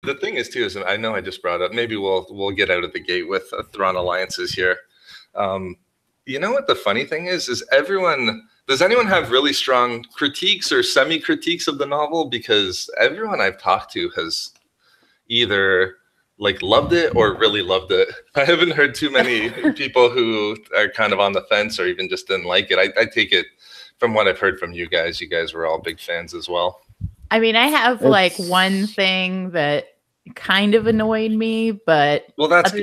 The thing is too is, and I know I just brought up, maybe we'll get out of the gate with Thrawn alliances here. You know what the funny thing is everyone, does anyone have really strong critiques or semi-critiques of the novel? Because everyone I've talked to has either like loved it or really loved it. I haven't heard too many people who are kind of on the fence or even just didn't like it. I take it from what I've heard from you guys were all big fans as well. I mean, I have like one thing that kind of annoyed me, but well, that's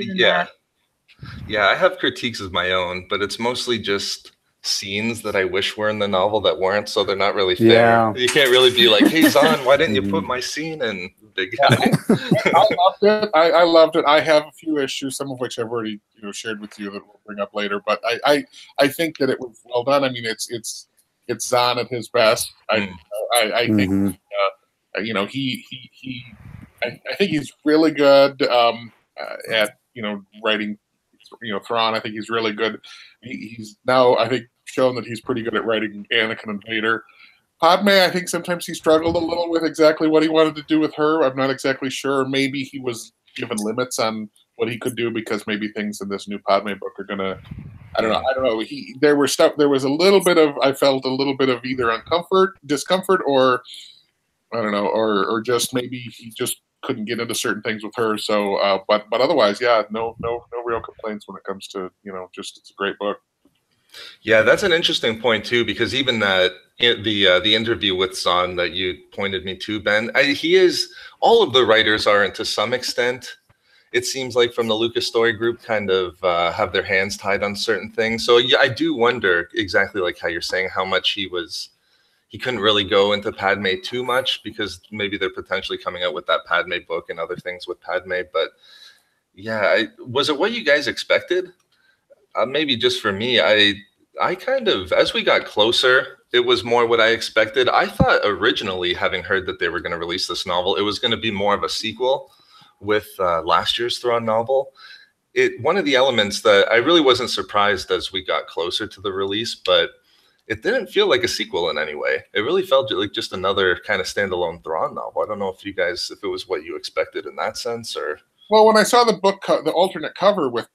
yeah, I have critiques of my own, but it's mostly just scenes that I wish were in the novel that weren't, so they're not really fair. Yeah. You can't really be like, hey, Zahn, why didn't you put my scene in, big guy? I loved it. I loved it. I have a few issues, some of which I've already shared with you that we'll bring up later, but I think that it was well done. I mean, it's Zahn at his best. I think I think he's really good at writing. Thrawn. I think he's really good. He's now, I think, shown that he's pretty good at writing Anakin and Vader. Padme, I think sometimes he struggled a little with exactly what he wanted to do with her. I'm not exactly sure. Maybe he was given limits on what he could do because maybe things in this new Padme book are gonna. I don't know. There was a little bit of. I felt a little bit of either discomfort, or I don't know, or just maybe he just couldn't get into certain things with her. So, but otherwise, yeah, no real complaints when it comes to just it's a great book. Yeah, that's an interesting point too, because even that the interview with Zahn that you pointed me to, Ben, all of the writers are, to some extent, it seems like from the Lucas Story Group, kind of have their hands tied on certain things. So yeah, I do wonder exactly like how you're saying how much he couldn't really go into Padme too much because maybe they're potentially coming out with that Padme book and other things with Padme. But yeah, was it what you guys expected? Maybe just for me, I kind of, as we got closer, it was more what I expected. I thought originally, having heard that they were going to release this novel, it was going to be more of a sequel with last year's Thrawn novel. One of the elements that I really wasn't surprised as we got closer to the release, but it didn't feel like a sequel in any way. It really felt like just another kind of standalone Thrawn novel. I don't know if it was what you expected in that sense, or. Well, when I saw the book, the alternate cover with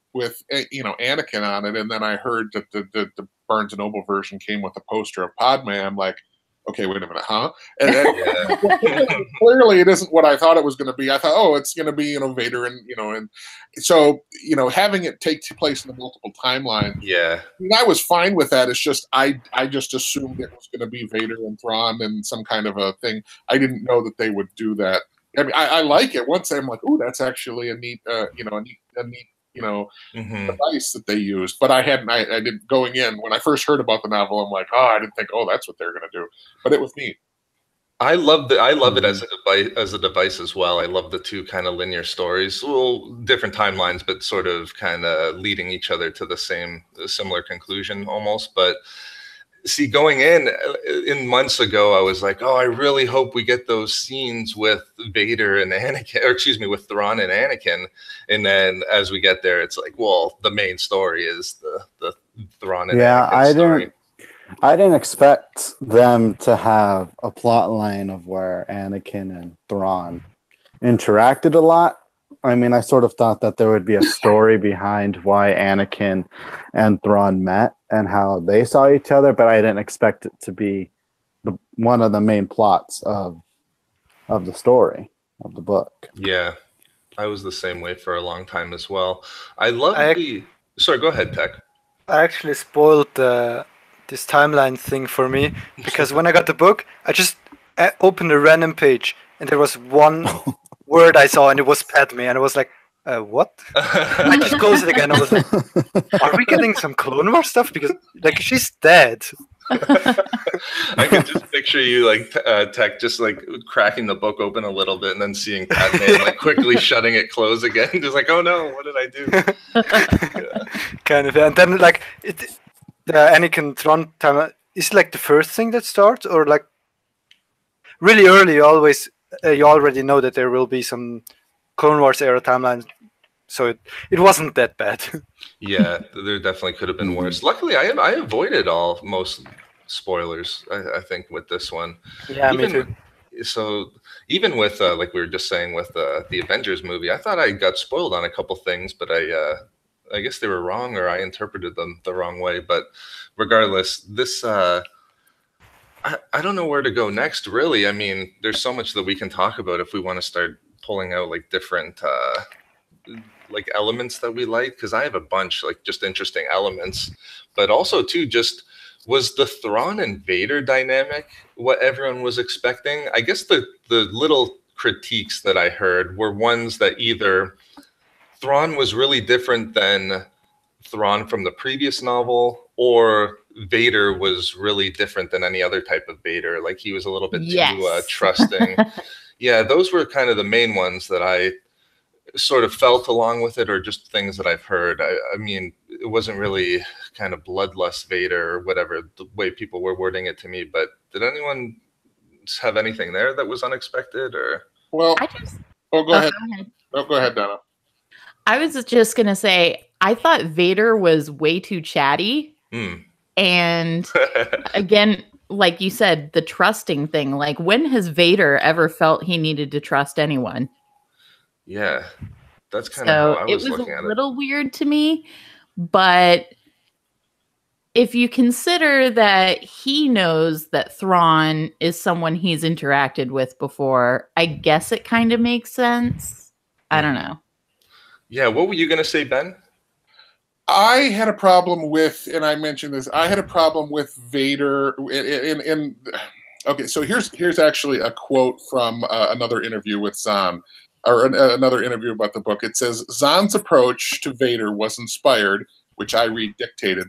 Anakin on it, and then I heard that the Barnes & Noble version came with a poster of Padme, I'm like, okay, wait a minute, huh? And clearly it isn't what I thought it was going to be. I thought, oh, it's going to be Vader, and so having it take place in the multiple timelines. Yeah, I was fine with that. It's just I just assumed it was going to be Vader and Thrawn and some kind of a thing. I didn't know that they would do that. I mean, I like it. Once I'm like, oh, that's actually a neat, device that they used. But I didn't going in when I first heard about the novel. I'm like, oh, I didn't think, oh, that's what they're going to do. But it was neat. I love it as a device as well. I love the two kind of linear stories, well, different timelines, but sort of kind of leading each other to the similar conclusion almost. But see, going in months ago, I was like, oh, I really hope we get those scenes with Vader and Anakin, or excuse me, with Thrawn and Anakin. And then as we get there, it's like, well, the main story is the Thrawn and Anakin story. I didn't expect them to have a plot line of where Anakin and Thrawn interacted a lot. I mean, I sort of thought that there would be a story behind why Anakin and Thrawn met and how they saw each other, but I didn't expect it to be one of the main plots of the story of the book. Yeah, I was the same way for a long time as well. Sorry, go ahead, Tech. I actually spoiled this timeline thing for me because when I got the book, I just opened a random page and there was one word I saw and it was Padme, and I was like, what? I just closed it again. I was like, are we getting some Clone Wars stuff? Because like she's dead. I can just picture you like Tech just like cracking the book open a little bit and then seeing Padme and like quickly shutting it closed again, just like, oh no, what did I do? Yeah. Kind of, and then like the Anakin Thrawn time is like the first thing that starts, or like really early. You already know that there will be some Clone Wars era timeline, so it wasn't that bad. Yeah, there definitely could have been worse. Luckily, I avoided most spoilers, I think, with this one. Yeah, me too. So even with like we were just saying with the Avengers movie, I thought I got spoiled on a couple things, but I guess they were wrong, or I interpreted them the wrong way. But regardless, this I don't know where to go next, really. I mean, there's so much that we can talk about if we want to start pulling out like different like elements that we like, because I have a bunch, like just interesting elements, but also too, just was the Thrawn and Vader dynamic what everyone was expecting? I guess the little critiques that I heard were ones that either Thrawn was really different than Thrawn from the previous novel, or Vader was really different than any other type of Vader. Like he was a little bit too trusting. Yeah, those were kind of the main ones that I sort of felt along with it, or just things that I've heard. I mean, it wasn't really kind of bloodlust Vader or whatever the way people were wording it to me. But did anyone have anything there that was unexpected? Or well, go ahead. Go ahead, Donna. I was just gonna say, I thought Vader was way too chatty, and again, like you said, the trusting thing. Like, when has Vader ever felt he needed to trust anyone? Yeah, that's kind of how I was looking at it. It was a little weird to me, but if you consider that he knows that Thrawn is someone he's interacted with before, I guess it kind of makes sense. I don't know. Yeah, what were you going to say, Ben? I had a problem with, and I mentioned this, I had a problem with Vader okay, so here's actually a quote from another interview with Zahn, or another interview about the book. It says, Zahn's approach to Vader was inspired, which I read dictated,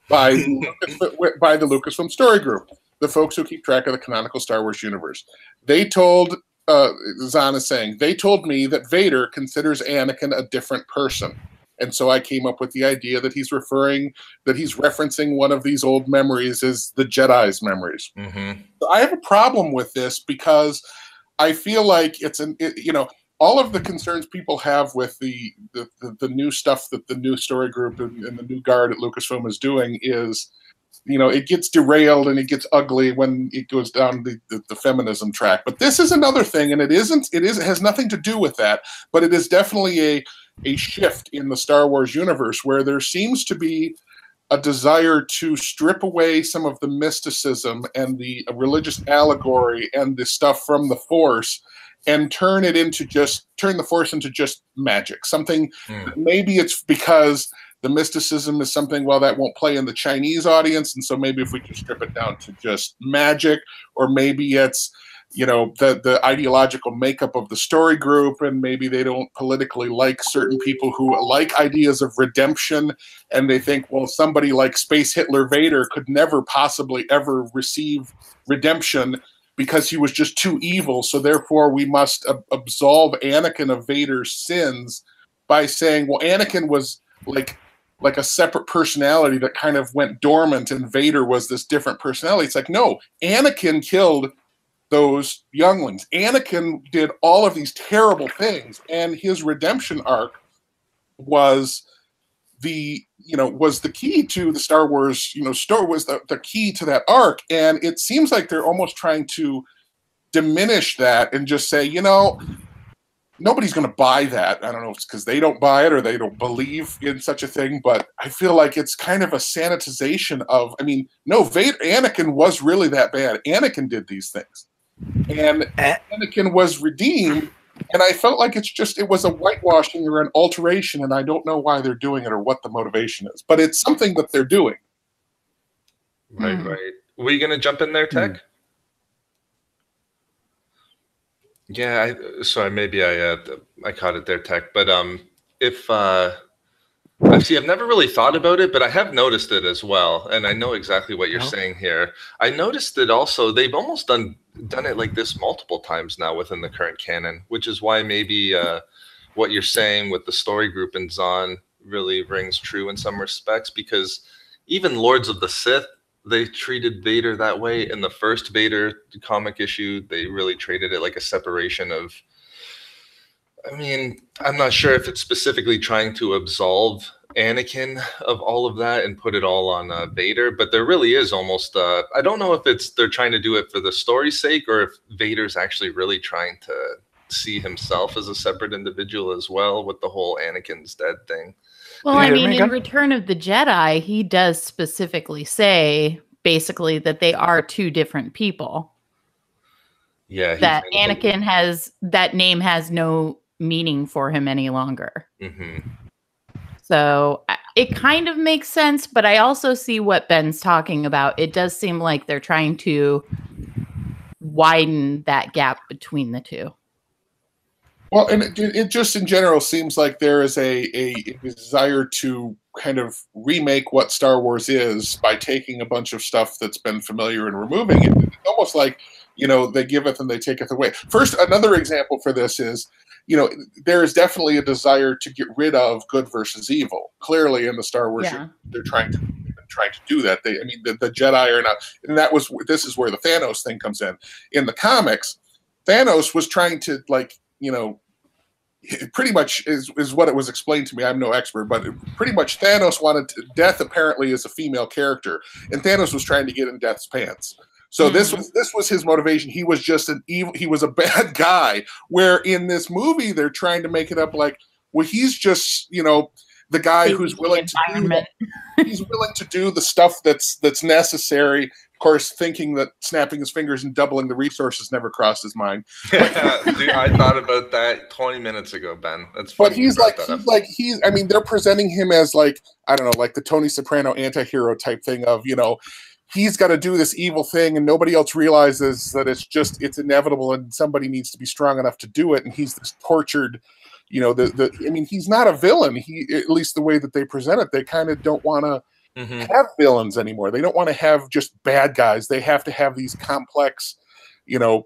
by the Lucasfilm Story Group, the folks who keep track of the canonical Star Wars universe. They told, Zahn is saying, they told me that Vader considers Anakin a different person. And so I came up with the idea that he's referencing one of these old memories as the Jedi's memories. So I have a problem with this because I feel like all of the concerns people have with the new stuff that the new story group and the new guard at Lucasfilm is doing is, it gets derailed and it gets ugly when it goes down the feminism track. But this is another thing, and it has nothing to do with that, but it is definitely a shift in the Star Wars universe where there seems to be a desire to strip away some of the mysticism and the religious allegory and the stuff from the Force and turn the Force into just magic. Something, maybe it's because the mysticism is something, well, that won't play in the Chinese audience, and so maybe if we can strip it down to just magic, or maybe it's, the ideological makeup of the story group, and maybe they don't politically like certain people who like ideas of redemption, and they think, well, somebody like Space Hitler Vader could never possibly ever receive redemption because he was just too evil, so therefore we must absolve Anakin of Vader's sins by saying, well, Anakin was like a separate personality that kind of went dormant, and Vader was this different personality. It's like, no, Anakin killed those younglings. Anakin did all of these terrible things, and his redemption arc was the key to the Star Wars, story, was the key to that arc. And it seems like they're almost trying to diminish that and just say, nobody's going to buy that. I don't know if it's because they don't buy it or they don't believe in such a thing, but I feel like it's kind of a sanitization of, no, Anakin was really that bad. Anakin did these things. And Anakin was redeemed, and I felt like it was a whitewashing or an alteration, and I don't know why they're doing it or what the motivation is, but it's something that they're doing. Right. Were you going to jump in there, Tech? Yeah, I caught it there, Tech. But I've never really thought about it, but I have noticed it as well, and I know exactly what you're saying here. I noticed it also. They've almost done it like this multiple times now within the current canon, which is why maybe what you're saying with the story group and Zahn really rings true in some respects, because even Lords of the Sith, they treated Vader that way. In the first Vader comic issue, they really treated it like a separation of, I'm not sure if it's specifically trying to absolve Anakin of all of that and put it all on Vader, but there really is almost I don't know if they're trying to do it for the story's sake or if Vader's actually really trying to see himself as a separate individual as well with the whole Anakin's dead thing. Well, I mean, in Return of the Jedi, he does specifically say basically that they are two different people. Yeah, that Anakin that name has no meaning for him any longer. Mm-hmm. So it kind of makes sense, but I also see what Ben's talking about. It does seem like they're trying to widen that gap between the two. Well, and it just in general seems like there is a desire to kind of remake what Star Wars is by taking a bunch of stuff that's been familiar and removing it. It's almost like, they giveth and they taketh away. First, another example for this is, there is definitely a desire to get rid of good versus evil. Clearly, in the Star Wars, they're trying to do that. The Jedi are not, and this is where the Thanos thing comes in. In the comics, Thanos was trying to pretty much is what it was explained to me. I'm no expert, but pretty much Thanos wanted Death apparently is a female character, and Thanos was trying to get in Death's pants. So this was his motivation. He was just he was a bad guy. Where in this movie they're trying to make it up like, well, he's just the guy who's willing to he's willing to do the stuff that's necessary. Of course, thinking that snapping his fingers and doubling the resources never crossed his mind. Dude, I thought about that 20 minutes ago, Ben. That's funny. But he's they're presenting him as like, I don't know, like the Tony Soprano anti-hero type thing of, he's got to do this evil thing and nobody else realizes that it's inevitable and somebody needs to be strong enough to do it. And he's this tortured, he's not a villain. At least the way that they present it, they kind of don't want to have villains anymore. They don't want to have just bad guys. They have to have these complex,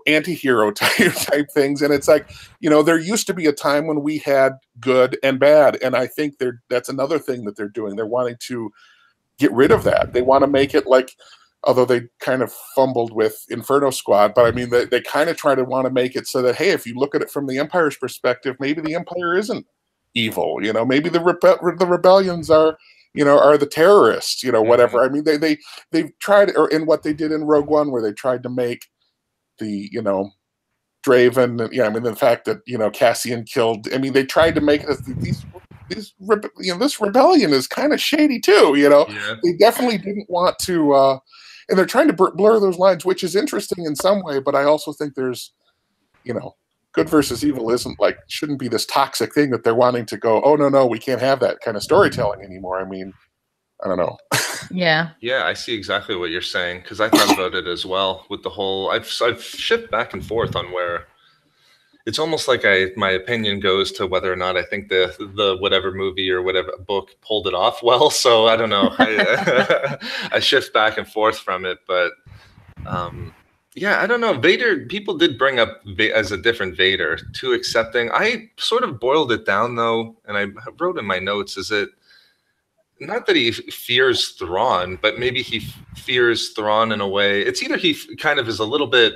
anti-hero type things. And it's like, there used to be a time when we had good and bad. And I think that's another thing that they're doing. They're wanting to get rid of that. They want to make it like, although they kind of fumbled with Inferno Squad, but they kind of try to want to make it so that, hey, if you look at it from the Empire's perspective, maybe the Empire isn't evil. Maybe the rebellions are the terrorists. Whatever. They've tried, or in what they did in Rogue One, where they tried to make the Draven. The fact that Cassian killed. They tried to make it as this rebellion is kind of shady too. They definitely didn't want to, and they're trying to blur those lines, which is interesting in some way. But I also think there's, good versus evil shouldn't be this toxic thing that they're wanting to go. Oh no, we can't have that kind of storytelling anymore. I don't know. Yeah. Yeah, I see exactly what you're saying because I thought about it as well with the whole. I've shifted back and forth on where. It's almost like my opinion goes to whether or not I think the whatever movie or whatever book pulled it off well. So I don't know. I shift back and forth from it, but I don't know. Vader, people did bring up as a different Vader, too accepting. I sort of boiled it down though, and I wrote in my notes: is it not that he fears Thrawn, but maybe he fears Thrawn in a way. It's either he kind of is a little bit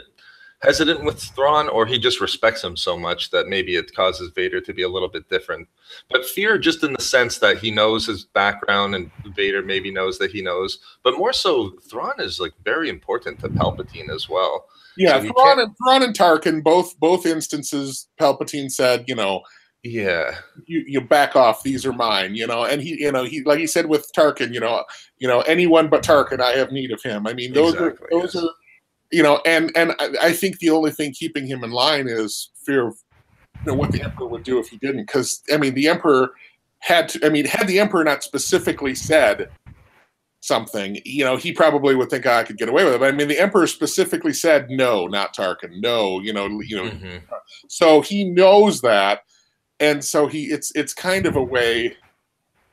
hesitant with Thrawn, or he just respects him so much that maybe it causes Vader to be a little bit different. But fear just in the sense that he knows his background and Vader maybe knows that he knows. But more so, Thrawn is like very important to Palpatine as well. Yeah, so Thrawn and Tarkin, both instances, Palpatine said, you back off. These are mine. And he like he said with Tarkin, anyone but Tarkin, I have need of him. Those are. And I think the only thing keeping him in line is fear of what the Emperor would do if he didn't. Because the Emperor had the Emperor not specifically said something, he probably would think I could get away with it. But the Emperor specifically said no, not Tarkin. No, So he knows that, and so it's kind of a way.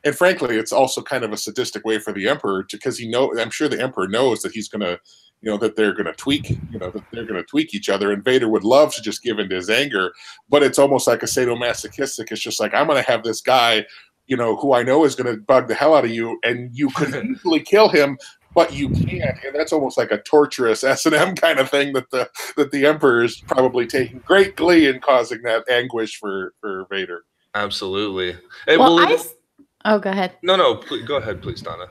And frankly, it's also kind of a sadistic way for the Emperor because I'm sure the Emperor knows that he's going to. That they're going to tweak, that they're going to tweak each other. And Vader would love to just give into his anger, but it's almost like a sadomasochistic. It's just like, I'm going to have this guy, who I know is going to bug the hell out of you, and you could easily kill him, but you can't. And that's almost like a torturous S&M kind of thing that the Emperor is probably taking great glee in causing that anguish for Vader. Absolutely. Oh, go ahead. No, please, go ahead, please, Donna.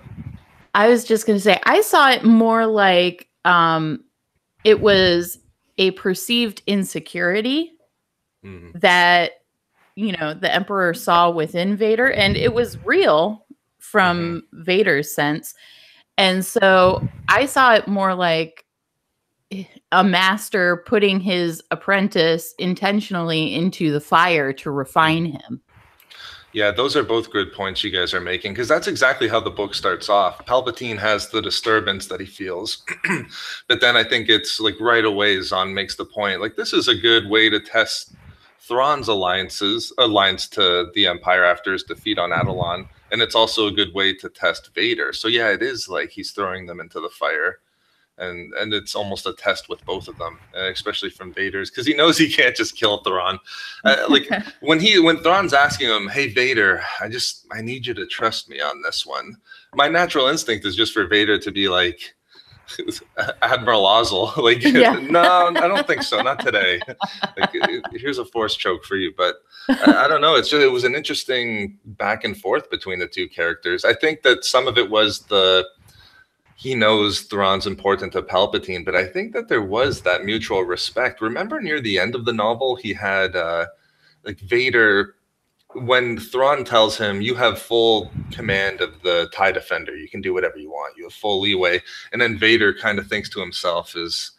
I was just going to say, I saw it more like it was a perceived insecurity that, you know, the Emperor saw within Vader, and it was real from Vader's sense. And so I saw it more like a master putting his apprentice intentionally into the fire to refine him. Yeah, those are both good points you guys are making, because that's exactly how the book starts off. Palpatine has the disturbance that he feels, but then I think it's like right away Zahn makes the point, like, this is a good way to test Thrawn's alliance to the Empire after his defeat on Atollon, and it's also a good way to test Vader. So yeah, it is like he's throwing them into the fire. And it's almost a test with both of them, especially from Vader's, because he knows he can't just kill Thrawn. Like when Thrawn's asking him, "Hey Vader, I need you to trust me on this one." My natural instinct is just for Vader to be like, Admiral Ozzel, like, no, I don't think so, not today. Like, here's a force choke for you. But I don't know. It was an interesting back and forth between the two characters. I think that some of it was he knows Thrawn's important to Palpatine, but I think that there was that mutual respect. Remember near the end of the novel, he had like Vader, when Thrawn tells him, you have full command of the TIE Defender, you can do whatever you want, you have full leeway. And then Vader kind of thinks to himself, is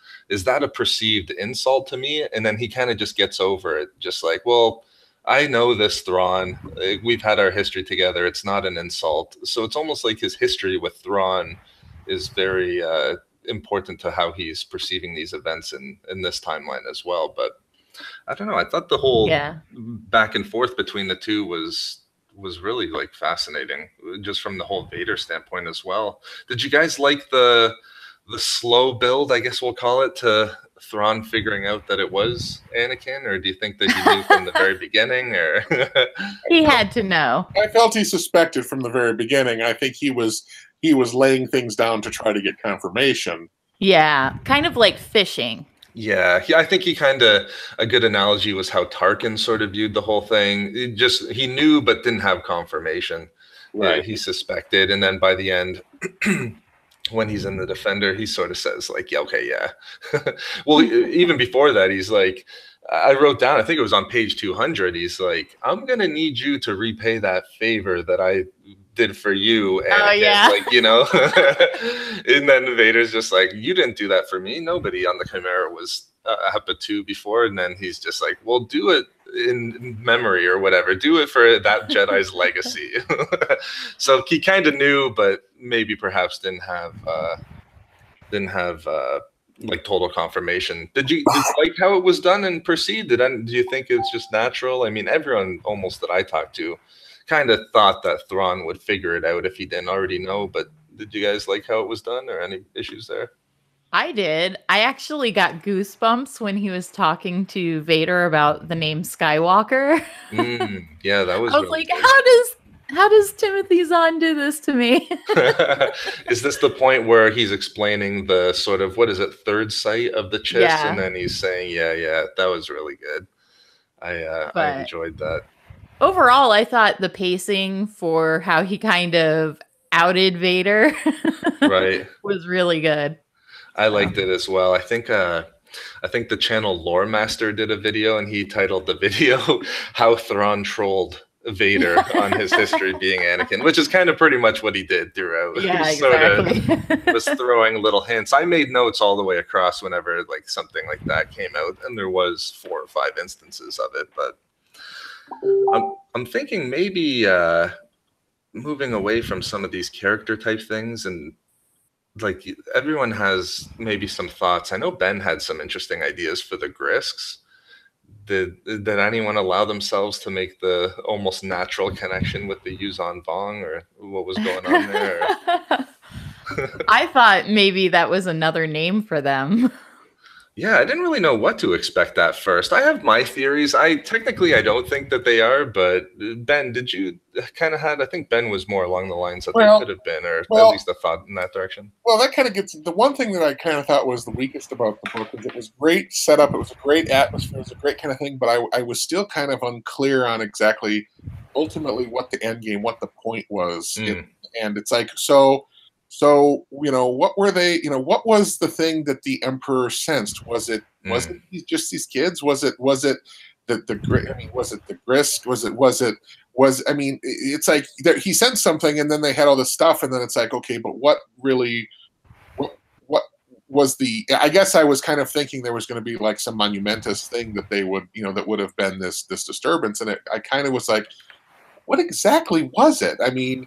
that a perceived insult to me? And then he kind of just gets over it, just like, well, I know this Thrawn, we've had our history together, it's not an insult. So it's almost like his history with Thrawn is very important to how he's perceiving these events in this timeline as well. But I don't know. I thought the whole back and forth between the two was really like fascinating, just from the whole Vader standpoint as well. Did you guys like the slow build, I guess we'll call it, to Thrawn figuring out that it was Anakin, or do you think that he knew from the very beginning, or he had to know? I felt he suspected from the very beginning. I think he was laying things down to try to get confirmation. Yeah, kind of like fishing. Yeah, I think a good analogy was how Tarkin sort of viewed the whole thing. He knew but didn't have confirmation. Right. He suspected, and then by the end, when he's in the Defender, he sort of says like, yeah, okay, yeah. Well, even before that, he's like, I wrote down, I think it was on page 200, he's like, I'm going to need you to repay that favor that I did for you. And like, you know, and then Vader's just like, you didn't do that for me. Nobody on the Chimera was Apatu before. And then he's just like, well, do it in memory or whatever. Do it for that Jedi's legacy. So he kind of knew, but maybe perhaps didn't have like total confirmation. Did you like how it was done and perceived? Do you think it's just natural? I mean, everyone almost that I talked to kind of thought that Thrawn would figure it out if he didn't already know, but did you guys like how it was done, or any issues there? I did. I actually got goosebumps when he was talking to Vader about the name Skywalker. Yeah, that was. I was really like, good. How does Timothy Zahn do this to me? Is this the point where he's explaining the sort of, what is it, third sight of the Chiss, and then he's saying, yeah, that was really good. I enjoyed that. Overall, I thought the pacing for how he kind of outed Vader was really good. I liked it as well. I think the channel Lore Master did a video, and he titled the video "How Thrawn Trolled Vader on his history being Anakin," which is kind of pretty much what he did throughout. Yeah, exactly. Sort of was throwing little hints. I made notes all the way across whenever like something like that came out, and there was 4 or 5 instances of it, but. I'm thinking maybe moving away from some of these character type things, and like everyone has maybe some thoughts. I know Ben had some interesting ideas for the Grisks. Did anyone allow themselves to make the almost natural connection with the Yuuzhan Vong, or what was going on there? I thought maybe that was another name for them. Yeah, I didn't really know what to expect at first. I have my theories. I don't think that they are, but Ben, did you kind of had? I think Ben was more along the lines that they could have been, or at least a thought in that direction. Well, that kind of gets the one thing that I kind of thought was the weakest about the book is it was great setup, it was a great atmosphere, it was a great kind of thing, but I was still kind of unclear on exactly ultimately what the end game, what the point was, and it's like so what were they? What was the thing that the Emperor sensed? Was it just these kids? Was it the I mean, was it the grist? I mean, it's like he sensed something, and then they had all this stuff, and then it's like, okay, but what really? What was the? I guess I was kind of thinking there was going to be like some monumentous thing that they would, that would have been this disturbance, and I kind of was like, what exactly was it? I mean,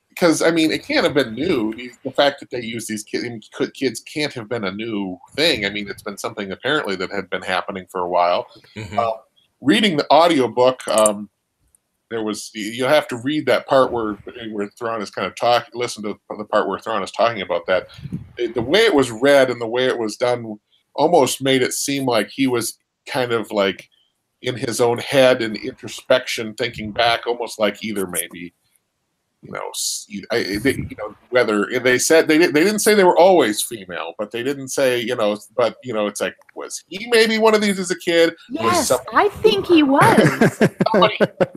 because it can't have been new. The fact that they use these kids can't have been a new thing. I mean, it's been something apparently that had been happening for a while. Reading the audiobook, you have to read that part where Thrawn is kind of listen to the part where Thrawn is talking about that. The way it was read and the way it was done almost made it seem like he was kind of like in his own head and introspection, thinking back, almost like either maybe, whether they said they didn't say they were always female, but they didn't say, it's like, was he maybe one of these as a kid? Yes, I think he was.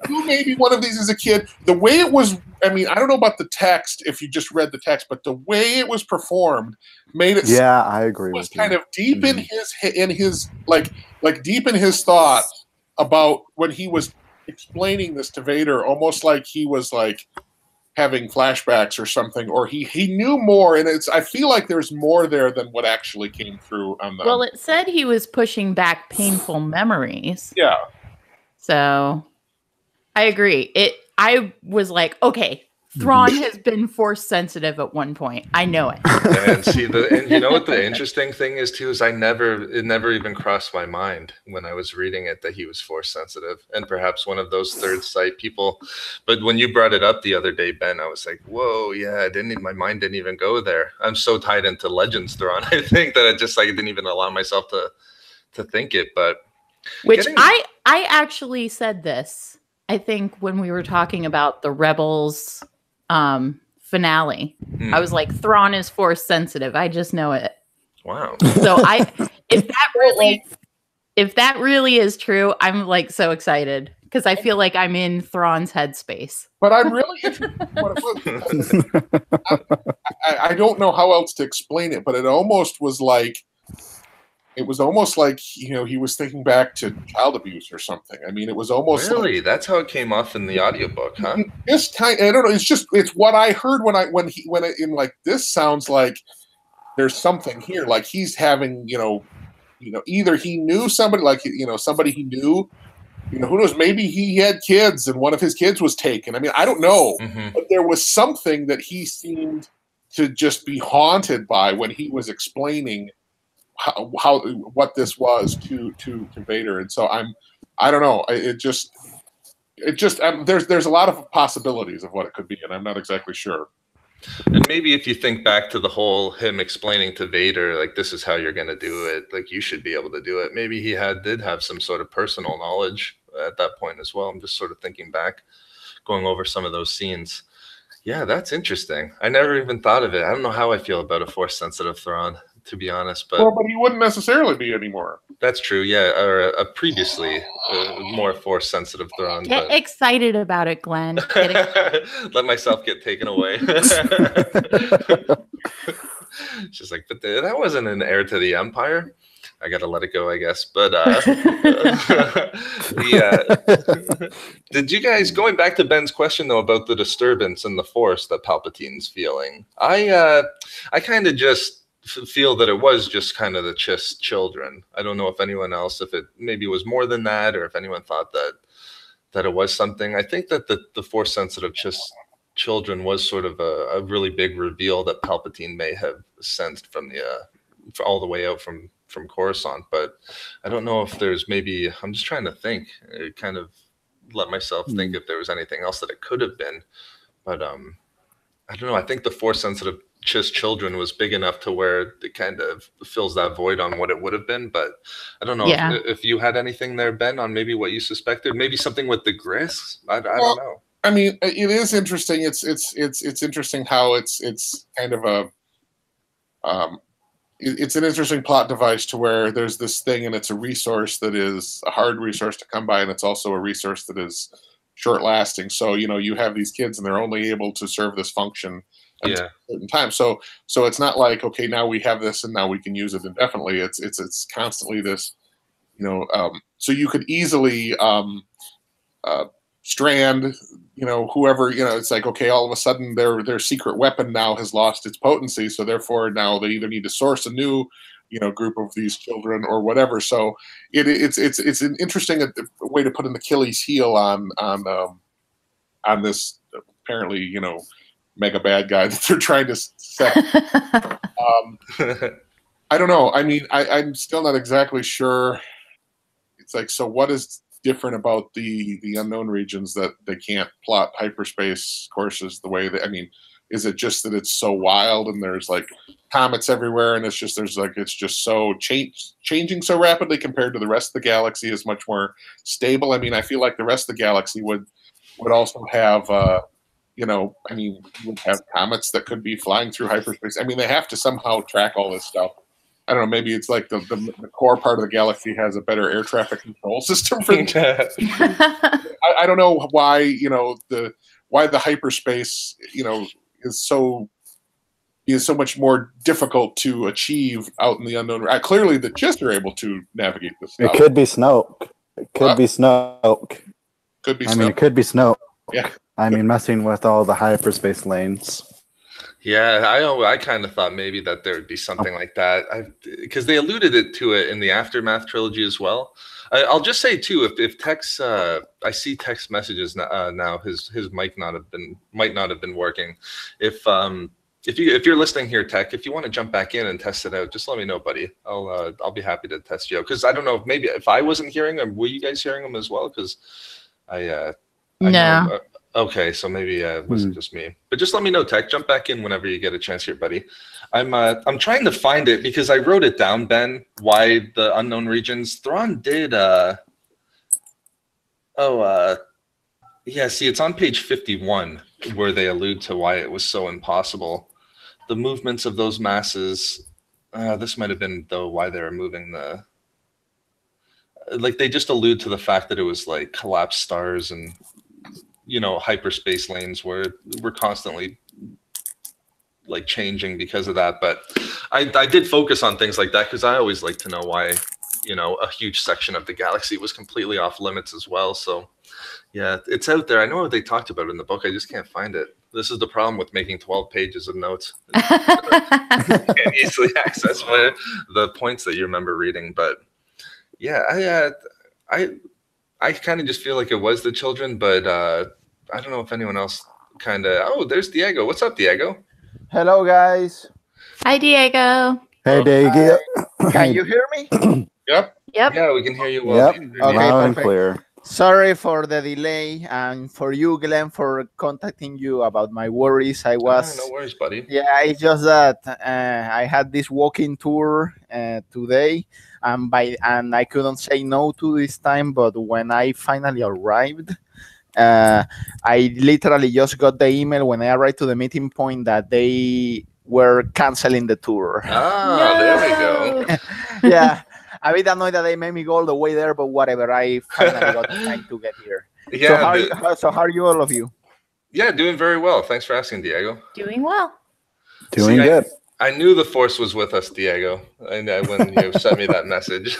Who maybe one of these as a kid? The way it was, I don't know about the text if you just read the text, but the way it was performed made it. Yeah, I agree. Was kind of deep in his deep in his thought about when he was explaining this to Vader, almost like he was like having flashbacks or something, or he knew more, and I feel like there's more there than what actually came through on the. Well, it said he was pushing back painful memories. Yeah. So, I agree. I was like, okay, Thrawn has been force sensitive at one point. I know it. And see and you know what the interesting thing is too is it never even crossed my mind when I was reading it that he was force sensitive, and perhaps one of those third sight people. But when you brought it up the other day, Ben, I was like, whoa, yeah, my mind didn't even go there. I'm so tied into Legends Thrawn, I think, that I didn't even allow myself to think it. But I actually said this, I think, when we were talking about the Rebels finale. I was like, Thrawn is force sensitive. I just know it. Wow. So if that really is true, I'm like so excited because I feel like I'm in Thrawn's headspace. But I'm really interested in what it was. I don't know how else to explain it, but it almost was like he was thinking back to child abuse or something. It was almost really that's how it came off in the audiobook, huh? I don't know. It's what I heard this sounds like there's something here. Like he's having, either he knew somebody, like somebody he knew, who knows? Maybe he had kids and one of his kids was taken. I don't know, but there was something that he seemed to just be haunted by when he was explaining what this was to Vader. And so I don't know. There's a lot of possibilities of what it could be, and I'm not exactly sure. And maybe if you think back to the whole him explaining to Vader, like, this is how you're going to do it, like, you should be able to do it. Maybe he did have some sort of personal knowledge at that point as well. I'm just sort of thinking back, going over some of those scenes. Yeah, that's interesting. I never even thought of it. I don't know how I feel about a force-sensitive Thrawn, to be honest. But he wouldn't necessarily be anymore. That's true, yeah. Or a previously more force-sensitive Thrawn. Get excited about it, Glenn. Let myself get taken away. She's like, but that wasn't an heir to the Empire. I got to let it go, I guess. But did you guys, going back to Ben's question, though, about the disturbance and the force that Palpatine's feeling, I kind of just feel that it was just kind of the Chiss children. I don't know if anyone else, if it maybe was more than that, or if anyone thought that it was something. I think that the force-sensitive Chiss children was sort of a really big reveal that Palpatine may have sensed from all the way out from Coruscant. But I don't know if there's maybe, I'm just trying to think, kind of let myself think if there was anything else that it could have been. But I don't know. I think the force-sensitive Chiss children was big enough to where it kind of fills that void on what it would have been. But I don't know if you had anything there, Ben, on maybe what you suspected, maybe something with the Griss. I don't know. It is interesting. It's interesting how it's kind of it's an interesting plot device to where there's this thing and it's a resource that is a hard resource to come by, and it's also a resource that is short lasting. So you have these kids and they're only able to serve this function until a certain time. So it's not like, okay, now we have this and now we can use it indefinitely. It's constantly this, so you could easily strand, whoever, it's like, okay, all of a sudden their secret weapon now has lost its potency, so therefore now they either need to source a new group of these children or whatever. So it's an interesting way to put an Achilles heel on this apparently mega bad guy that they're trying to set. I don't know. I mean, I'm still not exactly sure. It's like, so what is different about the unknown regions that they can't plot hyperspace courses the way that, I mean, is it just that it's so wild and there's like comets everywhere and it's just so changing so rapidly compared to the rest of the galaxy is much more stable? I mean, I feel like the rest of the galaxy would also have I mean, you would have comets that could be flying through hyperspace. I mean, they have to somehow track all this stuff. I don't know, maybe it's like the core part of the galaxy has a better air traffic control system for I don't know why, why the hyperspace, is so much more difficult to achieve out in the unknown. Clearly the Chiss are able to navigate this stuff. It could be Snoke. It could be Snoke. Could be Snoke. I mean, it could be Snoke. Yeah. I mean, messing with all the hyperspace lanes. Yeah, I kind of thought maybe that there would be something like that, because they alluded to it in the Aftermath trilogy as well. I'll just say too, if Tech's, I see text messages now, his mic might not have been working. If you're listening here, Tech, if you want to jump back in and test it out, just let me know, buddy. I'll be happy to test you out, because I don't know, maybe if I wasn't hearing them, were you guys hearing them as well? Because I no. know, okay, so maybe it wasn't just me. But just let me know, Tech. Jump back in whenever you get a chance here, buddy. I'm trying to find it because I wrote it down, Ben, why the unknown regions. Thrawn did yeah, see, it's on page 51 where they allude to why it was so impossible. The movements of those masses, this might have been, though, why they were moving the... Like, they just allude to the fact that it was, like, collapsed stars and... hyperspace lanes were constantly like changing because of that. But I did focus on things like that because I always like to know why, a huge section of the galaxy was completely off limits as well. So yeah, it's out there. I know they talked about it in the book. I just can't find it. This is the problem with making 12 pages of notes. You can't easily access the points that you remember reading. But yeah, I kind of just feel like it was the children, but I don't know if anyone else kind of... Oh, there's Diego. What's up, Diego? Hello, guys. Hi, Diego. Hey, Diego. Can you hear me? Yep. Yeah, we can hear you well. Yep. Okay, Loud and perfect. clear. Sorry for the delay, and for you, Glenn, for contacting you about my worries. I was... no worries, buddy. Yeah, it's just that I had this walking tour today, and I couldn't say no to this time. But when I finally arrived, I literally just got the email when I arrived to the meeting point that they were canceling the tour. Ah, there we go. Yeah, a bit annoyed that they made me go all the way there, but whatever. I finally got time to get here. Yeah. So how are you, all of you? Yeah, doing very well. Thanks for asking, Diego. Doing well. Doing good. I knew the Force was with us, Diego, and when you sent me that message.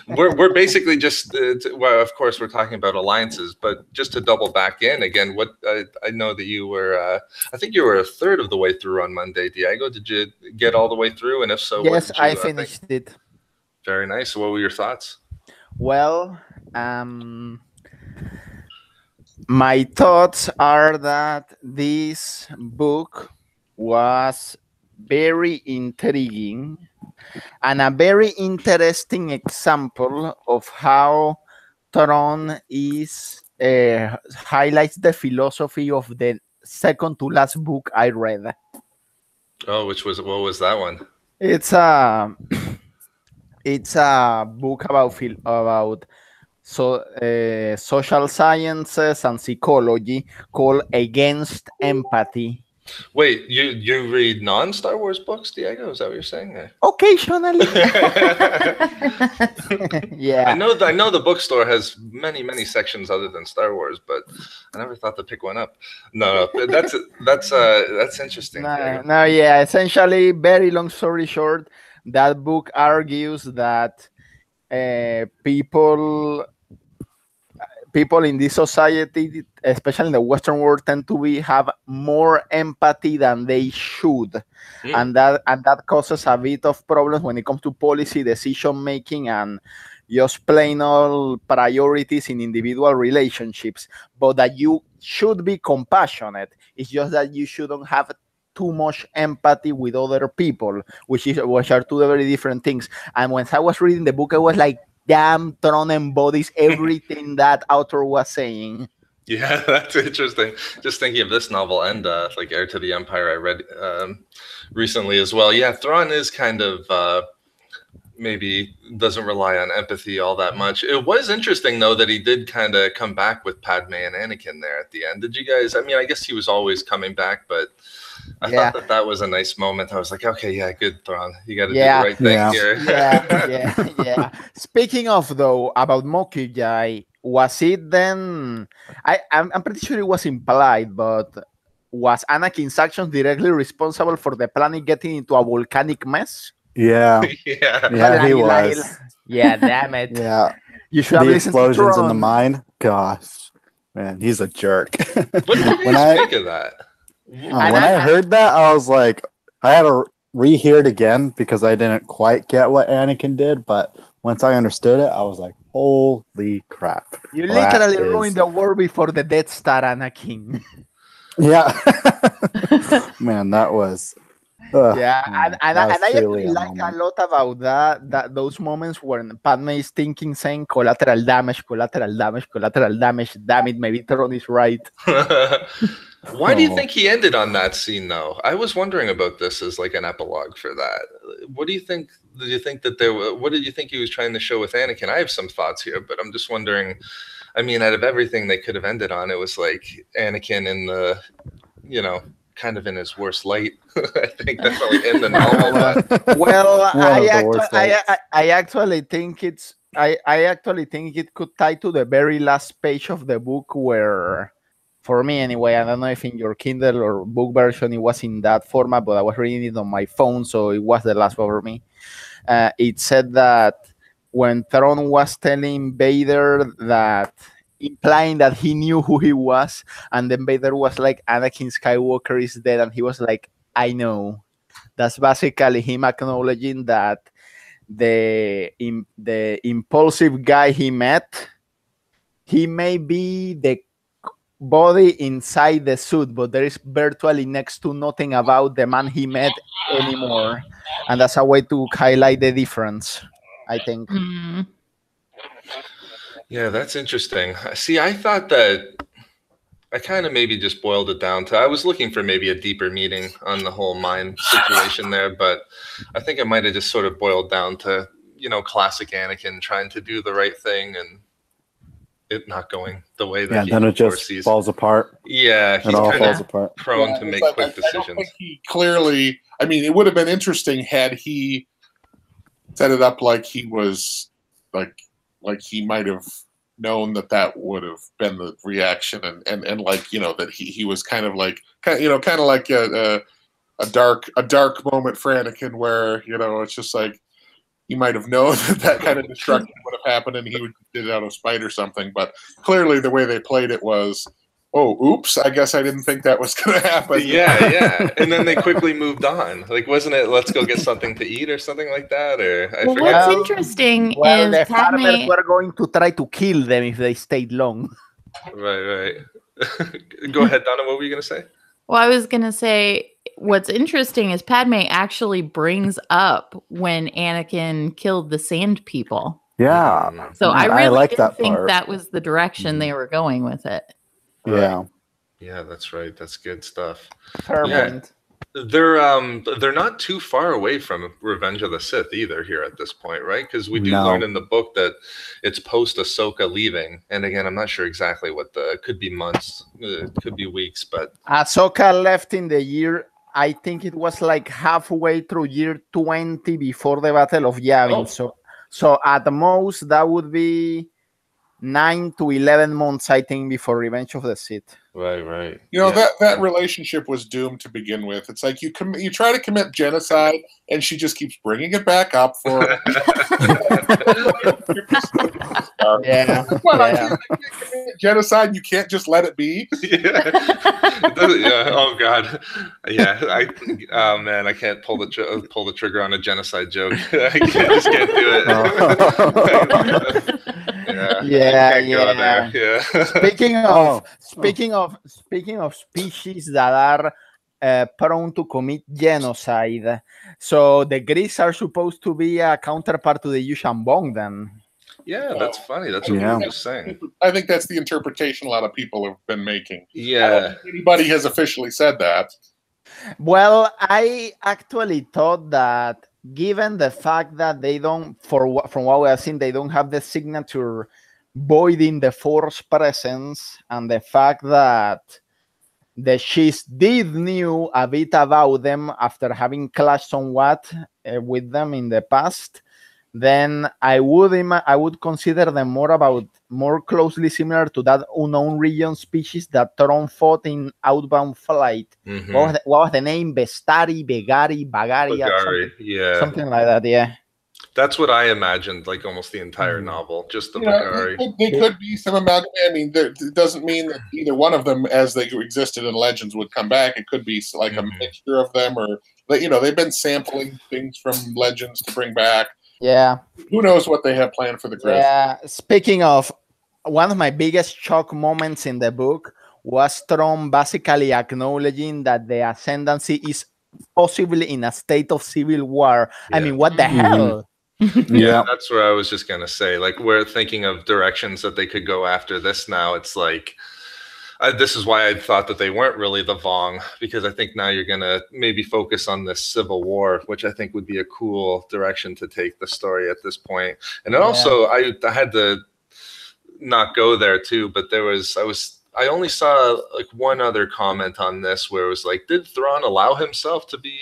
we're basically just, well, of course, we're talking about alliances, but just to double back in again, what I know that you were, I think you were a third of the way through on Monday, Diego. Did you get all the way through? And if so, what Yes, did you, I finished it. Very nice. What were your thoughts? Well, my thoughts are that this book was very intriguing and a very interesting example of how Thrawn is highlights the philosophy of the second to last book I read. Oh, what was that one? It's a book about social sciences and psychology called Against Empathy. Wait, you read non-Star Wars books, Diego? Is that what you're saying? Occasionally. I Yeah. know the bookstore has many sections other than Star Wars, but I never thought to pick one up. No, that's interesting. Diego. No, yeah. Essentially, very long story short, that book argues that people in this society, especially in the Western world, tend to have more empathy than they should, and that causes a bit of problems when it comes to policy decision making and just plain old priorities in individual relationships. But that you should be compassionate. It's just that you shouldn't have too much empathy with other people, which are two very different things. And when I was reading the book, I was like, damn, Thrawn embodies everything that author was saying. Yeah, that's interesting. Just thinking of this novel and like Heir to the Empire I read recently as well. Yeah, Thrawn is kind of maybe doesn't rely on empathy all that much. It was interesting though that he did kind of come back with Padme and Anakin there at the end. Did you guys? I mean, I guess he was always coming back, but I thought that was a nice moment. I was like, okay, yeah, good, Thrawn. You got to do the right thing here. Yeah. Speaking of though about Mokujai, was it then? I'm pretty sure it was implied, but was Anakin's actions directly responsible for the planet getting into a volcanic mess? Yeah. Yeah, he was. Yeah, damn it. Yeah. You should have The listened to explosions in the Thrawn. mine. Gosh, man, he's a jerk. What did you guys think of that? When I heard that, I was like, I had to rehear it again because I didn't quite get what Anakin did. But once I understood it, I was like, holy crap. You literally ruined the war before the Death Star, Anakin. Yeah. Man, that was... and I really actually like a lot about that those moments when Padme is thinking, saying collateral damage, damn it, maybe Thrawn is right. Why do you think he ended on that scene though? I was wondering about this as like an epilogue for that. What do you think? Did you think that what did you think he was trying to show with Anakin? I have some thoughts here, but I'm just wondering, I mean, out of everything they could have ended on, it was like Anakin in the, kind of in his worst light. I think that's probably in the novel. But... Well, I actually think it could tie to the very last page of the book where, for me anyway, I don't know if in your Kindle or book version it was in that format, but I was reading it on my phone, so it was the last one for me. It said that when Thrawn was telling Vader that, implying that he knew who he was, and then Vader was like, Anakin Skywalker is dead, and he was like, I know. That's basically him acknowledging that the impulsive guy he met, he may be the body inside the suit, but there is virtually next to nothing about the man he met anymore, and that's a way to highlight the difference, I think. Yeah, that's interesting. See, I thought that I kind of maybe just boiled it down to, I was looking for maybe a deeper meaning on the whole mind situation there, but I think it might have just sort of boiled down to, classic Anakin trying to do the right thing and it not going the way that he then it just foresees. Falls apart. Yeah, he's it all kind falls of apart. prone to make quick decisions. I don't think he clearly, I mean, it would have been interesting had he set it up like he was like he might have known that would have been the reaction, and like that he was kind of like a dark moment for Anakin where it's just like he might have known that kind of destruction would have happened and he would did it out of spite or something. But clearly the way they played it was, oh, oops, I guess I didn't think that was going to happen. Yeah. And then they quickly moved on. Like, wasn't it, let's go get something to eat or something like that? Or I forget. What's interesting is the Padme... farmers were going to try to kill them if they stayed long. Right. Go ahead, Donna. What were you going to say? Well, I was going to say, what's interesting is Padme actually brings up when Anakin killed the Sand People. Yeah. So I really like did that think part. that was the direction they were going with it. Yeah. Yeah, that's right. That's good stuff. Fair point. They're not too far away from Revenge of the Sith either here at this point, right? Because we do learn in the book that it's post Ahsoka leaving, and again, I'm not sure exactly what it could be months, it could be weeks, but Ahsoka left in the year, I think it was like halfway through year 20 before the Battle of Yavin. So at the most that would be 9 to 11 months, I think, before Revenge of the Sith. Right. You know, that relationship was doomed to begin with. It's like you try to commit genocide, and she just keeps bringing it back up for. Genocide. You can't just let it be. Oh God. Yeah. Oh man, I can't pull the trigger on a genocide joke. I just can't do it. Yeah. Speaking of species that are prone to commit genocide, so the Greeks are supposed to be a counterpart to the Yuuzhan then. Yeah, that's funny. That's what I'm just saying. I think that's the interpretation a lot of people have been making. Yeah. I don't think anybody has officially said that. Well, I actually thought that given the fact that they don't, from what we have seen, they don't have the signature voiding the Force presence, and the fact that the Shiz did knew a bit about them after having clashed somewhat with them in the past, then I would consider them more closely similar to that unknown region species that Thrawn fought in Outbound Flight. Mm-hmm. What was the name? Bestari, Begari, Bagari, something like that. Yeah. That's what I imagined, like almost the entire novel, just the Bagari. They could be some amalgam. I mean, it doesn't mean that either one of them, as they existed in Legends, would come back. It could be like a mixture of them, or they've been sampling things from Legends to bring back. Yeah. Who knows what they have planned for the Griff? Yeah. Speaking of, one of my biggest shock moments in the book was Thrawn basically acknowledging that the Ascendancy is possibly in a state of civil war. Yeah. I mean, what the hell? Yeah, that's where I was just gonna say. Like, we're thinking of directions that they could go after this now. It's like, this is why I thought that they weren't really the Vong, because I think now you're gonna maybe focus on this civil war, which I think would be a cool direction to take the story at this point. And then also, I had to not go there too, but I only saw like one other comment on this where it was like, did Thrawn allow himself to be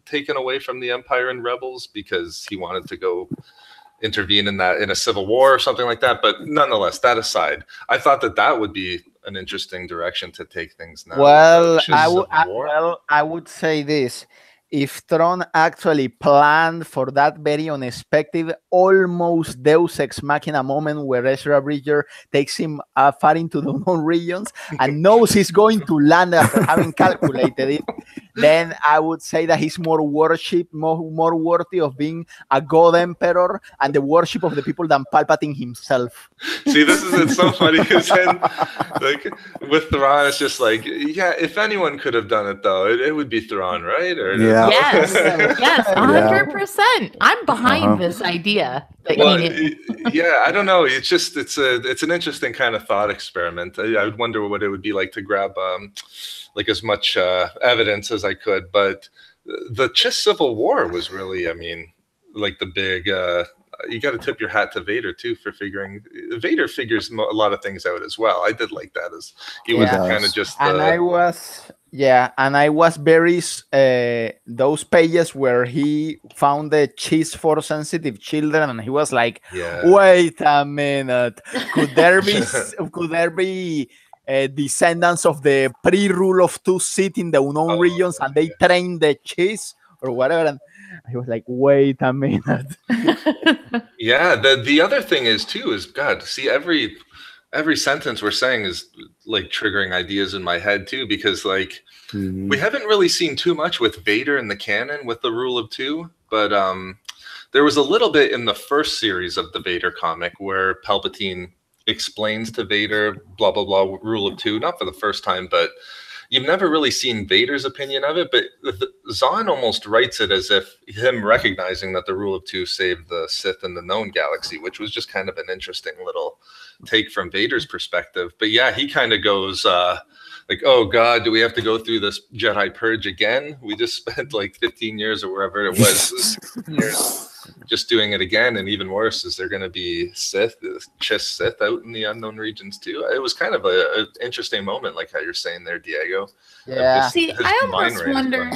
taken away from the Empire and rebels because he wanted to go intervene in a civil war or something like that? But nonetheless, that aside, I thought that would be an interesting direction to take things now. Well, I would say this. If Thrawn actually planned for that very unexpected, almost Deus Ex Machina moment where Ezra Bridger takes him far into the unknown regions and knows he's going to land after having calculated it, then I would say that he's more worthy of being a god emperor and the worship of the people than Palpatine himself. See, it's so funny because then, like, with Thrawn, it's just like, yeah, if anyone could have done it though, it would be Thrawn, right? Or yes, 100%. I'm behind this idea. Yeah, I don't know. It's just it's an interesting kind of thought experiment. I would wonder what it would be like to grab like as much evidence as I could. But the Chiss Civil War was really, I mean, like the big. You got to tip your hat to Vader too for figuring. Vader figures a lot of things out as well. I did like that, as he was kind of just. And I was very those pages where he found the Chiss for sensitive children, and he was like, "Wait a minute, could there be descendants of the pre-rule of two sit in the unknown regions, and they train the Chiss or whatever?" And he was like, "Wait a minute." Yeah, the other thing is too is, God, see, every sentence we're saying is like triggering ideas in my head too, because like we haven't really seen too much with Vader in the canon with the Rule of Two, but there was a little bit in the first series of the Vader comic where Palpatine explains to Vader blah blah blah Rule of Two, not for the first time, but you've never really seen Vader's opinion of it, but Zahn almost writes it as if him recognizing that the Rule of Two saved the Sith in the known galaxy, which was just kind of an interesting little take from Vader's perspective. But yeah, he kind of goes, like, oh God, do we have to go through this Jedi purge again? We just spent like 15 years or wherever it was, 16 years, just doing it again. And even worse, is there going to be Sith out in the unknown regions too? It was kind of an interesting moment, like how you're saying there, Diego. Yeah. See, I almost wonder.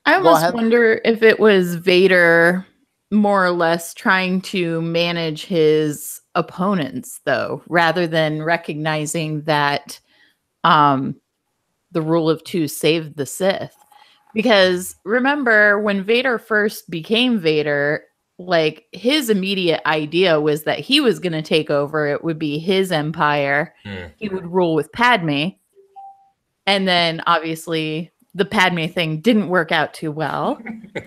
I Go almost ahead. wonder if it was Vader more or less trying to manage his opponents, though, rather than recognizing that the rule of two saved the Sith. Because remember, when Vader first became Vader, like his immediate idea was that he was going to take over. It would be his empire. He would rule with Padme. And then obviously the Padme thing didn't work out too well.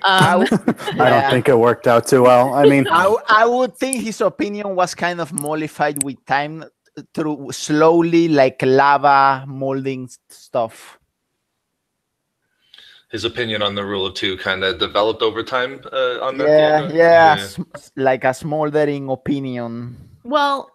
I don't think it worked out too well. I mean, I would think his opinion was kind of mollified with time through slowly, like lava molding stuff. His opinion on the rule of two kind of developed over time on that. Yeah, like a smoldering opinion. Well,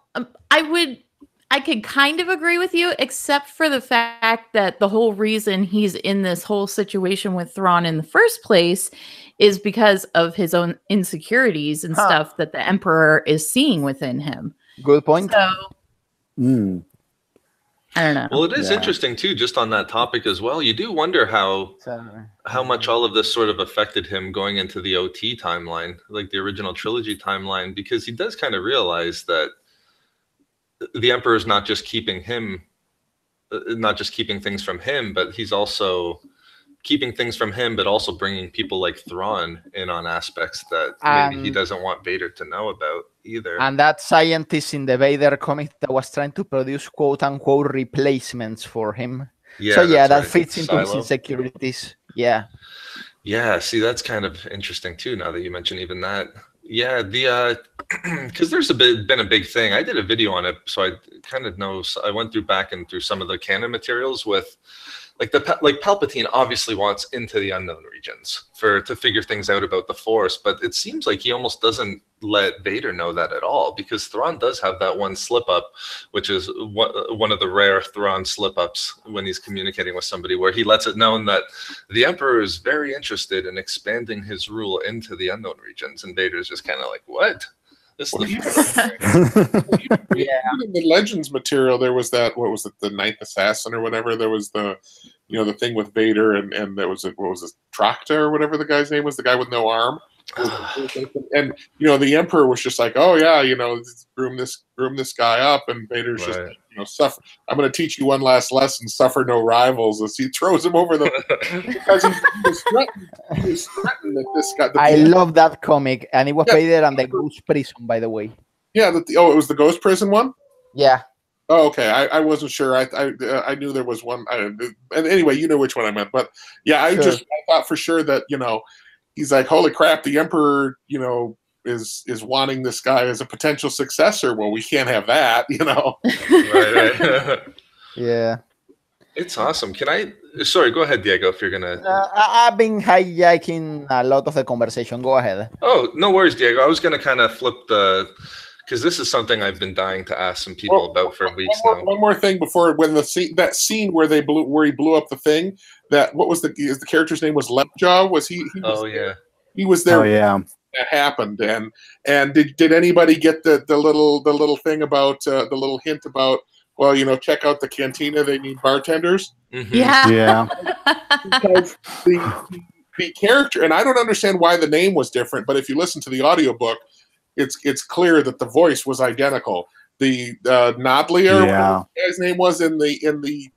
I could kind of agree with you, except for the fact that the whole reason he's in this whole situation with Thrawn in the first place is because of his own insecurities and stuff that the Emperor is seeing within him. Good point. So, I don't know. Well, it is interesting too, just on that topic as well. You do wonder how much all of this sort of affected him going into the OT timeline, like the original trilogy timeline, because he does kind of realize that the Emperor is not just keeping things from him, but he's also keeping things from him, but also bringing people like Thrawn in on aspects that maybe he doesn't want Vader to know about either. And that scientist in the Vader comic that was trying to produce quote unquote replacements for him. Yeah, so yeah, that right. fits into his Silo. insecurities. Yeah. Yeah, see, that's kind of interesting too, now that you mention even that. Yeah, because there's been a big thing. I did a video on it, so I kind of know. I went back and through some of the canon materials with, like Palpatine obviously wants into the unknown regions to figure things out about the Force, but it seems like he almost doesn't let Vader know that at all, because Thrawn does have that one slip up, which is one of the rare Thrawn slip ups when he's communicating with somebody, where he lets it known that the Emperor is very interested in expanding his rule into the unknown regions, and Vader's just kind of like, what? This is in the Legends material, there was that, what was it, the Ninth Assassin or whatever. There was the thing with Vader, and there was what was it, Tracta or whatever the guy's name was, the guy with no arm. And the Emperor was just like, oh yeah, groom this guy up, and Vader's just suffer. I'm going to teach you one last lesson: suffer no rivals. As he throws him over the because he was threatened that this guy. I love that comic, and it was Vader and the Ghost Prison, by the way. Yeah, it was the Ghost Prison one. Yeah. Oh, okay. I wasn't sure. I knew there was one. And anyway, you know which one I meant. But yeah, I thought for sure that he's like, holy crap, the Emperor, is wanting this guy as a potential successor. Well, we can't have that, Right. Yeah. It's awesome. Sorry, go ahead, Diego, if you're gonna. I've been hijacking a lot of the conversation. Go ahead. Oh, no worries, Diego. I was gonna kind of flip because this is something I've been dying to ask some people about for weeks now. One more thing before, when that scene where he blew up the thing, what was the character's name was Lepjaw? Was he? He was there. Oh yeah. That happened, and did anybody get the little thing about the little hint about, well, check out the cantina, they need bartenders? Mm-hmm. Yeah. Because the character, and I don't understand why the name was different, but if you listen to the audiobook, it's clear that the voice was identical. The Nodley, or whatever the guy's name was in the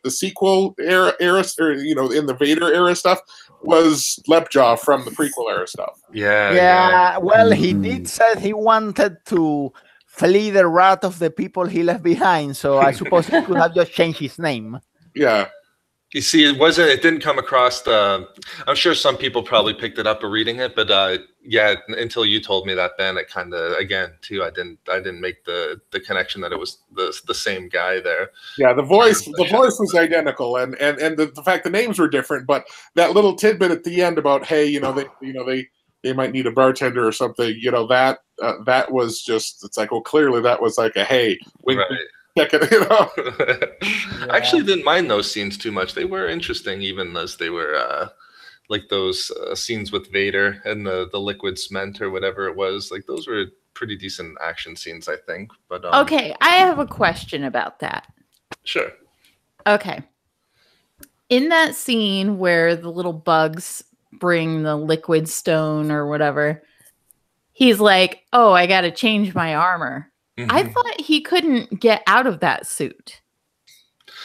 sequel era, or in the Vader era stuff, was Lepjaw from the prequel era stuff. Yeah. Well, he did say he wanted to flee the wrath of the people he left behind, so I suppose he could have just changed his name. Yeah. You see, it didn't come across I'm sure some people probably picked it up or reading it, but until you told me that, Ben, it kind of, again, too, I didn't make the connection that it was the same guy there. Yeah, the voice was identical, and the fact the names were different, but that little tidbit at the end about, hey, they might need a bartender or something, that was just, it's like, well, clearly that was like a, hey, wink, right. check it, you know. I actually didn't mind those scenes too much. They were interesting, even as they were like those scenes with Vader and the liquid cement or whatever it was. Like those were pretty decent action scenes, I think. But Okay, I have a question about that. Sure. Okay. In that scene where the little bugs bring the liquid stone or whatever, he's like, "Oh, I got to change my armor." I thought he couldn't get out of that suit.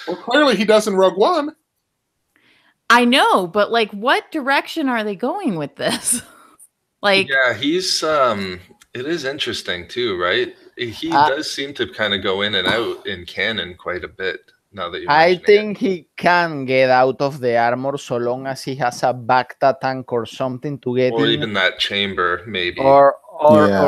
Well, clearly he does in Rogue One. I know, but like, what direction are they going with this? Like, yeah, he's it is interesting too, right? He does seem to kind of go in and out in canon quite a bit now that you I mention think he can get out of the armor so long as he has a Bacta tank or something to get or in, even that chamber, maybe. or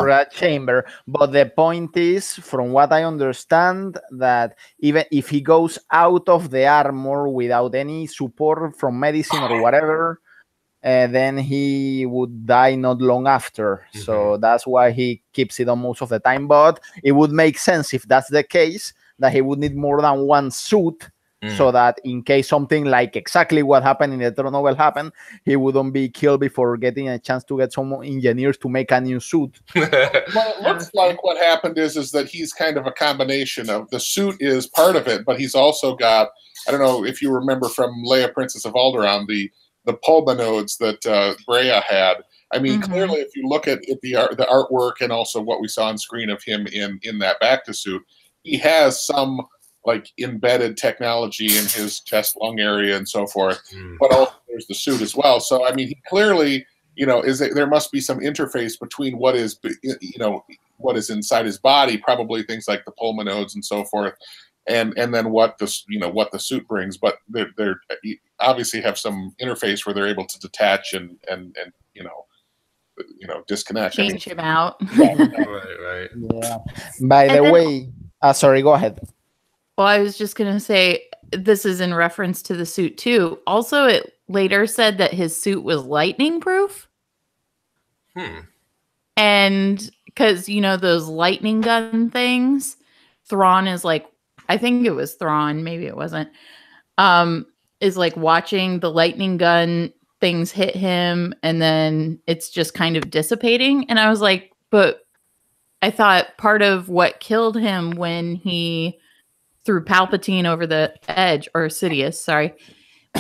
a chamber. But the point is, from what I understand, that even if he goes out of the armor without any support from medicine or whatever, then he would die not long after. So that's why he keeps it on most of the time. But it would make sense if that's the case, that he would need more than one suit, so that in case something like exactly what happened in the Thrawn novel happened, he wouldn't be killed before getting a chance to get some engineers to make a new suit. Well, it looks like what happened is that he's kind of a combination of the suit is part of it, but he's also got, I don't know if you remember from Leia, Princess of Alderaan, the pulmonodes that Breya had. I mean, clearly, if you look at the artwork and also what we saw on screen of him in that Bacta suit, he has some like embedded technology in his chest lung area and so forth, but also there's the suit as well. So I mean, he clearly, there must be some interface between what is inside his body, probably things like the pulmonodes and so forth, and then what the suit brings. But they're obviously have some interface where they're able to detach and disconnect. change him out. Right. Yeah. By the way, sorry, go ahead. Well, I was just going to say, this is in reference to the suit too. Also, it later said that his suit was lightning proof. And because, those lightning gun things, Thrawn is like, I think it was Thrawn, maybe it wasn't, is like watching the lightning gun things hit him and then it's just kind of dissipating. And I was like, but I thought part of what killed him when he threw Palpatine over the edge, or Sidious, sorry,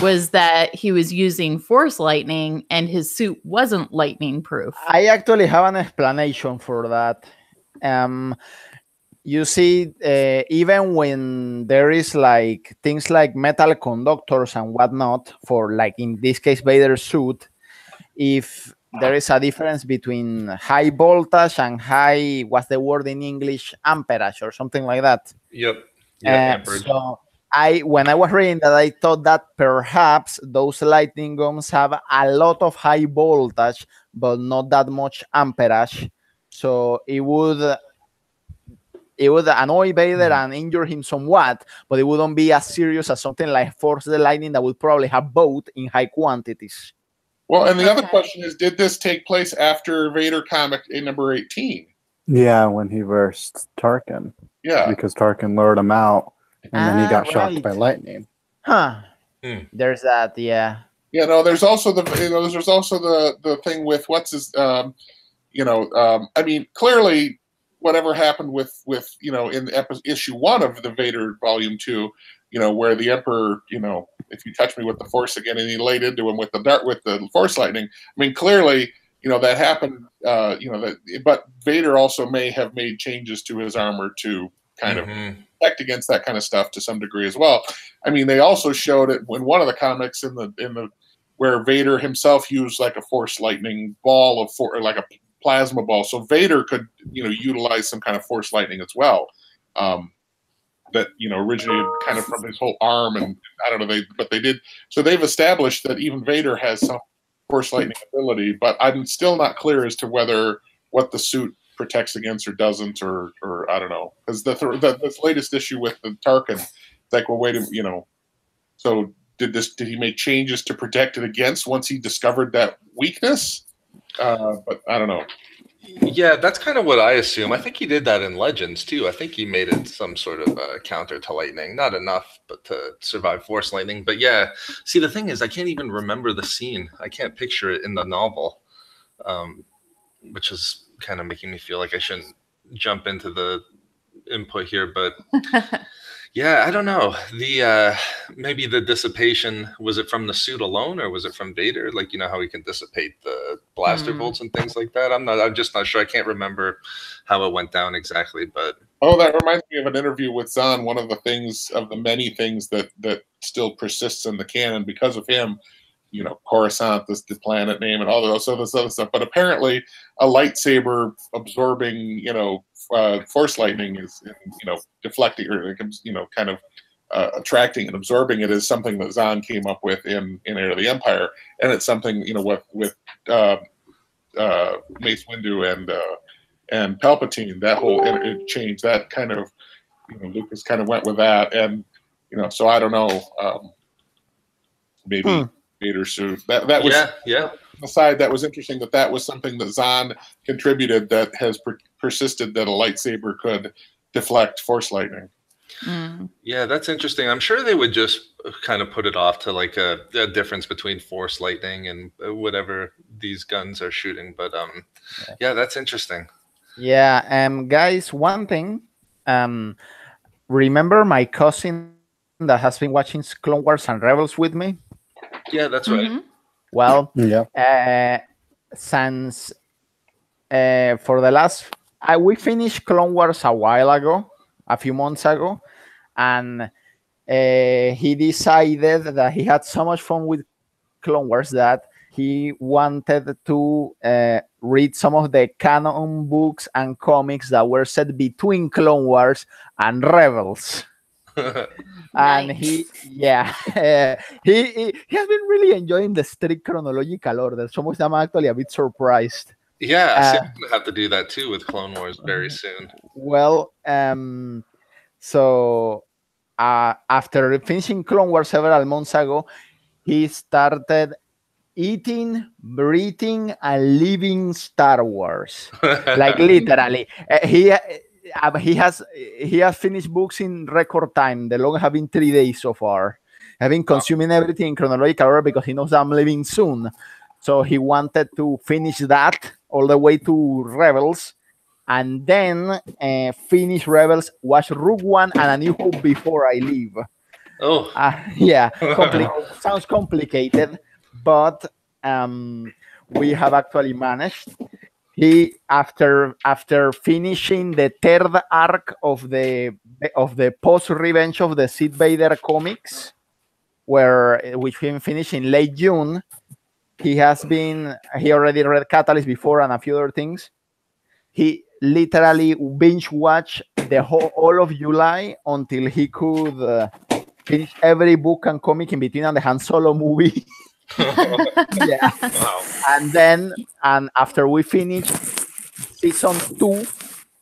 was that he was using Force lightning and his suit wasn't lightning proof. I actually have an explanation for that. You see, even when there is like things like metal conductors and whatnot, for like in this case Vader's suit, if there is a difference between high voltage and high, what's the word in English, amperage or something like that. Yep. So when I was reading that, I thought that perhaps those lightning guns have a lot of high voltage, but not that much amperage. So it would annoy Vader and injure him somewhat, but it wouldn't be as serious as something like Force the Lightning that would probably have both in high quantities. Well, and the other question is, did this take place after Vader comic number 18? Yeah, when he versed Tarkin. Yeah. Because Tarkin lured him out, and then he got shocked by lightning. There's that, yeah. Yeah, no, there's also the thing with what's his I mean, clearly whatever happened with in issue 1 of the Vader Volume 2, where the Emperor, if you touch me with the Force again, and he laid into him with the Force lightning. I mean, clearly, that happened. But Vader also may have made changes to his armor to kind of protect against that kind of stuff to some degree as well. I mean, they also showed it in one of the comics in the where Vader himself used like a Force lightning ball like a plasma ball, so Vader could utilize some kind of Force lightning as well. That originated kind of from his whole arm, and I don't know, they did. So they've established that even Vader has some Force lightning ability, but I'm still not clear as to what the suit protects against or doesn't, or I don't know, because this latest issue with the Tarkin, it's like, well, wait a minute, so did he make changes to protect it against once he discovered that weakness? But I don't know. Yeah, that's kind of what I assume. I think he did that in Legends too. I think he made it some sort of counter to lightning. Not enough, but to survive Force lightning. But yeah, see, the thing is, I can't even remember the scene. I can't picture it in the novel, which is kind of making me feel like I shouldn't jump into the input here. But yeah, I don't know. The maybe the dissipation, was it from the suit alone, or was it from Vader? Like, you know how he can dissipate the blaster bolts and things like that. I'm just not sure. I can't remember how it went down exactly, but Oh, that reminds me of an interview with Zahn. One of the things, of the many things that still persists in the canon because of him, you know, Coruscant, the planet name, and all this other stuff. But apparently, a lightsaber absorbing, you know, force lightning is, you know, deflecting, or, you know, kind of attracting and absorbing it, is something that Zahn came up with in Heir of the Empire, and it's something, you know, with Mace Windu and Palpatine, that whole change, that kind of, you know, Lucas kind of went with that, and, you know, so I don't know, maybe Vader suit. That was aside. That was interesting. That was something that Zahn contributed that has persisted, that a lightsaber could deflect force lightning. Yeah, that's interesting. I'm sure they would just kind of put it off to like a difference between force lightning and whatever these guns are shooting. But yeah, that's interesting. Yeah, guys, one thing. Remember my cousin that has been watching Clone Wars and Rebels with me? Yeah, that's right. Well, Yeah. Since for the last, we finished Clone Wars a while ago, a few months ago, and he decided that he had so much fun with Clone Wars that he wanted to read some of the canon books and comics that were set between Clone Wars and Rebels. And he has been really enjoying the strict chronological order. Some of them are actually a bit surprised. Yeah, I think I'm gonna have to do that too with Clone Wars very soon. Well, so after finishing Clone Wars several months ago, he started eating, breathing, and living Star Wars. Like literally, he has finished books in record time. The long have been 3 days so far. Having consuming everything in chronological order because he knows I'm leaving soon. So he wanted to finish that all the way to Rebels, and then finish Rebels, watch Rogue One and A New Hope before I leave. Oh, yeah, sounds complicated, but we have actually managed. He after finishing the third arc of the post Revenge of the Sith Vader comics, which he finished in late June. He already read Catalyst before and a few other things. He literally binge watched all of July until he could finish every book and comic in between, and the Han Solo movie. Yeah. wow. And after we finished season 2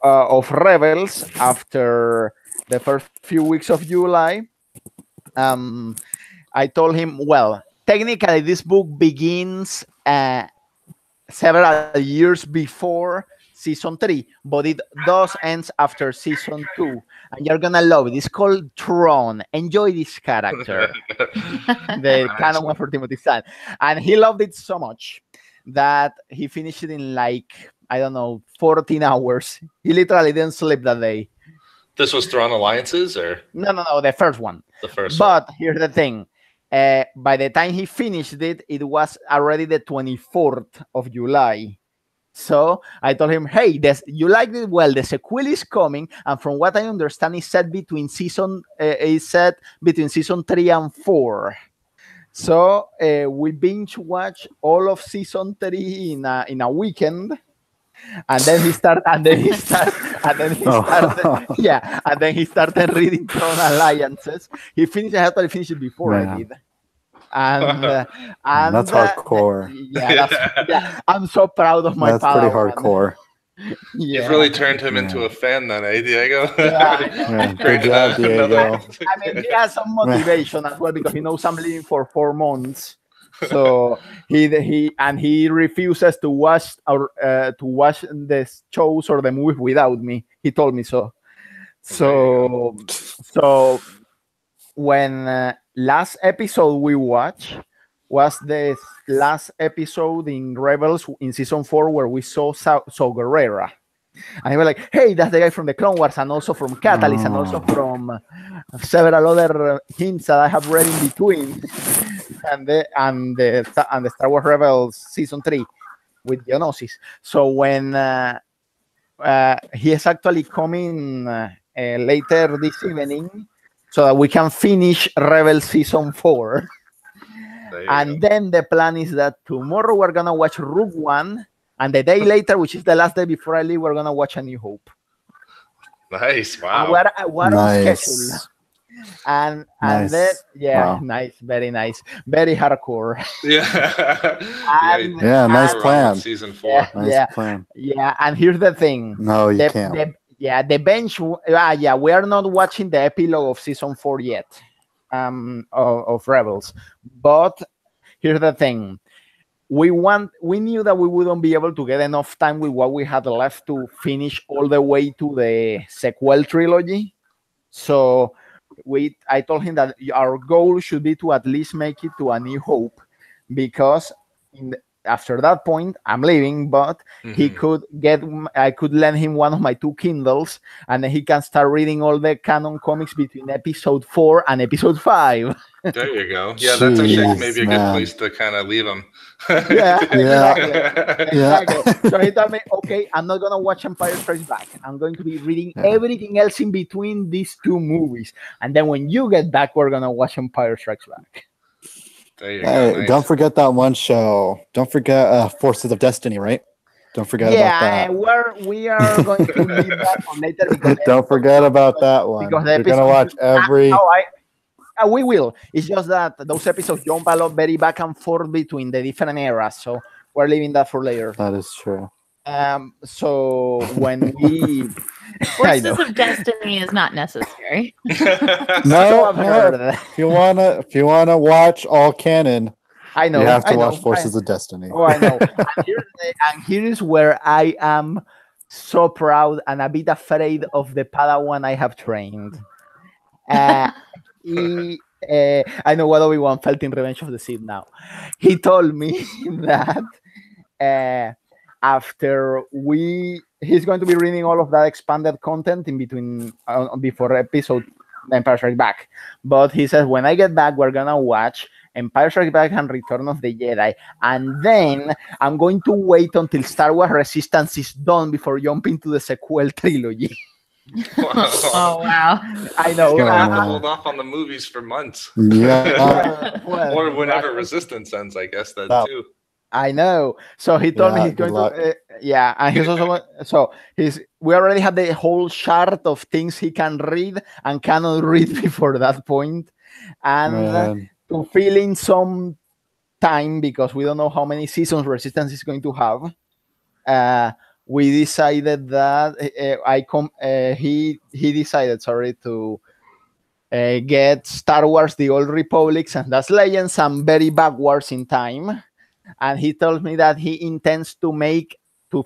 of Rebels, after the first few weeks of July, I told him, well, technically this book begins several years before season 3, but it does ends after season 2, and you're gonna love it. It's called Thrawn. Enjoy this character. The canon one for Timothy Zahn. And he loved it so much that he finished it in, like, I don't know, 14 hours. He literally didn't sleep that day. This was Thrawn Alliances, or no, the first one. the first But one? here's the thing. By the time he finished it, it was already the 24th of July. So I told him, hey, you liked it? Well, the sequel is coming, and from what I understand, it's set between season 3 and 4. So we binge watch all of season 3 in a weekend. And then he started reading Throne Alliances. He actually finished it before I did. And that's hardcore. I'm so proud of my That's pretty Padawan. hardcore. You've really turned him into a fan then, eh, Diego? Yeah, good job, Diego. I mean, he has some motivation as well because he knows I'm leaving for 4 months. So he refuses to watch the shows or the movies without me. He told me so. So when last episode we watched was the last episode in Rebels in season 4 where we saw Saw Gerrera. And he was like, hey, that's the guy from the Clone Wars and also from Catalyst and also from several other hints that I have read in between and the Star Wars Rebels season 3 with Geonosis. So when he is actually coming later this evening so that we can finish Rebels season 4. And then the plan is that tomorrow we're going to watch Rogue One. And the day later, which is the last day before I leave, we're going to watch A New Hope. Nice. Wow. And we're on schedule. And then, nice. Very nice. Very hardcore. Yeah. Nice plan. Season 4. Nice plan. Yeah. And here's the thing. No, you can't. The bench. We are not watching the epilogue of season 4 yet of Rebels. But here's the thing. We knew that we wouldn't be able to get enough time with what we had left to finish all the way to the sequel trilogy. So I told him that our goal should be to at least make it to A New Hope, because after that point I'm leaving, but I could lend him one of my 2 Kindles, and then he can start reading all the canon comics between episode 4 and episode 5. There you go. Yeah, that's actually maybe a good place to kind of leave him. Exactly. So he told me, okay, I'm not going to watch Empire Strikes Back. I'm going to be reading everything else in between these 2 movies. And then when you get back, we're going to watch Empire Strikes Back. There you go. Nice. Don't forget that one show. Don't forget Forces of Destiny, right? Don't forget about that. We are going to leave that for later. Don't forget about that one. You're going to watch every... we will. It's just that those episodes jump a lot very back and forth between the different eras. So we're leaving that for later. That is true. So when we... Forces of Destiny is not necessary. No. If you wanna watch all canon, I know you have to watch Forces of Destiny. Oh, I know. And here is where I am so proud and a bit afraid of the Padawan I have trained. I know what Obi-Wan felt in Revenge of the Sith now. He told me that he's going to be reading all of that expanded content in between before episode Empire Strikes Back. But he says, when I get back, we're going to watch Empire Strikes Back and Return of the Jedi. And then I'm going to wait until Star Wars Resistance is done before jumping to the sequel trilogy. Wow. Oh, wow. I know. You're going to have to hold off on the movies for months. Yeah. Or whenever Resistance ends, I guess that too. I know. So he told me he's going to, and he's also, we already have the whole chart of things he can read and cannot read before that point. And to fill in some time, because we don't know how many seasons Resistance is going to have, we decided that he decided, to get Star Wars, The Old Republics, and that's Legends, and very backwards in time. And he tells me that he intends to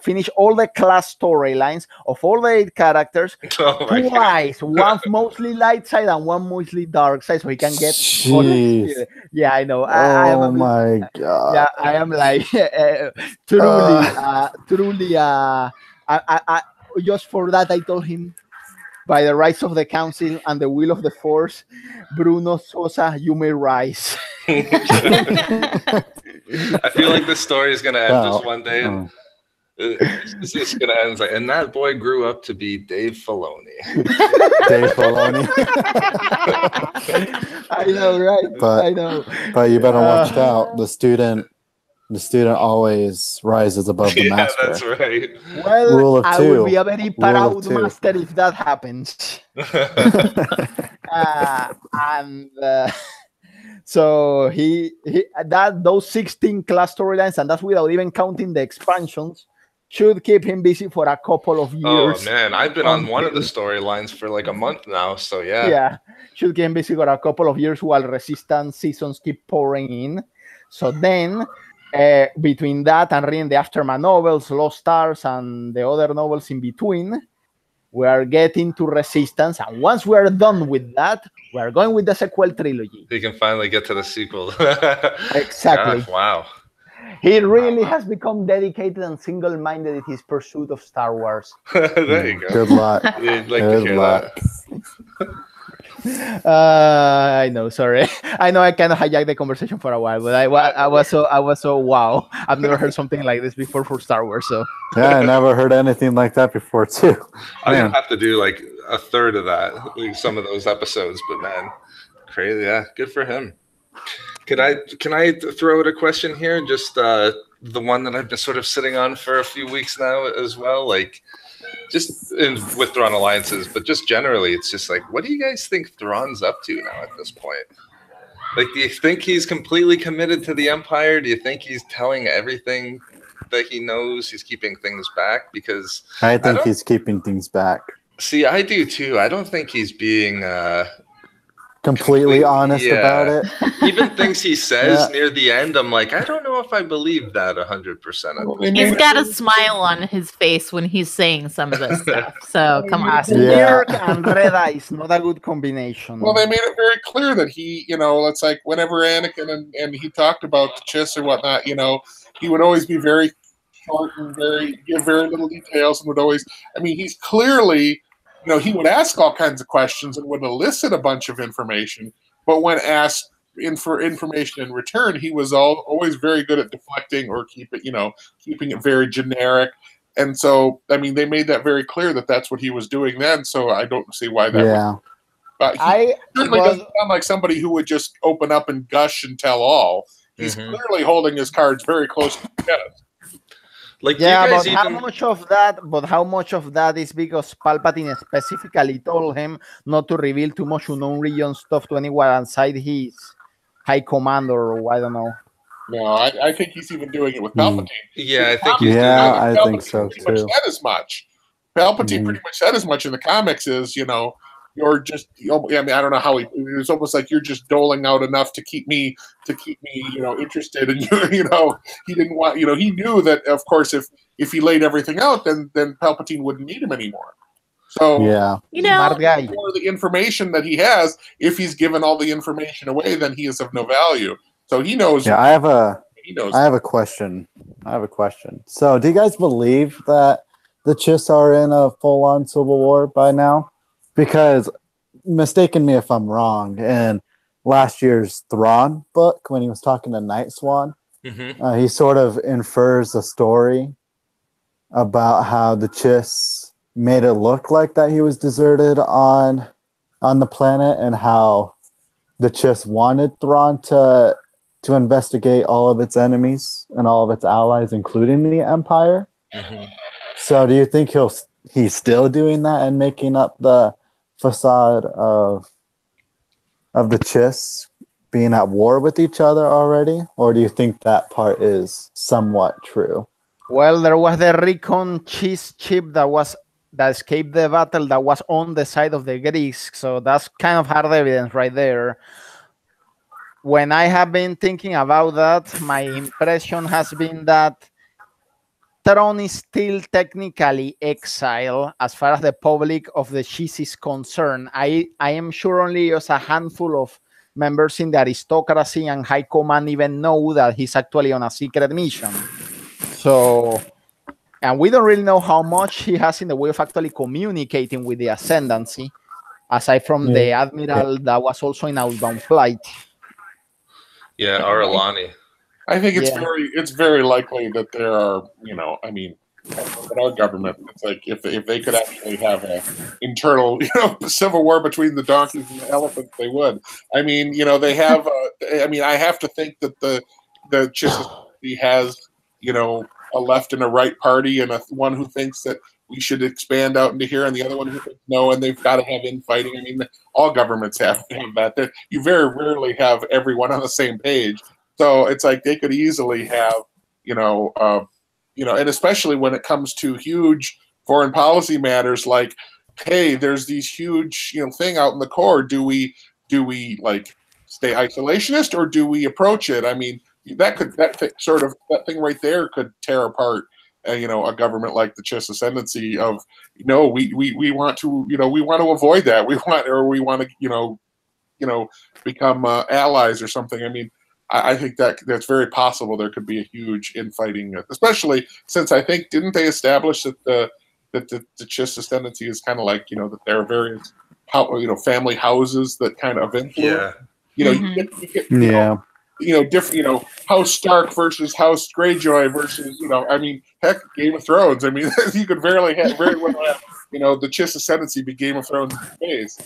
finish all the class storylines of all the 8 characters twice. One mostly light side and one mostly dark side, so he can get. Yeah, I know. My God. Yeah, I am like truly. Just for that, I told him, by the rights of the council and the will of the Force, Bruno Sosa, you may rise. I feel like this story is going to end just one day. And it's just going to end like, and that boy grew up to be Dave Filoni. Dave Filoni. I know, right? I know. But you better watch out. The student always rises above the master. Yeah, that's right. Well, Rule of 2. I will be a very proud master if that happens. So those 16 class storylines, and that's without even counting the expansions, should keep him busy for a couple of years. Oh man, I've been on one of the storylines for like a month now, so yeah. Yeah, should keep him busy for a couple of years while Resistance seasons keep pouring in. So then, between that and reading the Aftermath novels, Lost Stars, and the other novels in between, we are getting to Resistance. And once we are done with that, we are going with the sequel trilogy. You can finally get to the sequel. Exactly. Gosh, wow. He really has become dedicated and single-minded in his pursuit of Star Wars. There you go. Good luck. You'd like Good to hear luck. I know, sorry. I know I kind of hijacked the conversation for a while, but I was so wow. I've never heard something like this before for Star Wars. So Yeah, I never heard anything like that before too. I'm Man. gonna have to do like a third of that, like some of those episodes. But man, crazy. Yeah, good for him. Can I throw out a question here? Just the one that I've been sort of sitting on for a few weeks now as well. Like, just with Thrawn alliances, but just generally, it's just like, what do you guys think Thrawn's up to now at this point? Like, do you think he's completely committed to the Empire? Do you think he's telling everything that he knows? He's keeping things back? Because I think he's keeping things back. See, I do too. I don't think he's being Completely honest yeah. about it. Even things he says Yeah. near the end, I'm like, I don't know if I believe that 100%. He's got a smile on his face when he's saying some of this stuff. So come on. Yeah. Milk and red eyes, not a good combination. Well, they made it very clear that he, it's like whenever Anakin and he talked about the Chiss or whatnot, he would always be very short and give very little details and would always, he's clearly, he would ask all kinds of questions and would elicit a bunch of information, but when asked for information in return, he was always very good at deflecting or keeping it very generic. And so, they made that very clear that that's what he was doing then. So I don't see why that. Yeah. But he certainly doesn't sound like somebody who would just open up and gush and tell all. He's clearly holding his cards very close to his chest. Like, yeah, but how much of that is because Palpatine specifically told him not to reveal too much unknown region stuff to anyone outside his high command, or I don't know. No, I think he's even doing it with Palpatine. Yeah, I think he's doing it. I think so too. Much said as much. Palpatine pretty much said as much in the comics as you're just. I don't know how it was almost like you're just doling out enough to keep me interested, and he didn't want he knew that of course if he laid everything out, then Palpatine wouldn't need him animore. So yeah, smart guy. For the information that he has, if he's given all the information away, then he is of no value. So he knows. Yeah, I have a question. So, do you guys believe that the Chiss are in a full-on civil war by now? Because, mistaken me if I'm wrong, in last year's Thrawn book, when he was talking to Night Swan, he sort of infers a story about how the Chiss made it look like that he was deserted on the planet, and how the Chiss wanted Thrawn to investigate all of its enemies and all of its allies, including the Empire. So, do you think he's still doing that and making up the facade of the Chiss being at war with each other already, or do you think that part is somewhat true? Well, there was the Recon Chiss ship that escaped the battle that was on the side of the Greeks, so that's kind of hard evidence right there. When I have been thinking about that, my impression has been that Thrawn is still technically exiled as far as the public of the Chiss is concerned. I am sure only just a handful of members in the aristocracy and high command even know that he's actually on a secret mission. So, and we don't really know how much he has in the way of actually communicating with the Ascendancy, aside from the Admiral that was also in outbound flight. Yeah, Aralani. I think it's very likely that there are, in our government, it's like if they could actually have an internal, civil war between the donkeys and the elephants, they would. They have. I have to think that the Chiss has, a left and a right party, and one who thinks that we should expand out into here, and the other one who thinks no, and they've got to have infighting. All governments have that. You very rarely have everyone on the same page. So it's like they could easily have, and especially when it comes to huge foreign policy matters, like, hey, there's these huge, thing out in the core. Do we like stay isolationist, or do we approach it? that thing right there could tear apart a government like the Chiss ascendancy of we want to avoid that, we want to become allies or something. I mean, I think that's very possible. There could be a huge infighting, especially since I think didn't they establish that the Chiss ascendancy is kind of like that there are various family houses that kind of influence. You get different, House Stark versus House Greyjoy versus, I mean, heck, Game of Thrones. I mean, you could very well have, the Chiss ascendancy be Game of Thrones phase.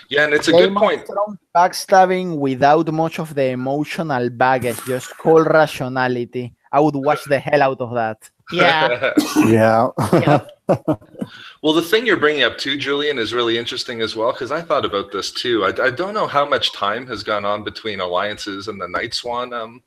Yeah, and it's a good point. Backstabbing without much of the emotional baggage, just cold rationality. I would watch the hell out of that. Yeah. Yeah. Yep. Well, the thing you're bringing up too, Julian, is really interesting as well, because I thought about this too. I don't know how much time has gone on between alliances and the Night Swan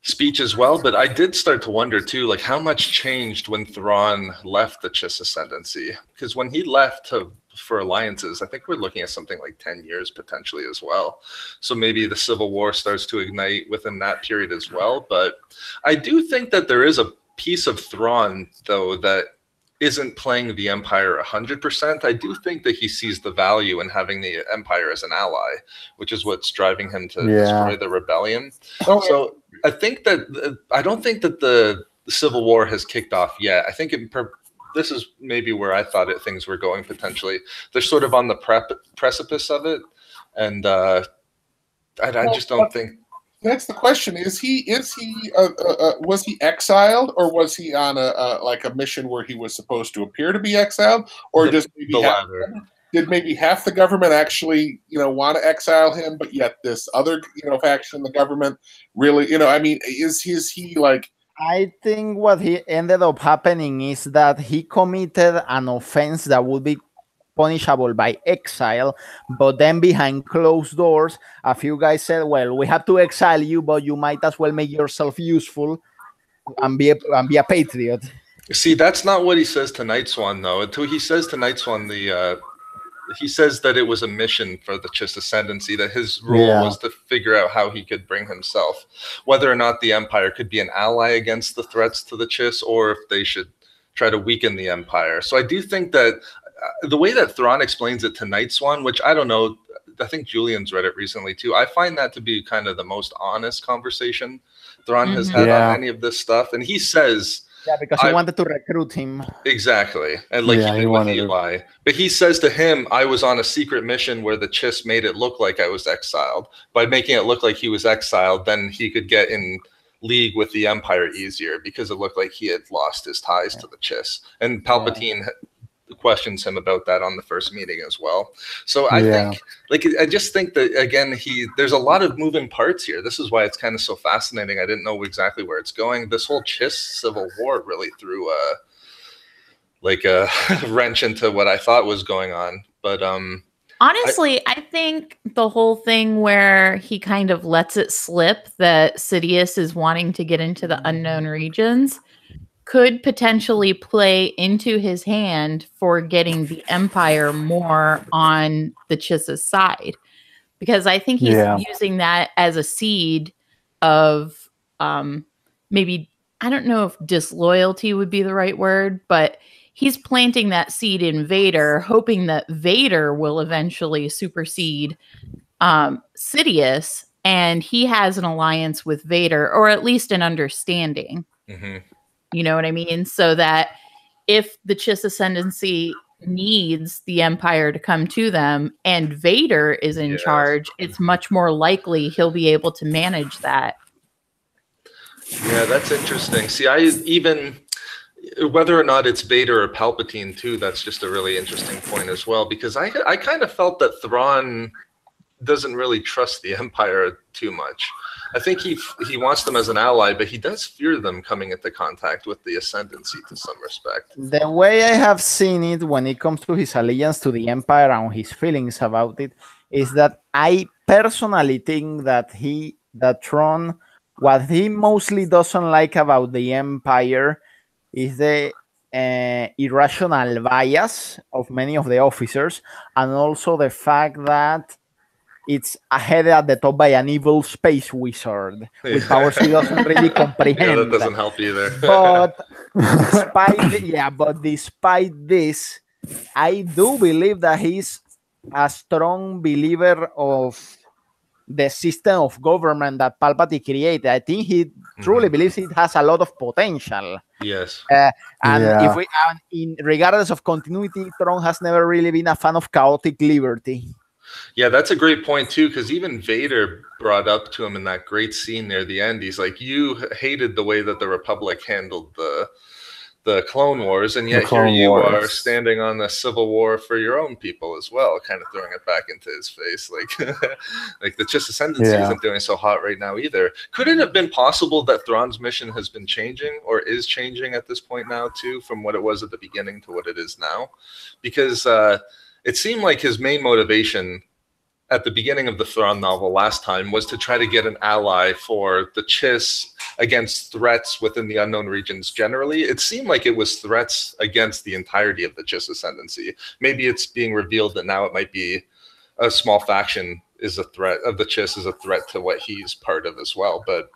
speech as well, but I did start to wonder too, like how much changed when Thrawn left the Chiss ascendancy? Because when he left for alliances, I think we're looking at something like 10 years potentially as well. So maybe the Civil War starts to ignite within that period as well. But I do think that there is a piece of Thrawn, though, that isn't playing the Empire 100%. I do think that he sees the value in having the Empire as an ally, which is what's driving him to destroy the rebellion. So I think that I don't think that the Civil War has kicked off yet. I think this is maybe where I thought things were going potentially. They're sort of on the precipice of it, and I just don't think. That's the question. Was he exiled, or was he on a mission where he was supposed to appear to be exiled, or just maybe the latter? Did maybe half the government actually want to exile him, but yet this other faction in the government really I mean, is he like? I think what he ended up happening is that he committed an offense that would be punishable by exile, but then behind closed doors, a few guys said, well, we have to exile you, but you might as well make yourself useful and be a patriot. See, that's not what he says to Night Swan, though. He says to Night Swan, he says that it was a mission for the Chiss ascendancy, that his role was to figure out how he could bring himself, whether or not the Empire could be an ally against the threats to the Chiss, or if they should try to weaken the Empire. So I do think that the way that Thrawn explains it to Night Swan, which I don't know, I think Julian's read it recently too. I find that to be kind of the most honest conversation Thrawn has had on any of this stuff. And he says, because he wanted to recruit him. Exactly. And like he did with Eli. But he says to him, I was on a secret mission where the Chiss made it look like I was exiled. By making it look like he was exiled, then he could get in league with the Empire easier, because it looked like he had lost his ties to the Chiss. And Palpatine questions him about that on the first meeting as well. So I think, I just think that, again, there's a lot of moving parts here. This is why it's kind of so fascinating. I didn't know exactly where it's going. This whole Chiss Civil War really threw a wrench into what I thought was going on. But honestly, I think the whole thing where he kind of lets it slip that Sidious is wanting to get into the unknown regions could potentially play into his hand for getting the Empire more on the Chiss's side. Because I think he's using that as a seed of maybe, I don't know if disloyalty would be the right word, but he's planting that seed in Vader, hoping that Vader will eventually supersede Sidious, and he has an alliance with Vader, or at least an understanding. Mm-hmm. You know what I mean? So that if the Chiss ascendancy needs the Empire to come to them and Vader is in charge, it's much more likely he'll be able to manage that. Yeah, that's interesting. See, whether or not it's Vader or Palpatine too, that's just a really interesting point as well, because I kind of felt that Thrawn doesn't really trust the Empire too much. I think he wants them as an ally, but he does fear them coming into contact with the ascendancy to some respect. The way I have seen it when it comes to his allegiance to the Empire and his feelings about it is that I personally think that Thrawn, what he mostly doesn't like about the Empire is the irrational bias of many of the officers, and also the fact that it's headed at the top by an evil space wizard with powers he doesn't really comprehend. Yeah, that doesn't help either. But despite this, I do believe that he's a strong believer of the system of government that Palpatine created. I think he truly believes it has a lot of potential. Yes. And regardless of continuity, Thrawn has never really been a fan of chaotic liberty. Yeah, that's a great point too, because even Vader brought up to him in that great scene near the end. He's like, "You hated the way that the Republic handled the Clone Wars, and yet here you are standing on the Civil War for your own people as well," kind of throwing it back into his face. Like, like the Chiss Ascendancy isn't doing so hot right now either. Could it have been possible that Thrawn's mission has been changing or is changing at this point now too, from what it was at the beginning to what it is now? Because it seemed like his main motivation at the beginning of the Thrawn novel last time was to try to get an ally for the Chiss against threats within the unknown regions generally. It seemed like it was threats against the entirety of the Chiss Ascendancy. Maybe it's being revealed that now it might be a small faction is a threat of the Chiss, is a threat to what he's part of as well. But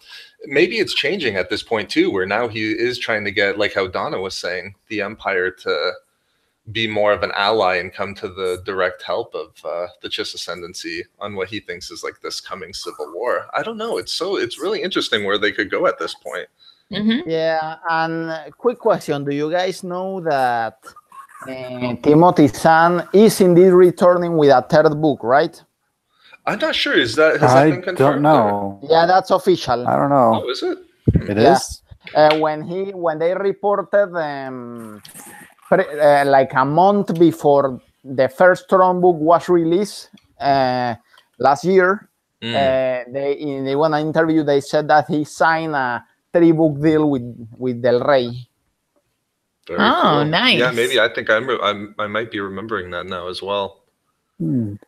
maybe it's changing at this point too, where now he is trying to get, like how Donna was saying, the Empire to be more of an ally and come to the direct help of the Chiss Ascendancy on what he thinks is like this coming civil war. I don't know. It's really interesting where they could go at this point. Yeah, and quick question: do you guys know that Timothy Zahn is indeed returning with a third book, right? I'm not sure. Has that been confirmed? I don't know. Yeah, that's official. I don't know. Oh, is it? It is? When they reported like a month before the first Thrawn book was released last year, they won an interview. They said that he signed a 3-book deal with Del Rey. Very cool. Nice. Yeah, maybe I think I might be remembering that now as well.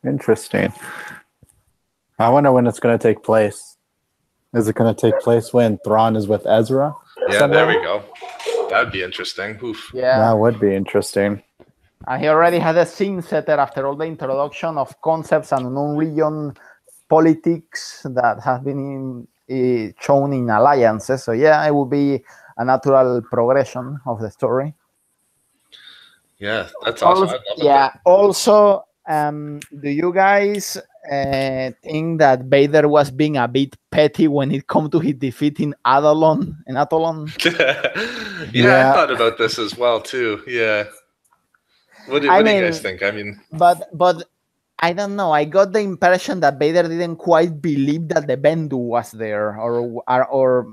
Interesting. I wonder when it's going to take place. Is it going to take place when Thrawn is with Ezra? Yeah, somewhere? there we go. That'd be interesting. Oof. Yeah, That would be interesting. he already had a scene setter after all the introduction of concepts and unknown region politics that have been shown in alliances. So yeah, it would be a natural progression of the story. Yeah, that's awesome. Also, do you guys think that Vader was being a bit petty when it comes to his defeat in Athlon? Yeah, I thought about this as well too. Yeah. What do you guys think? I mean, but I don't know. I got the impression that Vader didn't quite believe that the Bendu was there, or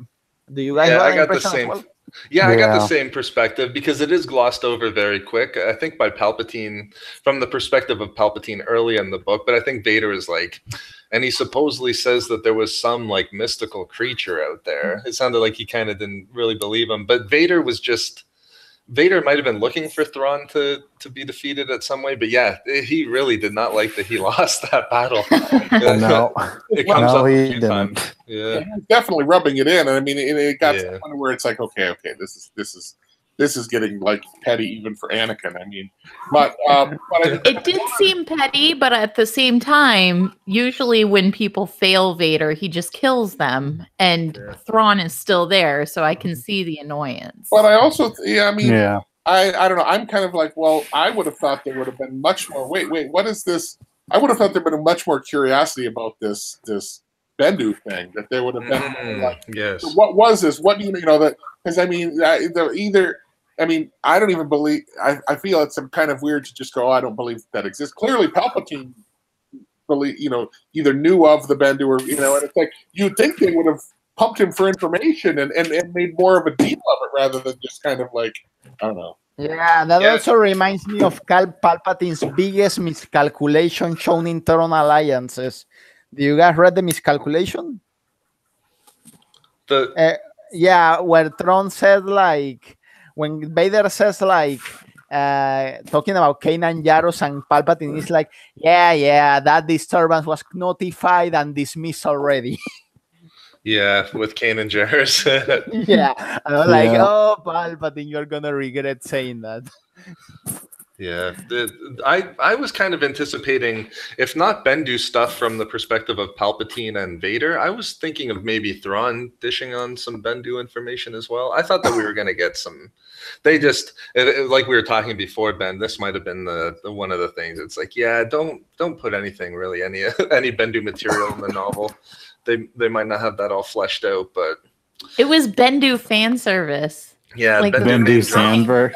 do you guys? Yeah, have I the got the impression as same. well? Yeah, I got the same perspective because it is glossed over very quick. I think by Palpatine, from the perspective of Palpatine early in the book, but I think Vader is like, and he supposedly says that there was some like mystical creature out there. It sounded like he kind of didn't really believe him, but Vader might have been looking for Thrawn to be defeated at some way, but yeah, he really did not like that he lost that battle. No, it comes up a few didn't. times. Yeah, He's definitely rubbing it in. I mean, it got to the point where it's like, okay, this is getting like petty even for Anakin. I mean, but it did seem petty, but at the same time, usually when people fail Vader, he just kills them, and Thrawn is still there, so I can see the annoyance. But I also, I don't know. I'm kind of like, well, I would have thought there would have been much more. Wait, what is this? I would have thought there would have been much more curiosity about this Bendu thing. That there would have been like, yes. What was this? What do you know that? Because I mean, they're either. I mean, I don't even believe. I feel it's some kind of weird to just go, oh, I don't believe that exists. Clearly, Palpatine either knew of the Bendu or and it's like you'd think they would have pumped him for information and made more of a deal of it rather than just kind of like, I don't know. Yeah, that also reminds me of Palpatine's biggest miscalculation shown in Thrawn alliances. Do you guys read the miscalculation? Where Thrawn said like, when Vader says like, talking about Kanan Jarrus and Palpatine is like, yeah, that disturbance was notified and dismissed already. Yeah, with Kanan Jarrus. Yeah, I was like, oh, Palpatine, you're gonna regret saying that. Yeah, I was kind of anticipating, if not Bendu stuff from the perspective of Palpatine and Vader, I was thinking of maybe Thrawn dishing on some Bendu information as well. I thought that we were going to get some. They just like we were talking before, Ben. This might have been the one of the things. It's like, yeah, don't put anything really any Bendu material in the novel. They might not have that all fleshed out, but It was Bendu fan service. yeah, Like the Bendu Sandver.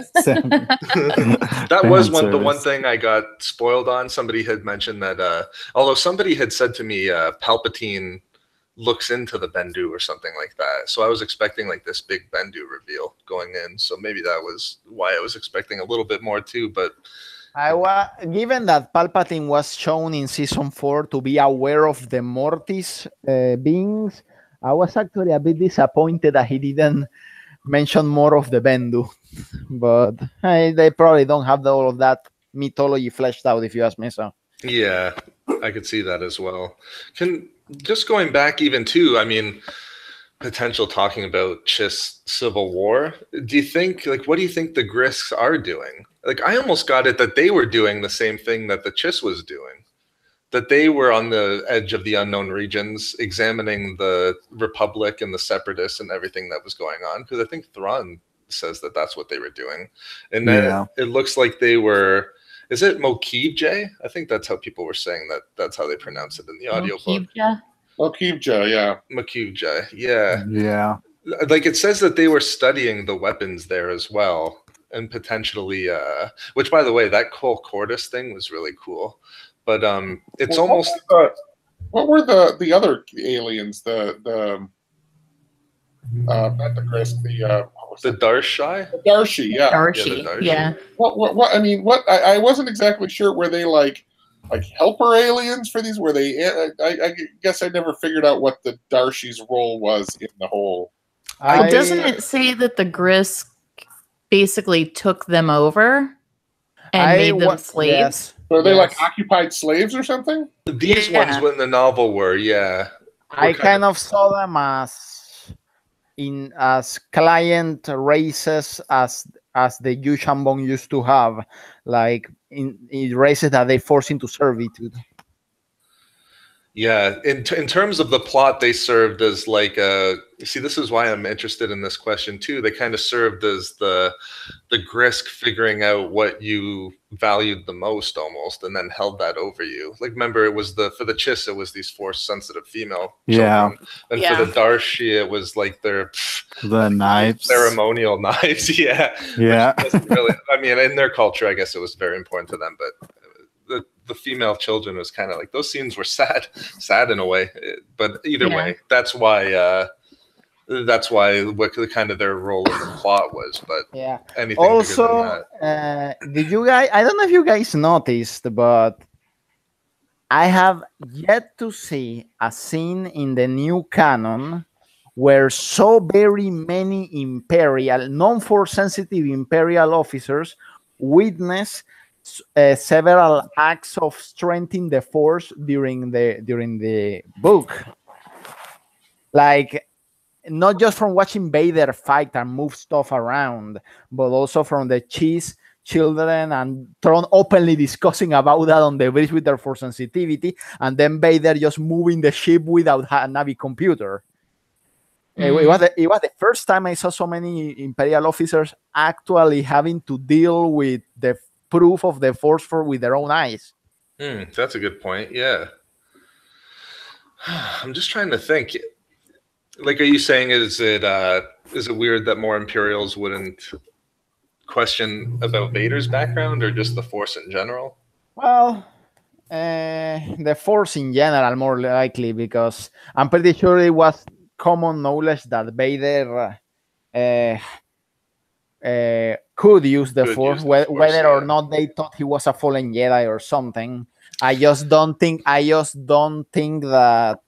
That was Fan the one service. thing I got spoiled on. Somebody had mentioned that, although somebody had said to me, Palpatine looks into the Bendu or something like that. So I was expecting like this big Bendu reveal going in. So maybe that was why I was expecting a little bit more too. But Given that Palpatine was shown in season 4 to be aware of the Mortis beings, I was actually a bit disappointed that he didn't mention more of the Bendu. But they probably don't have all of that mythology fleshed out, if you ask me. So yeah, I could see that as well. Just going back even too, I mean, potential talking about Chiss Civil War. Do you think, like, what do you think the Grisks are doing? Like, I almost got it that they were doing the same thing that the Chiss was doing. That they were on the edge of the unknown regions, examining the Republic and the Separatists and everything that was going on. Because I think Thrawn says that that's what they were doing. And then it looks like they were, is it Mokivje? I think that's how people were saying that. That's how they pronounce it in the audiobook. Mokivja, yeah. Mokivje, yeah. Yeah. Like it says that they were studying the weapons there as well. And potentially, which by the way, that Cole Cordis thing was really cool. But it's almost. What were the other aliens? Not the Grisk, the Darshai? The Darshi, yeah. Darshi, yeah. What? I mean, I wasn't exactly sure. Were they like helper aliens for these? Were they? I guess I never figured out what the Darshi's role was in the whole. Well, doesn't it say that the Grisk basically took them over and made them slaves? Yes. So are they like occupied slaves or something? These ones in the novel were, yeah. I kind of saw them as client races as the Yushambong used to have, like in races that they force into servitude. Yeah, in terms of the plot, they served as like see, this is why I'm interested in this question too. They kind of served as the Grisk figuring out what you valued the most almost, and then held that over you. Like, remember, it was for the Chiss, it was these force-sensitive female children. And for the Darshi, it was like the knives, ceremonial knives. Yeah. Really, I mean, in their culture, I guess it was very important to them, but the female children was kind of like, those scenes were sad in a way, but either way, that's why what kind of their role in the plot was. But anything also, did you guys, I don't know if you guys noticed, but I have yet to see a scene in the new canon where so very many imperial, non-force sensitive imperial officers witness several acts of strength in the force during the book, like not just from watching Vader fight and move stuff around, but also from the Chiss children and Thrawn openly discussing about that on the bridge with their force sensitivity, and then Vader just moving the ship without a Navi computer. It was the first time I saw so many imperial officers actually having to deal with the proof of the force with their own eyes. That's a good point. Yeah. I'm just trying to think. Like, are you saying is it weird that more Imperials wouldn't question about Vader's background, or just the Force in general? Well, the Force in general, more likely, because I'm pretty sure it was common knowledge that Vader could use the Force, whether or not they thought he was a fallen Jedi or something. I just don't think that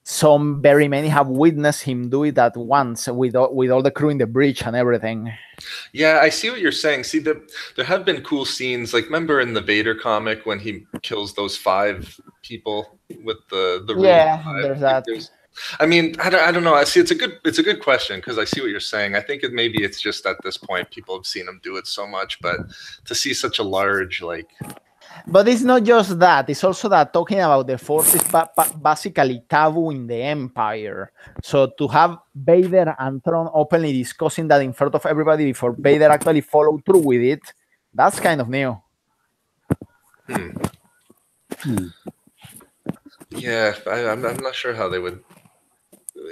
some very many have witnessed him do it at once with all the crew in the bridge and everything. Yeah, I see what you're saying. See, there have been cool scenes. Like, remember in the Vader comic when he kills those 5 people with the there's that. I mean, I don't know. I see. It's a good question because I see what you're saying. I think maybe it's just at this point people have seen him do it so much, but to see such a large But it's not just that. It's also that talking about the Force is basically taboo in the Empire. So to have Vader and Thrawn openly discussing that in front of everybody before Vader actually followed through with it, that's kind of new. Yeah, I'm not sure how they would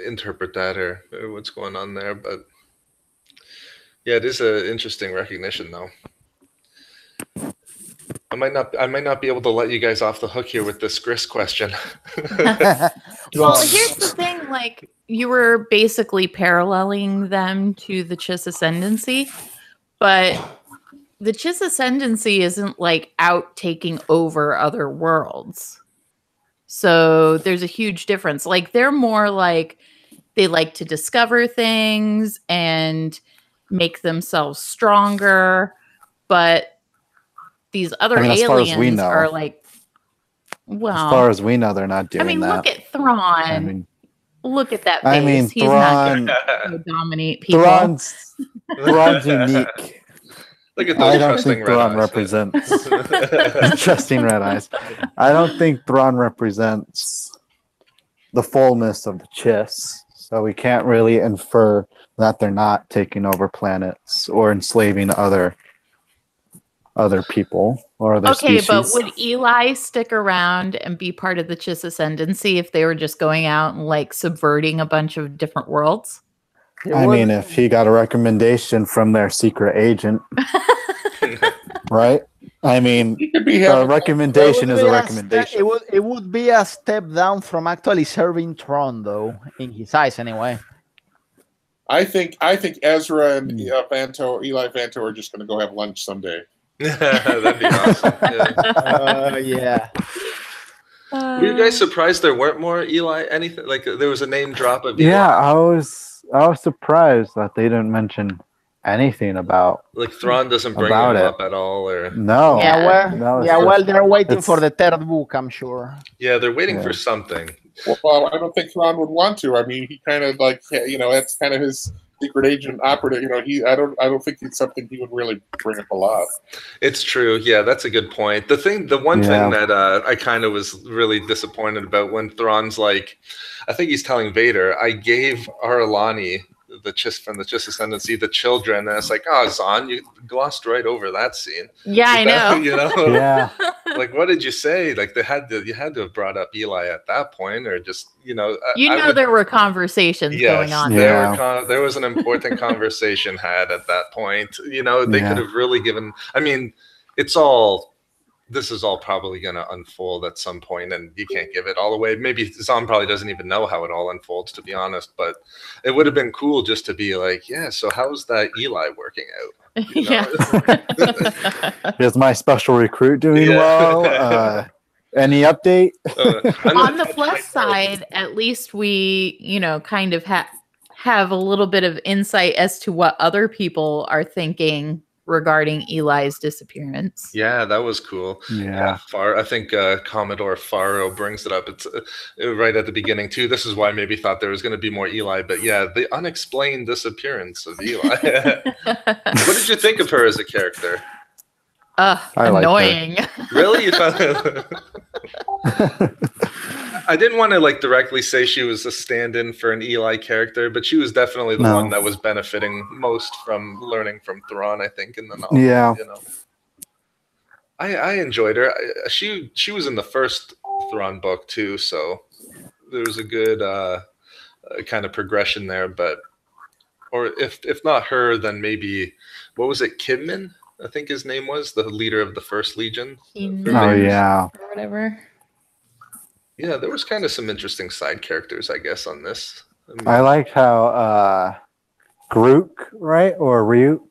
interpret that or what's going on there, but yeah, it is an interesting recognition though. I might not be able to let you guys off the hook here with this Gris question. Well, here's the thing, like you were basically paralleling them to the Chiss Ascendancy, but the Chiss Ascendancy isn't like out taking over other worlds. So there's a huge difference. Like they're more like they like to discover things and make themselves stronger, but these other aliens are like, well, as far as we know, they're not doing that. I mean, look at Thrawn. I mean, look at that face. I mean, he's Thrawn, not going to dominate people. Thrawn's unique. Look at those I don't think Thrawn represents trusting red eyes. I don't think Thrawn represents the fullness of the Chiss, so we can't really infer that they're not taking over planets or enslaving other people or other species. But would Eli stick around and be part of the Chiss Ascendancy if they were just going out and like subverting a bunch of different worlds? I mean, if he got a recommendation from their secret agent, right? I mean, a recommendation is a recommendation. It would be a step down from actually serving Thrawn, though, in his eyes, anyway. I think Ezra and Eli Vanto are just going to go have lunch someday. That'd be awesome. Yeah. Were you guys surprised there weren't more Eli? Anything like there was a name drop of Eli? Yeah, I was surprised that they didn't mention anything about like Thrawn doesn't bring him up at all, or no. Well, they're waiting for the third book, I'm sure. Yeah, they're waiting for something. Well, I don't think Thrawn would want to. I mean, he kind of like that's kind of his secret agent operative. I don't think it's something he would really bring up a lot. It's true. Yeah, that's a good point. The one thing that I kind of was really disappointed about when Thrawn's like, I think he's telling Vader, I gave Aralani the Chiss from the Chiss Ascendancy, the children, and it's like, oh, Zahn, you glossed right over that scene. Yeah, I know. Yeah. Like, what did you say? Like, you had to have brought up Eli at that point, or just, there were conversations going on. There was an important conversation had at that point. They could have really given. I mean, this is all probably going to unfold at some point, and you can't give it all away. Maybe Zahn probably doesn't even know how it all unfolds, to be honest. But it would have been cool just to be like, yeah. So how's that Eli working out? Yeah. Is my special recruit doing well? Any update? On the plus side, at least we, kind of have a little bit of insight as to what other people are thinking regarding Eli's disappearance. Yeah, that was cool. Yeah. I think Commodore Faro brings it up. It's right at the beginning too. This is why I maybe thought there was going to be more Eli, but yeah, the unexplained disappearance of Eli. What did you think of her as a character? Annoying. Really? You found I didn't want to directly say she was a stand-in for an Eli character, but she was definitely the one that was benefiting most from learning from Thrawn, I think, in the novel. Yeah. I enjoyed her. She was in the first Thrawn book too, so there was a good kind of progression there. Or if not her, then maybe what was it, Kidman? I think his name was the leader of the First Legion. Oh yeah, or whatever. Yeah, there was kind of some interesting side characters, I guess, on this. I like how Grook, right, or Ryuk,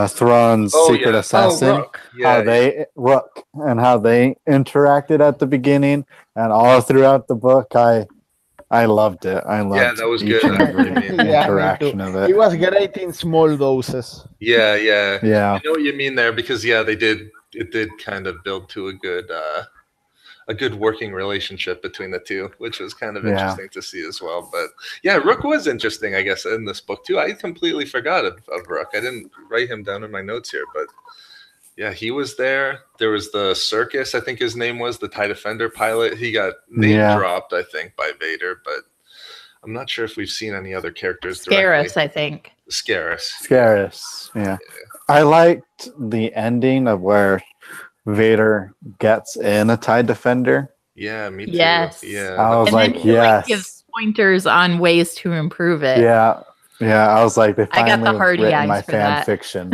Thrawn's secret assassin, Rook, and how they interacted at the beginning and all throughout the book. I loved it. I loved that was good. Interaction of it. It was great in small doses. Yeah. Yeah. I know what you mean there because it did kind of build to a good a good working relationship between the two, which was kind of Yeah. interesting to see as well. But yeah, Rook was interesting, I guess, in this book too. I completely forgot of Rook. I didn't write him down in my notes here, but yeah, he was there. There was the Circus, I think his name was, the TIE Defender pilot. He got name dropped, I think, by Vader, but I'm not sure if we've seen any other characters directly. Scarus, I think. Scarus, yeah. I liked the ending of where Vader gets in a TIE Defender. Yeah, me too. Yes. Yeah. I was And like, then he yes. gives pointers on ways to improve it. Yeah. I was like, they I got finally the hardy written eyes my for fan that. fiction.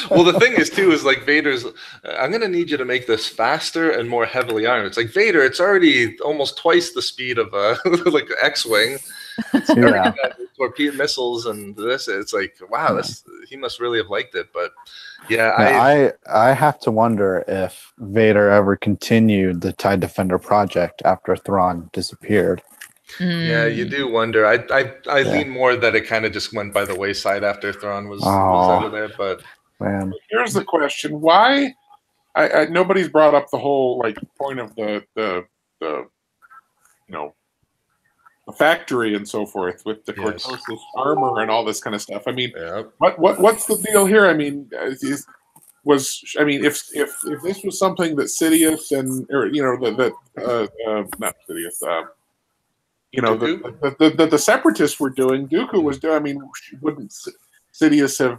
Well, the thing is too is like Vader's. I'm gonna need you to make this faster and more heavily armed. It's like Vader. It's already almost twice the speed of like X-wing. Yeah. Torpedo missiles and this. It's like wow, he must really have liked it. But yeah, I have to wonder if Vader ever continued the TIE Defender project after Thrawn disappeared. Yeah, you do wonder. I lean more that it kind of just went by the wayside after Thrawn was out of there. But man, here's the question: why? Nobody's brought up the whole like point of the the factory and so forth with the Cortosis armor and all this kind of stuff. I mean, what's the deal here? I mean, if this was something that Sidious and not Sidious. The Separatists were doing, Dooku was doing. I mean, wouldn't Sidious have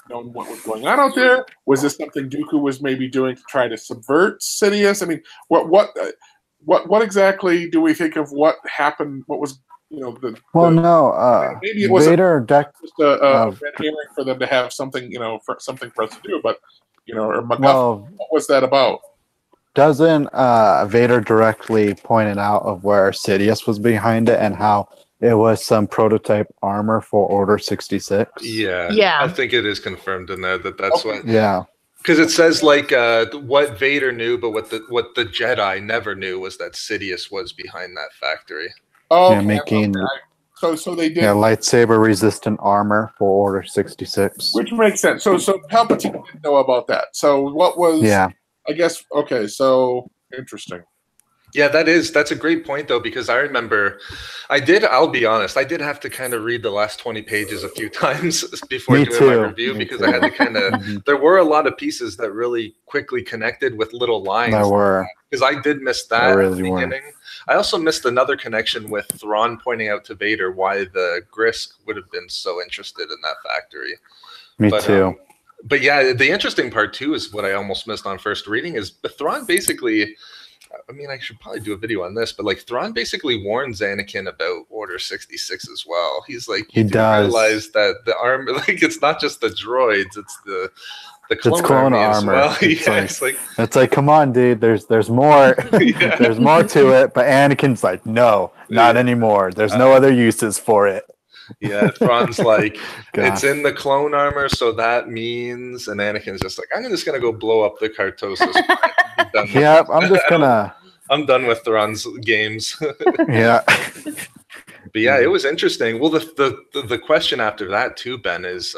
known what was going on out there? Was this something Dooku was maybe doing to try to subvert Sidious? I mean, what exactly do we think of what happened? What was maybe it was Vader just a red herring for them to have something something for us to do, but or MacGuffin. What was that about? Doesn't Vader directly point it out of where Sidious was behind it and how it was some prototype armor for Order 66? Yeah. I think it is confirmed in there that's what. Yeah. Because it says like what Vader knew, but what the Jedi never knew was that Sidious was behind that factory. Oh, yeah, making so they did lightsaber resistant armor for Order 66, which makes sense. So Palpatine didn't know about that. So what was? Yeah. I guess, okay, so interesting. Yeah, that's a great point though, because I remember I'll be honest, I did have to kind of read the last 20 pages a few times before doing my review because I had to kind of, there were a lot of pieces that really quickly connected with little lines. There were. Because I did miss that at the beginning. I also missed another connection with Thrawn pointing out to Vader why the Grisk would have been so interested in that factory. Me too. But yeah, the interesting part too is what I almost missed on first reading is Thrawn basically, I mean, I should probably do a video on this, but like Thrawn basically warns Anakin about Order 66 as well. He's like, you realize that the armor, like it's not just the droids, it's the clone armor. Well. It's like, come on, dude. There's more. There's more to it. But Anakin's like, no, not anymore. There's no other uses for it. Yeah, Thrawn's like, it's in the clone armor, so that means, and Anakin's just like, I'm just gonna go blow up the Cartosis. I'm done with Thrawn's games. Yeah. But yeah, it was interesting. Well, the question after that too, Ben, is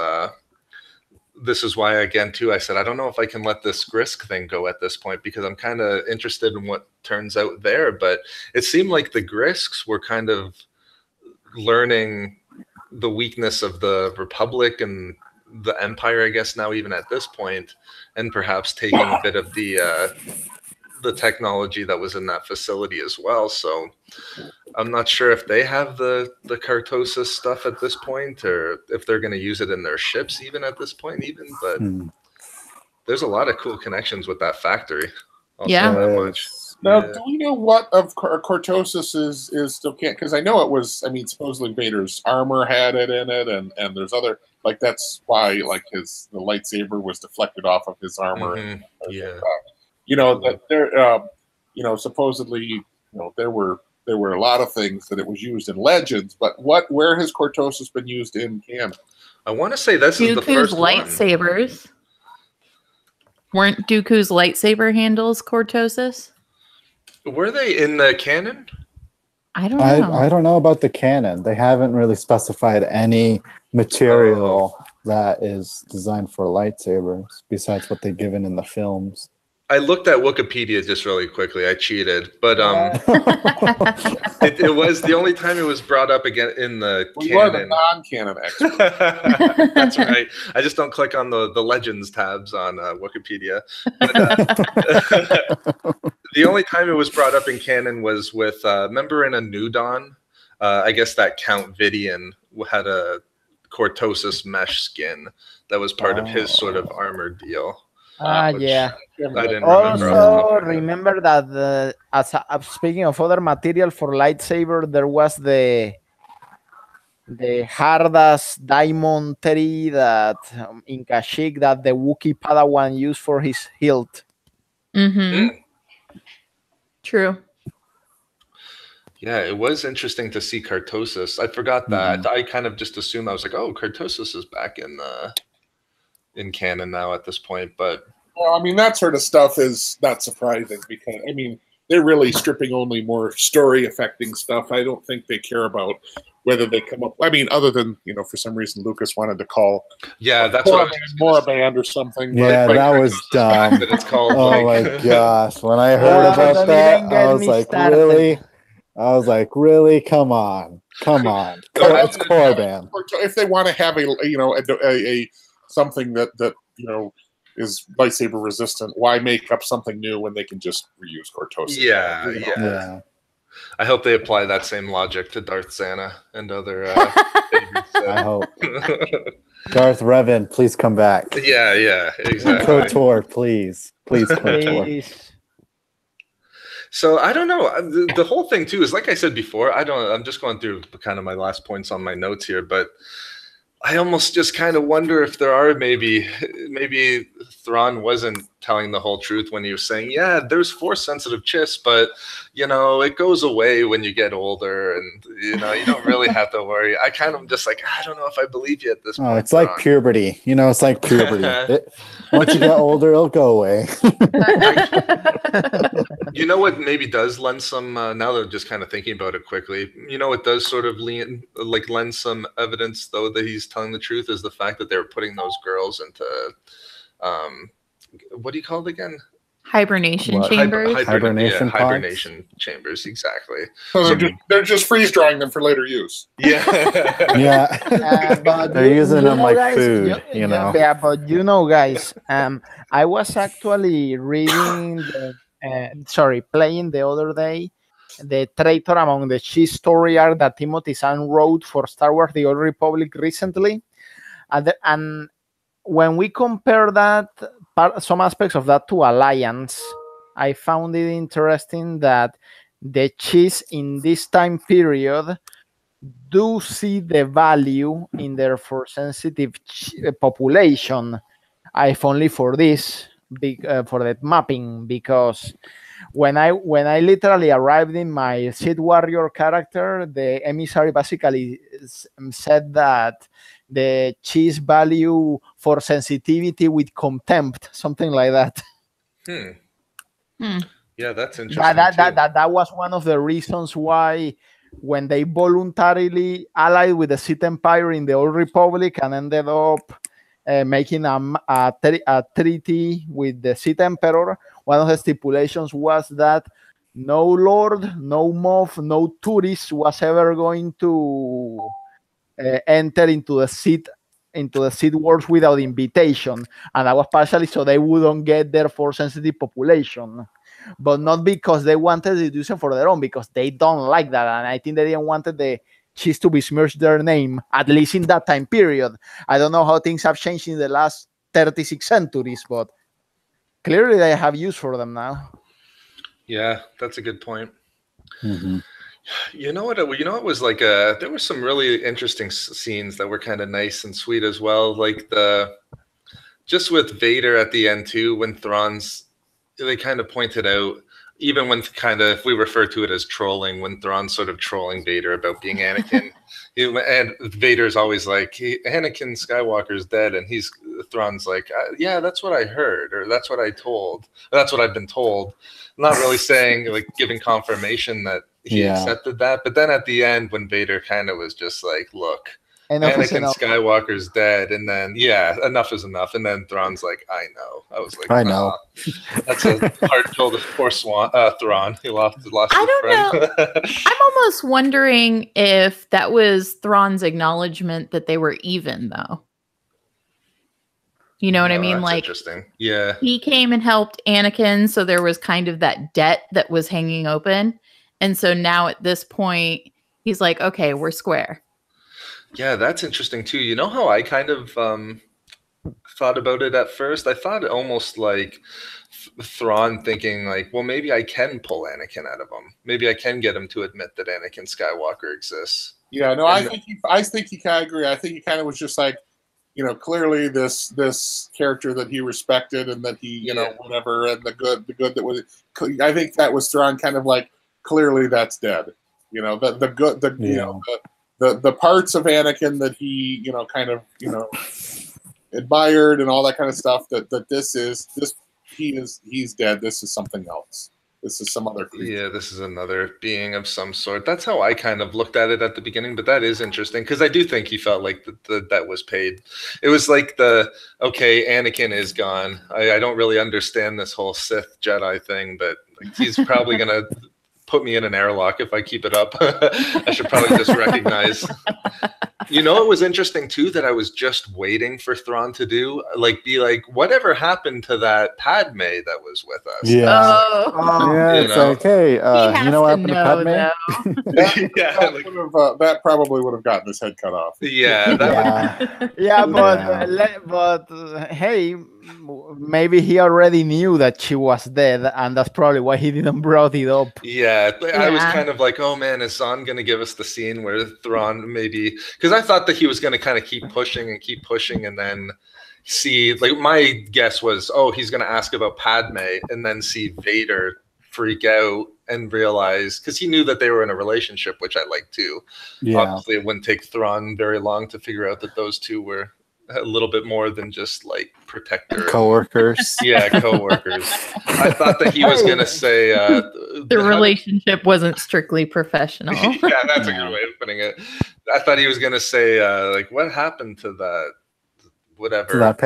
this is why again too I said I don't know if I can let this Grisk thing go at this point because I'm kind of interested in what turns out there. But it seemed like the Grisks were kind of learning the weakness of the Republic and the Empire, I guess now even at this point, and perhaps taking a bit of the technology that was in that facility as well. So I'm not sure if they have the Cartosis stuff at this point or if they're going to use it in their ships even at this point but there's a lot of cool connections with that factory. I'll say that much. Now, do we know what of Cortosis is still can't? Because I know it was. I mean, supposedly Vader's armor had it in it, and there's other like that's why like the lightsaber was deflected off of his armor. Mm-hmm. That there, supposedly, there were a lot of things that it was used in Legends, but where has Cortosis been used in canon? I want to say this is the first lightsabers. Weren't Dooku's lightsaber handles Cortosis? Were they in the canon? I don't know. I don't know about the canon. They haven't really specified any material that is designed for lightsabers besides what they've given in the films. I looked at Wikipedia just really quickly. I cheated, but it was the only time it was brought up again in the You are the canon. non-canon expert. That's right. I just don't click on the legends tabs on Wikipedia. But, the only time it was brought up in canon was with remember in A New Dawn. I guess that Count Vidian had a cortosis mesh skin that was part of his sort of armor deal. Which yeah. I didn't Also, remember. remember that speaking of other material for lightsaber, there was the hardest diamond tree that in Kashyyyk that the Wookiee Padawan used for his hilt. True. Yeah, it was interesting to see Cartosis. I forgot that. I kind of just assumed, I was like, oh, Cartosis is back in canon now at this point. But well, I mean, that sort of stuff is not surprising because, I mean, they're really stripping only more story affecting stuff. I don't think they care about whether they come up. I mean, other than, you know, for some reason Lucas wanted to call that's what I was Moraband or something. Yeah, like, that was dumb. That it's called. Oh my gosh! When I heard about that, I was like, really? I was like, really? Come on. It's Korriban. If they want to have a something that you know is lightsaber resistant, why make up something new when they can just reuse Cortosis? Yeah. I hope they apply that same logic to Darth Zana and other favorites. I hope. Darth Revan, please come back. Yeah, exactly. KOTOR, please. Please, KOTOR. So I don't know. The whole thing too is, like I said before, I'm just going through kind of my last points on my notes here, but I almost just kind of wonder if there are maybe Thrawn wasn't telling the whole truth when he was saying, yeah, there's force sensitive chiss, but you know, it goes away when you get older, and you know, you don't really have to worry. I kind of just like, I don't know if I believe you at this point. It's like puberty. You know, it's like puberty. Once you get older, it'll go away. You know what maybe does lend some, now that I'm just kind of thinking about it quickly, you know, it does sort of lend some evidence, though, that he's telling the truth, is the fact that they were putting those girls into, what do you call it again? Hibernation chambers. Hibernation chambers, exactly. So they're just freeze drying them for later use. Yeah. But they're using them like guys, food, you know. Yeah, but you know, guys, I was actually reading playing the other day the Traitor Among the Cheese story arc that Timothy Zahn wrote for Star Wars: The Old Republic recently, and when we compare that, some aspects of that to Alliance, I found it interesting that the cheese in this time period do see the value in their force sensitive population. If only for this, for that mapping, because when I literally arrived in my Sith Warrior character, the emissary basically said that the cheese value for sensitivity with contempt, something like that. Yeah, that's interesting. That was one of the reasons why, when they voluntarily allied with the Sith Empire in the Old Republic and ended up making a treaty with the Sith Emperor, one of the stipulations was that no Lord, no Moff, no tourist was ever going to enter into the Sith Wars without invitation, and that was partially so they wouldn't get their force sensitive population, but not because they wanted to do so for their own, because they don't like that, and I think they didn't want the cheese to besmirch their name, at least in that time period. I don't know how things have changed in the last 36 centuries, but clearly they have use for them now. Yeah, that's a good point. You know what? It was like there were some really interesting scenes that were kind of nice and sweet as well. Like just with Vader at the end too, when they kind of pointed out, even when if we refer to it as trolling, when Thrawn's sort of trolling Vader about being Anakin, and Vader's always like, Anakin Skywalker's dead, and Thrawn's like, yeah, that's what I heard, or that's what that's what I've been told. Not really saying, like, giving confirmation that he accepted that. But then at the end, when Vader kind of was just like, look, Enough is Anakin enough. Skywalker's dead, and then enough is enough, and then Thrawn's like, I know. I was like, I know. That's a hard pill to pour Thrawn. He lost I his don't friend. I'm almost wondering if that was Thrawn's acknowledgement that they were even, though. You know what I mean? That's Like, interesting. Yeah. he came and helped Anakin, so there was kind of that debt that was hanging open. And so now at this point, he's like, okay, we're square. Yeah, that's interesting too. You know how I kind of thought about it at first? I thought almost like Thrawn thinking like, well, maybe I can pull Anakin out of him. Maybe I can get him to admit that Anakin Skywalker exists. Yeah, no, I think he kind of agree. I think he kind of was just like, clearly this character that he respected and that he, whatever, and the good that was. I think that was Thrawn kind of like, clearly that's dead. The good, the parts of Anakin that he, kind of, admired and all that kind of stuff. He's dead. This is something else. This is some other creature. Yeah, this is another being of some sort. That's how I kind of looked at it at the beginning, but that is interesting because I do think he felt like that was paid. It was like okay, Anakin is gone. I don't really understand this whole Sith Jedi thing, but like, he's probably going to put me in an airlock if I keep it up. I should probably just recognize. It was interesting too that I was just waiting for Thrawn to be like, whatever happened to that Padme that was with us? Yeah. Yeah, it's like, hey, you know what happened to Padme? That probably would have gotten his head cut off. Yeah. But hey, maybe he already knew that she was dead, and that's probably why he didn't brought it up. Yeah, I was kind of like, oh man, is Zahn going to give us the scene where Thrawn maybe, because I thought that he was going to kind of keep pushing and then see, like my guess was, oh, he's going to ask about Padme and then see Vader freak out and realize, because he knew that they were in a relationship, which I like too. Yeah. Obviously, it wouldn't take Thrawn very long to figure out that those two were a little bit more than just like protector co-workers. Yeah, co-workers. I thought that he was going to say the relationship wasn't strictly professional. Yeah, that's a good way of putting it. I thought he was going to say like, what happened to that whatever. To that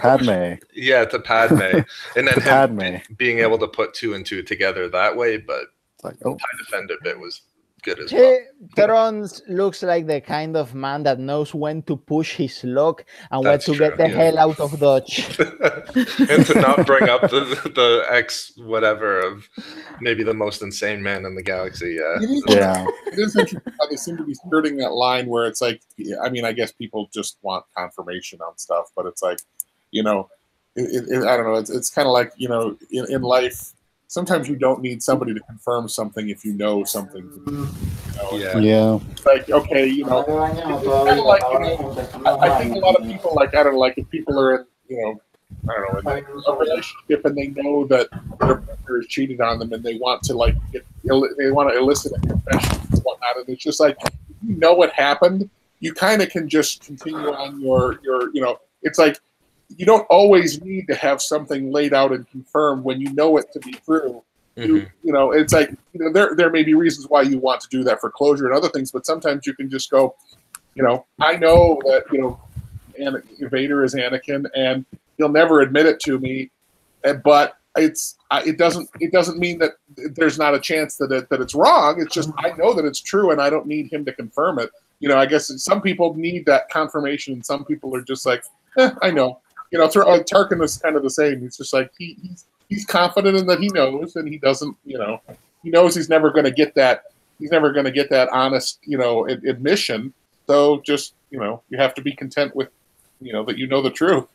Padme. Yeah, to Padme. And then Padme being able to put two and two together that way, but like, the TIE Defender bit was good as well. Thrawn looks like the kind of man that knows when to push his luck and when to get the hell out of Dodge. And to not bring up the X whatever of maybe the most insane man in the galaxy. Yeah. It is interesting how they seem to be skirting that line where it's like, I mean, I guess people just want confirmation on stuff, but it's like, I don't know. It's kind of like, in life, sometimes you don't need somebody to confirm something if you know something. Yeah. Like, okay, kind of like, I think a lot of people, like, I don't know, like if people are in, I don't know, in a relationship and they know that their partner has cheated on them and they want to, like, they want to elicit a confession and whatnot. And it's just like, if you know what happened, you kind of can just continue on your, it's like, you don't always need to have something laid out and confirmed when you know it to be true. Mm-hmm. It's like, there may be reasons why you want to do that for closure and other things, but sometimes you can just go, I know that, Vader is Anakin and he'll never admit it to me, but it doesn't mean that there's not a chance that it's wrong. It's just, I know that it's true and I don't need him to confirm it. I guess some people need that confirmation and some people are just like, I know. Tarkin is kind of the same. He's just like he's confident in that he knows, and he doesn't. He knows he's never going to get that. He's never going to get that honest, admission. So just you have to be content with, that the truth.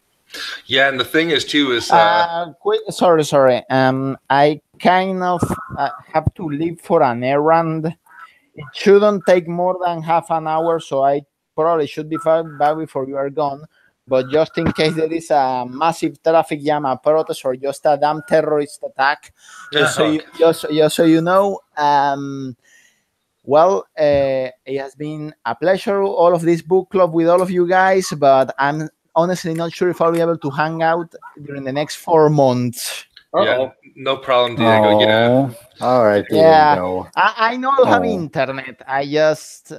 Yeah, and the thing is too is sorry. I kind of have to leave for an errand. It shouldn't take more than half an hour, so I probably should be back before you are gone. But just in case there is a massive traffic jam, a protest, or just a damn terrorist attack, just so you know, it has been a pleasure, all of this book club with all of you guys, but I'm honestly not sure if I'll be able to hang out during the next 4 months. Yeah, no problem, Diego. Yeah. All right, Yeah, Diego. I know you have Oh. internet. I just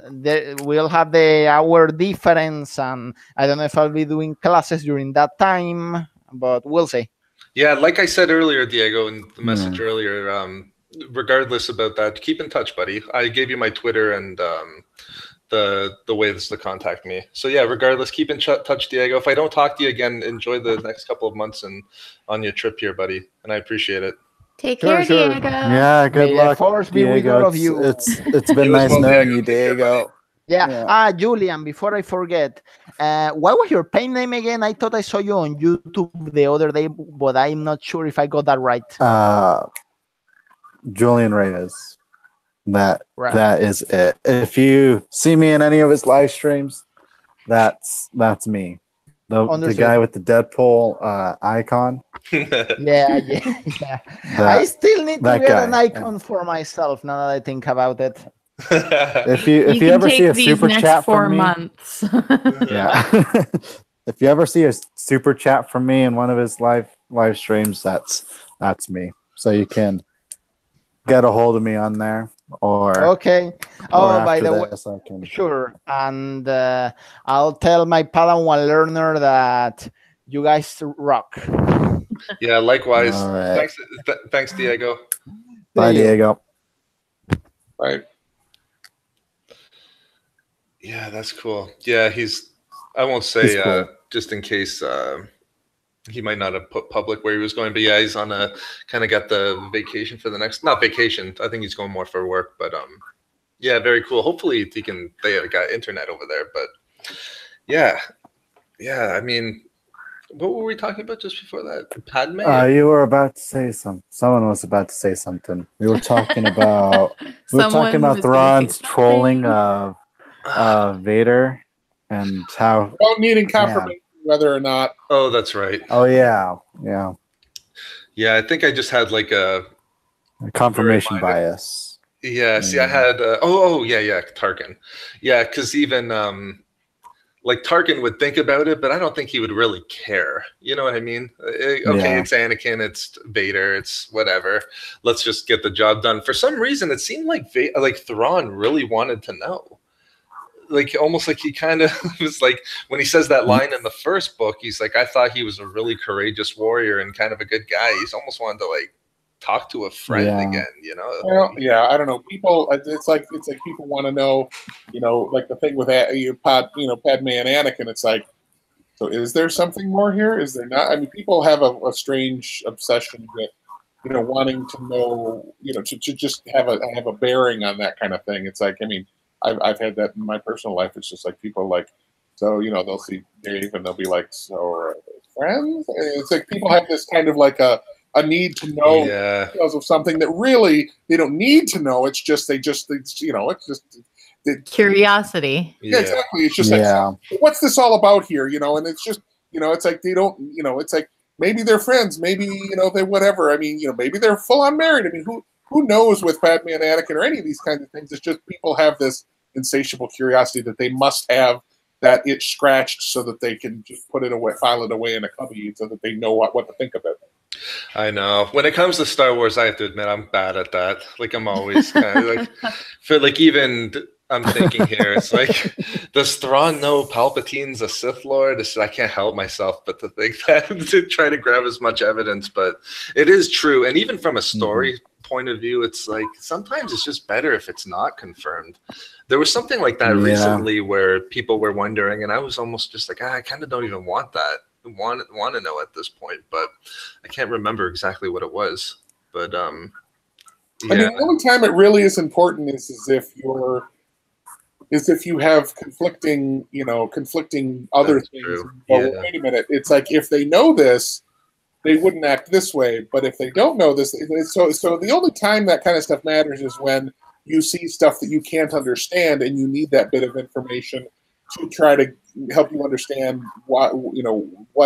we'll have the hour difference, and I don't know if I'll be doing classes during that time, but we'll see. Yeah, like I said earlier, Diego, in the message earlier, regardless about that, keep in touch, buddy. I gave you my Twitter and the ways to contact me. So yeah, regardless, keep in touch, Diego. If I don't talk to you again, enjoy the next couple of months and on your trip here, buddy. And I appreciate it. Take Sure, care, sure. Diego. Yeah, good May the luck, force be with Diego. all of you. It's been You as nice well, knowing Diego. you, Take care, Diego. Yeah. Julian, before I forget, what was your paint name again? I thought I saw you on YouTube the other day, but I'm not sure if I got that right. Julian Reyes. Right. That is it. If you see me in any of his live streams, that's me. The guy with the Deadpool icon. Yeah. I still need to get an icon for myself now that I think about it. If you ever see a super chat from me, months. yeah. If you ever see a super chat from me in one of his live streams, that's me. So you can get a hold of me on there. Okay. By the way, sure. And I'll tell my Padawan learner that you guys rock. Yeah, likewise. All right. Thanks, Diego. Bye, Diego. Bye. Yeah, that's cool. Yeah, I won't say cool. just in case he might not have put public where he was going, but yeah, he's on kind of got the vacation for the next, not vacation. I think he's going more for work, but yeah, very cool. Hopefully they got internet over there, but yeah. I mean, what were we talking about just before that? Padme? You were about to say something. Someone was about to say something. We were talking about Thrawn's trolling of Vader and how needing confirmation whether or not. Oh, that's right. Oh yeah. I think I just had like a confirmation bias. Yeah. See, I had Tarkin. Yeah, because even like Tarkin would think about it, but I don't think he would really care. You know what I mean? Okay, It's Anakin, it's Vader, it's whatever. Let's just get the job done. For some reason, it seemed like Thrawn really wanted to know. Like almost like he kind of was like when he says that line in the first book, he's like, I thought he was a really courageous warrior and kind of a good guy. He's almost wanted to like talk to a friend again, you know? Well, yeah, I don't know. People, it's like people want to know, like the thing with Padme and Anakin. It's like, so is there something more here? Is there not? I mean, people have a strange obsession with, wanting to know, to just have a bearing on that kind of thing. It's like, I mean, I've had that in my personal life. It's just like people like, so they'll see Dave and they'll be like, so are they friends? And it's like people have this kind of like a need to know because of something that really they don't need to know. It's just it's just curiosity. Yeah, exactly. It's just like, what's this all about here? And it's just it's like they don't it's like maybe they're friends, maybe they whatever. I mean maybe they're full on married. I mean who knows with Padme and Anakin or any of these kinds of things? It's just people have this insatiable curiosity that they must have that itch scratched so that they can just put it away, file it away in a cubby so that they know what to think of it. I know. When it comes to Star Wars, I have to admit I'm bad at that. Like I'm always kind of like, for like even I'm thinking here, it's like, does Thrawn know Palpatine's a Sith Lord? I can't help myself but to think that to try to grab as much evidence, but it is true. And even from a story point of view, it's like sometimes it's just better if it's not confirmed. There was something like that recently where people were wondering, and I was almost just like, I kind of don't even want that. Want to know at this point, but I can't remember exactly what it was. But I mean, the only time it really is important is if you have conflicting other things. True. Well, wait a minute. It's like if they know this, they wouldn't act this way. But if they don't know this, so the only time that kind of stuff matters is when you see stuff that you can't understand and you need that bit of information to try to help you understand what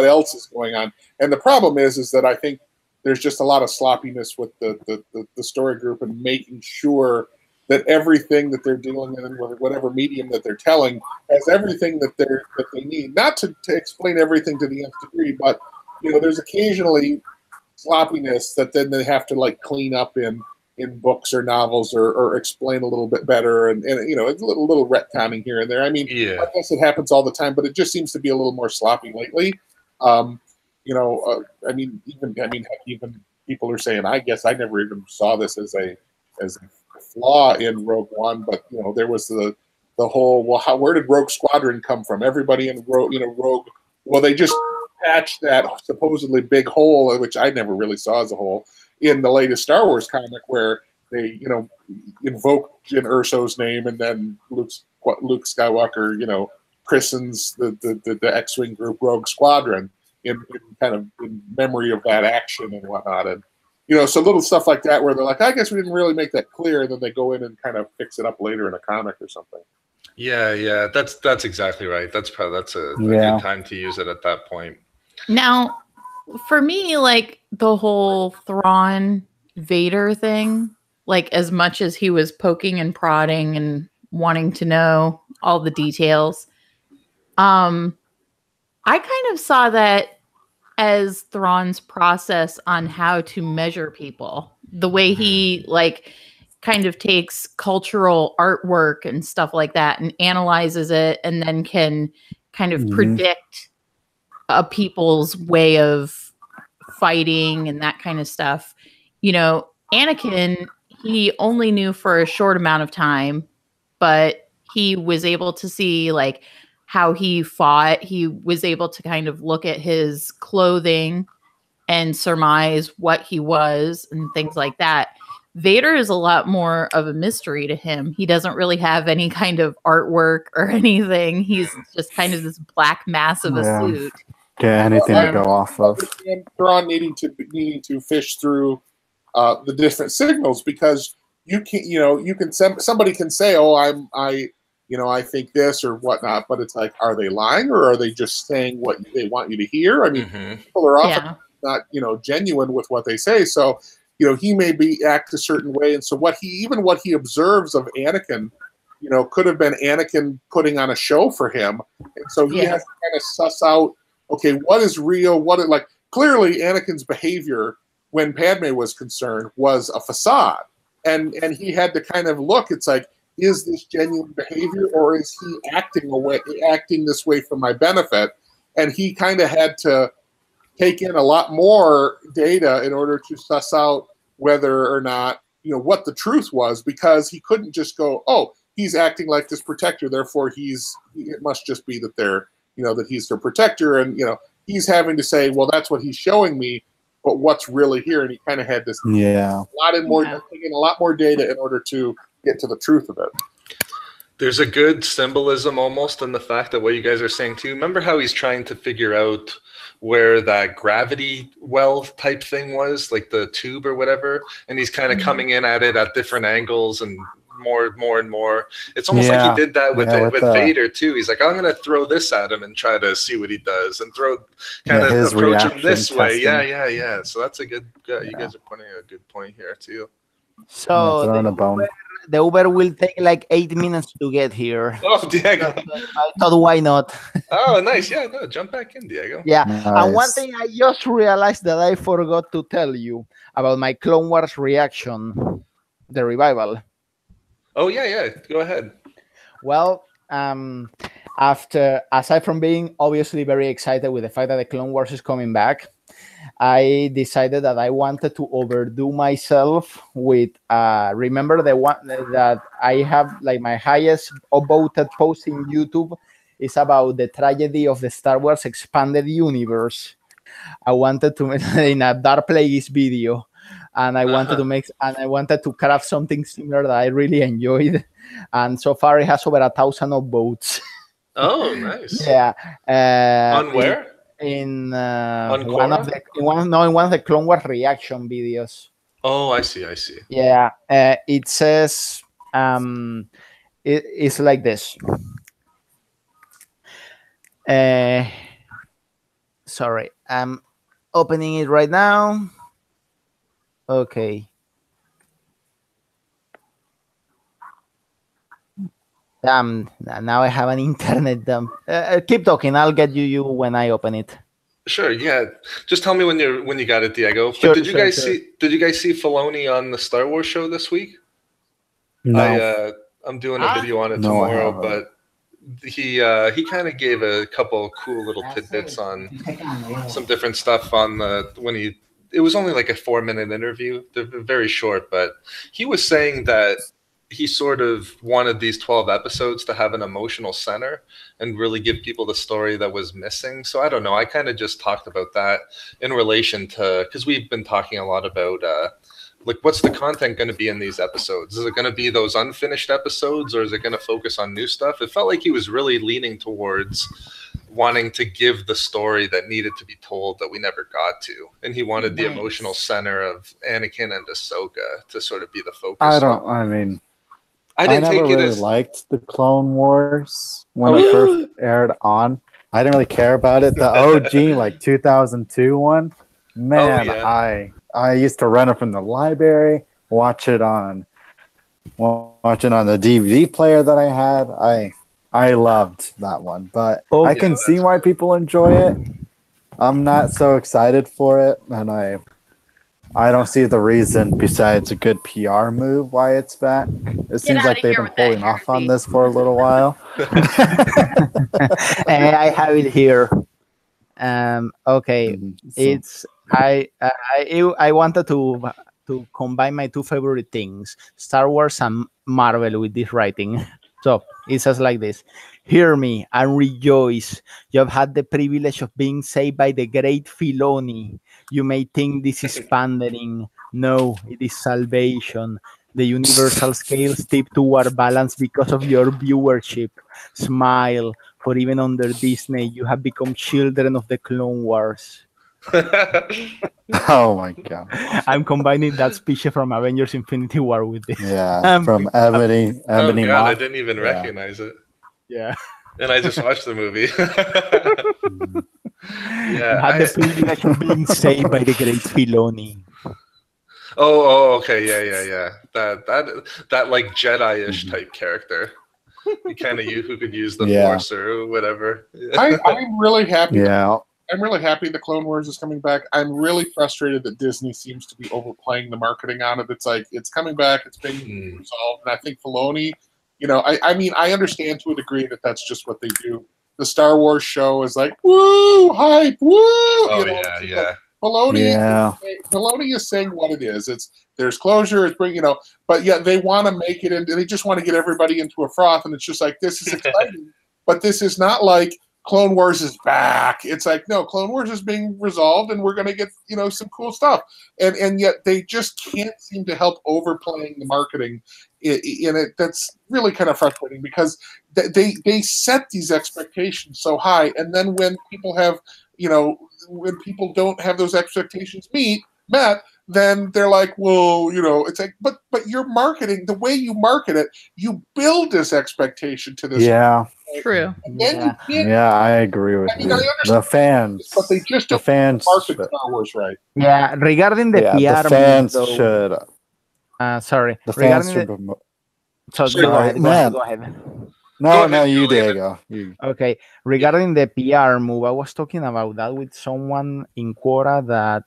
else is going on. And the problem is that I think there's just a lot of sloppiness with the story group and making sure that everything that they're dealing with whatever medium that they're telling has everything that they need. Not to explain everything to the nth degree, but there's occasionally sloppiness that then they have to like clean up in books or novels or explain a little bit better, and you know, it's a little retconning here and there. I mean, Yeah. I guess it happens all the time, but it just seems to be a little more sloppy lately. You know, I mean, even people are saying, I guess I never even saw this as a flaw in Rogue One, but you know, there was the whole, well, where did Rogue Squadron come from? Everybody in Rogue, well, they just patched that supposedly big hole, which I never really saw as a hole, in the latest Star Wars comic, where they, you know, invoke Jyn Erso's name, and then Luke Skywalker, you know, christens the X-wing group Rogue Squadron in kind of in memory of that action and whatnot, and you know, so little stuff like that where they're like, I guess we didn't really make that clear, and then they go in and kind of fix it up later in a comic or something. Yeah, that's exactly right. That's a good time to use it at that point. Now, for me, like the whole Thrawn Vader thing, like as much as he was poking and prodding and wanting to know all the details, I kind of saw that as Thrawn's process on how to measure people. The way he like kind of takes cultural artwork and stuff like that and analyzes it, and then can kind of predict a people's way of fighting and that kind of stuff. You know, Anakin, he only knew for a short amount of time, but he was able to see like how he fought. He was able to kind of look at his clothing and surmise what he was and things like that. Vader is a lot more of a mystery to him. He doesn't really have any kind of artwork or anything. He's just kind of this black mass of a suit. Yeah, anything to go off of. Thrawn needing to fish through the different signals, because you can somebody can say, oh, I think this or whatnot, but it's like, are they lying, or are they just saying what they want you to hear? I mean, people are often not, genuine with what they say. So, he may act a certain way. And so what he observes of Anakin, could have been Anakin putting on a show for him. And so he has to kind of suss out, okay, what is real? Clearly Anakin's behavior when Padme was concerned was a facade. And he had to kind of look, it's like, is this genuine behavior, or is he acting this way for my benefit? And he kind of had to take in a lot more data in order to suss out whether or not, what the truth was, because he couldn't just go, oh, he's acting like this protector, therefore it must just be that that he's their protector. And, he's having to say, well, that's what he's showing me, but what's really here? And he kind of had to take in a lot more data in order to get to the truth of it. There's a good symbolism almost in the fact that what you guys are saying too. Remember how he's trying to figure out where that gravity well type thing was, like the tube or whatever, and he's kind of coming in at it at different angles and more and more. It's almost like he did that with Vader too. He's like, I'm going to throw this at him and try to see what he does, and approach him this way. Yeah. So that's a good. You guys are pointing out a good point here too. So the Uber will take like 8 minutes to get here. Oh, Diego. I thought, why not? Oh, nice. Yeah, no, jump back in, Diego. Yeah. Nice. And one thing I just realized that I forgot to tell you about my Clone Wars reaction, the revival. Oh, yeah. Go ahead. Well, aside from being obviously very excited with the fact that the Clone Wars is coming back, I decided that I wanted to overdo myself with remember the one that I have, like my highest voted post in YouTube is about the tragedy of the Star Wars expanded universe. I wanted to make in a Dark Plagueis video, and I wanted to craft something similar that I really enjoyed, and so far it has over 1,000 votes. Oh, nice. Yeah. On where? In one of the Clone Wars reaction videos. Oh, I see. Yeah, it says it's like this. Sorry, I'm opening it right now. Okay. Now I have an internet dump. Keep talking. I'll get you when I open it. Sure, yeah. Just tell me when you got it, Diego. Sure, But did you sure, guys sure. see Filoni on the Star Wars show this week? No, I'm doing a video on it No, I tomorrow, haven't. but he kind of gave a couple cool little tidbits on some different stuff on it was only like a 4-minute interview. They're very short, but he was saying that he sort of wanted these 12 episodes to have an emotional center and really give people the story that was missing. So I don't know. I kind of just talked about that in relation to, because we've been talking a lot about like what's the content going to be in these episodes? Is it going to be those unfinished episodes, or is it going to focus on new stuff? It felt like he was really leaning towards wanting to give the story that needed to be told that we never got to, and he wanted the emotional center of Anakin and Ahsoka to sort of be the focus. I didn't never take it really as liked the Clone Wars when it first aired on. I didn't really care about it. The OG, like 2002 one, man, yeah. I used to rent it from the library, watch it on the DVD player that I had. I loved that one, but I can see why people enjoy it. I'm not so excited for it, and I don't see the reason besides a good PR move why it's back. It seems like they've been holding off on this for a little while. I have it here. Okay, it's I wanted to combine my two favorite things, Star Wars and Marvel, with this writing. So it says like this: hear me and rejoice. You have had the privilege of being saved by the great Filoni. You may think this is pandering. No, it is salvation. The universal scales tip toward balance because of your viewership. Smile, for even under Disney, you have become children of the Clone Wars. Oh my god! I'm combining that speech from Avengers: Infinity War with this. Yeah, from Ebony. Oh god, Moth. I didn't even recognize it. Yeah. And I just watched the movie. Yeah, had the privilege of being saved by the great Filoni. Oh, okay, yeah. That like Jedi-ish type character. Kind of you who could use the Force or whatever. I'm really happy. Yeah. I'm really happy the Clone Wars is coming back. I'm really frustrated that Disney seems to be overplaying the marketing on it. It's like it's coming back, it's being resolved, and I think Filoni, I mean, I understand to a degree that that's just what they do. The Star Wars show is like, woo, hype, woo. Oh yeah. Filoni is saying what it is. There's closure. It's bringing, but yet they want to make it, and they just want to get everybody into a froth. And it's just like, this is exciting, but this is not like Clone Wars is back. It's like, no, Clone Wars is being resolved, and we're going to get some cool stuff. And yet they just can't seem to help overplaying the marketing in it. That's really kind of frustrating because they set these expectations so high, and then when people have when people don't have those expectations met, then they're like, well, it's like, but your marketing, the way you market it, you build this expectation to this. Yeah. True. I agree with you. The fans, but they just don't market Star Wars right. Yeah, regarding the PR, the fans should. Sorry, the fans should. Go ahead. No, you, Diego. Okay, regarding the PR move, I was talking about that with someone in Quora that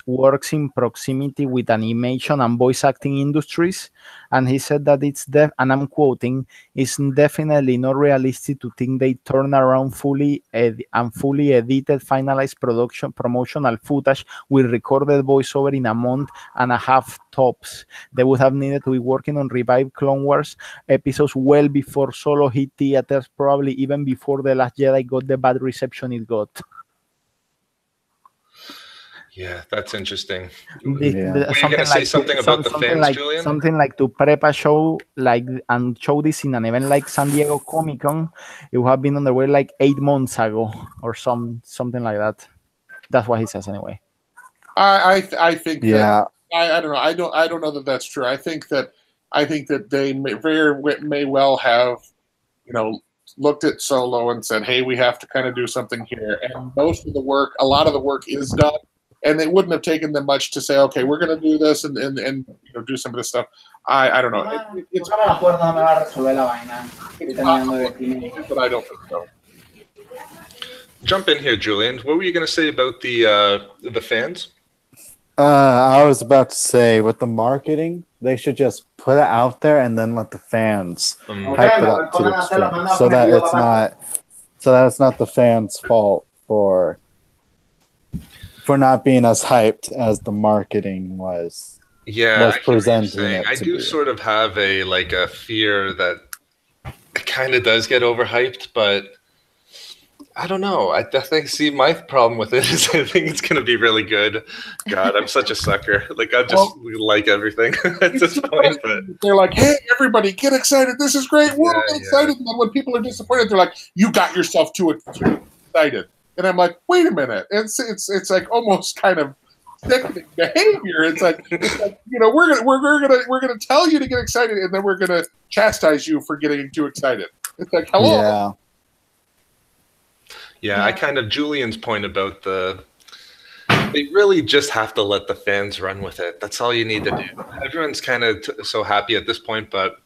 works in proximity with animation and voice acting industries, and he said that and I'm quoting, it's definitely not realistic to think they turn around fully edited, finalized promotional footage with recorded voiceover in a month and a half tops. They would have needed to be working on revived Clone Wars episodes well before Solo hit theaters, probably even before The Last Jedi got the bad reception it got. Yeah, that's interesting. Were you going to say something about the fans, Julian? Something like to prep a show and show this in an event like San Diego Comic-Con, it would have been on the way like 8 months ago or something like that. That's what he says anyway. I think that, I don't know. I don't know that that's true. I think that they may well have looked at Solo and said, hey, we have to kind of do something here. And a lot of the work is done. And it wouldn't have taken them much to say, okay, we're going to do this and do some of this stuff. I don't know. But I don't think so. jump in here, Julian. What were you going to say about the fans? I was about to say, with the marketing, they should just put it out there and then let the fans hype it up to the extreme, so that it's not the fans' fault for not being as hyped as the marketing was. Yeah, was presenting it I to do be. sort of have a fear that it kind of does get overhyped, but I don't know. I think, see, my problem with it is I think it's going to be really good. God, I'm such a sucker. Like, I just like everything at this point. But they're like, hey, everybody, get excited. This is great. We're all Yeah, excited. And then when people are disappointed, they're like, you got yourself too excited. And I'm like, wait a minute. It's like almost kind of sickening behavior. It's like you know, we're gonna tell you to get excited, and then we're gonna chastise you for getting too excited. It's like, hello. Yeah, I kind of Julian's point about they really just have to let the fans run with it. That's all you need to do. Everyone's kind of so happy at this point, but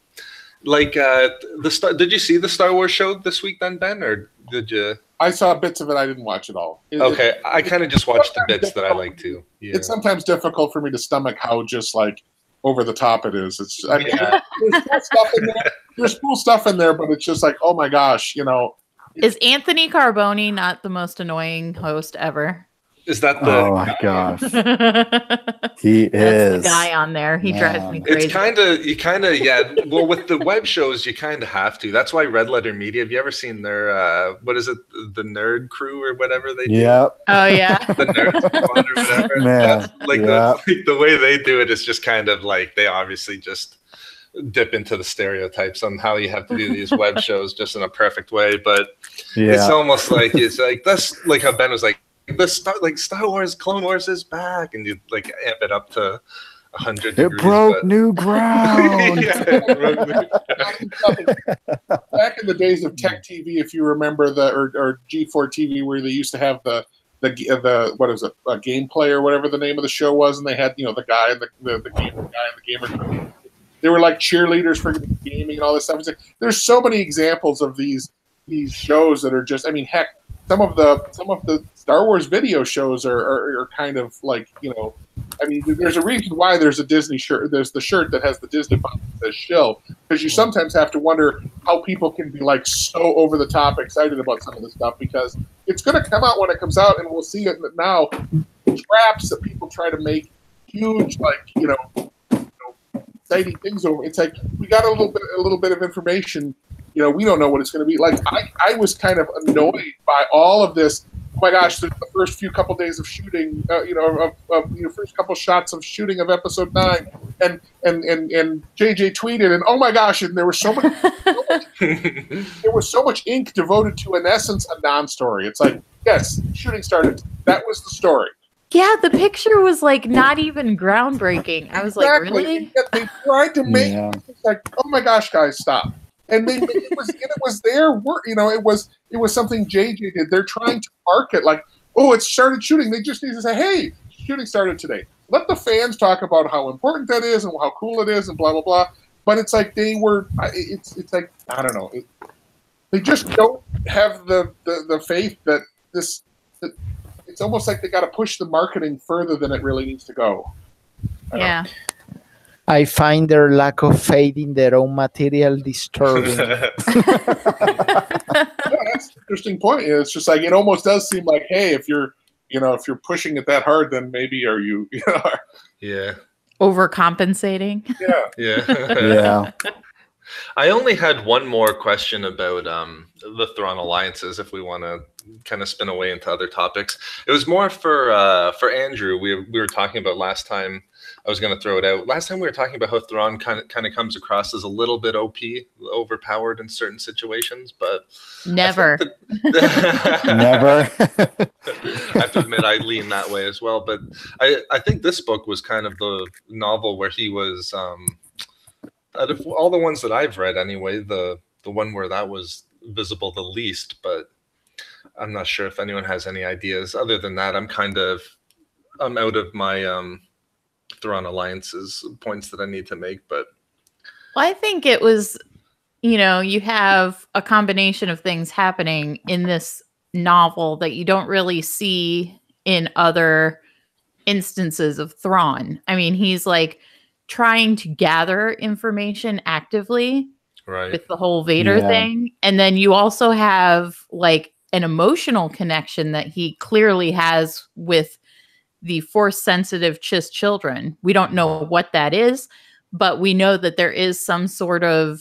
like did you see the Star Wars show this week then, Ben, or did you? I saw bits of it. I didn't watch it all. Okay, I kind of just watched the bits that I like to. Yeah. It's sometimes difficult for me to stomach how just like over the top it is. It's I mean, there's cool stuff in there. There's cool stuff in there, but it's just like, oh my gosh, you know. Is Anthony Carboni not the most annoying host ever? Is that the? Oh my gosh, he That's is the guy on there. He drives me crazy. It's yeah. Well, with the web shows, you kind of have to. That's why Red Letter Media. Have you ever seen their what is it, the Nerd Crew or whatever they do? Yep. Oh yeah. The Nerd Squad or whatever. Man, That's like the way they do it is just kind of like they obviously just dip into the stereotypes on how you have to do these web shows just in a perfect way. But it's almost like that's like how Ben was like. Star Wars, Clone Wars is back, and you like amp it up to 100 degrees. It broke new ground. Back in the days of Tech TV, if you remember or G4 TV, where they used to have the what is it, a gameplay or whatever the name of the show was, and they had the guy and the gamer. They were like cheerleaders for gaming and all this stuff. It's like, there's so many examples of these shows that are just. I mean, heck. Some of the Star Wars video shows are kind of like, I mean, there's a reason why there's a Disney shirt. There's the shirt that has the Disney font that says shill, because you sometimes have to wonder how people can be like so over the top excited about some of this stuff, because it's going to come out when it comes out, and we'll see it now. Traps that people try to make huge, like, exciting things over. It's like, we got a little bit of information. We don't know what it's going to be. Like, I was kind of annoyed by all of this. Oh my gosh, the first few couple days of shooting, first couple shots of shooting of episode 9, and JJ tweeted, and oh my gosh, and there was so much ink devoted to, in essence, a non-story. It's like, yes, shooting started. That was the story. Yeah, the picture was like not even groundbreaking. I was like, really? They tried to make it like, oh my gosh, guys, stop. And it was their work, it was something JJ did. They're trying to market like, oh, it started shooting. They just need to say, hey, shooting started today. Let the fans talk about how important that is and how cool it is and blah blah blah. But it's like it's like, I don't know. They just don't have the faith that this. It's almost like they got to push the marketing further than it really needs to go. Yeah. I find their lack of faith in their own material disturbing. That's an interesting point. It's just like, it almost does seem like, hey, if you're pushing it that hard, then maybe are you? Yeah. Overcompensating. Yeah. I only had one more question about the Thrawn alliances, if we want to kind of spin away into other topics. It was more for Andrew. We were talking about last time. I was going to throw it out. Last time we were talking about how Thrawn kind of comes across as a little bit OP, overpowered in certain situations, but never. Never. I have to admit, I lean that way as well. But I think this book was kind of the novel where he was, out of all the ones that I've read anyway, the one where that was visible the least. But I'm not sure if anyone has any ideas. Other than that, I'm out of my Thrawn alliances points that I need to make. But well, I think it was, you have a combination of things happening in this novel that you don't really see in other instances of Thrawn. I mean, he's like trying to gather information actively Right. with the whole Vader thing. And then you also have like an emotional connection that he clearly has with the force sensitive Chiss children. We don't know what that is, but we know that there is some sort of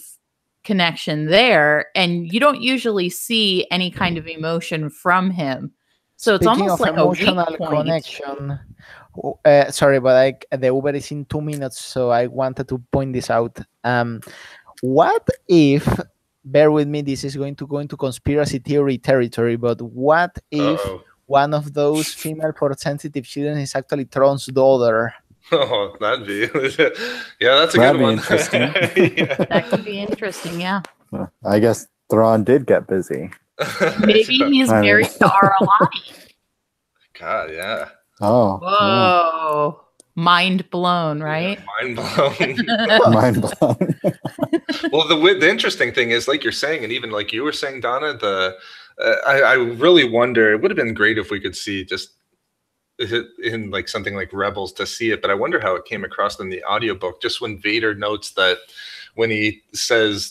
connection there, and you don't usually see any kind of emotion from him. So it's Speaking almost of like a emotional weak point. connection, sorry, but the Uber is in 2 minutes, so I wanted to point this out. What if, bear with me, this is going to go into conspiracy theory territory, but what if one of those female force sensitive children is actually Thrawn's daughter? Oh, that'd be that's a good one. Interesting. That could be interesting, yeah. I guess Thrawn did get busy. Maybe he's married to Aralani. God, yeah. Oh. Whoa. Mind blown, right? Yeah, mind blown. Mind blown. Well, the interesting thing is, like you're saying, and even like you were saying, Donna, I really wonder, it would have been great if we could see just in like something like Rebels to see it, but I wonder how it came across in the audiobook, just when Vader notes that when he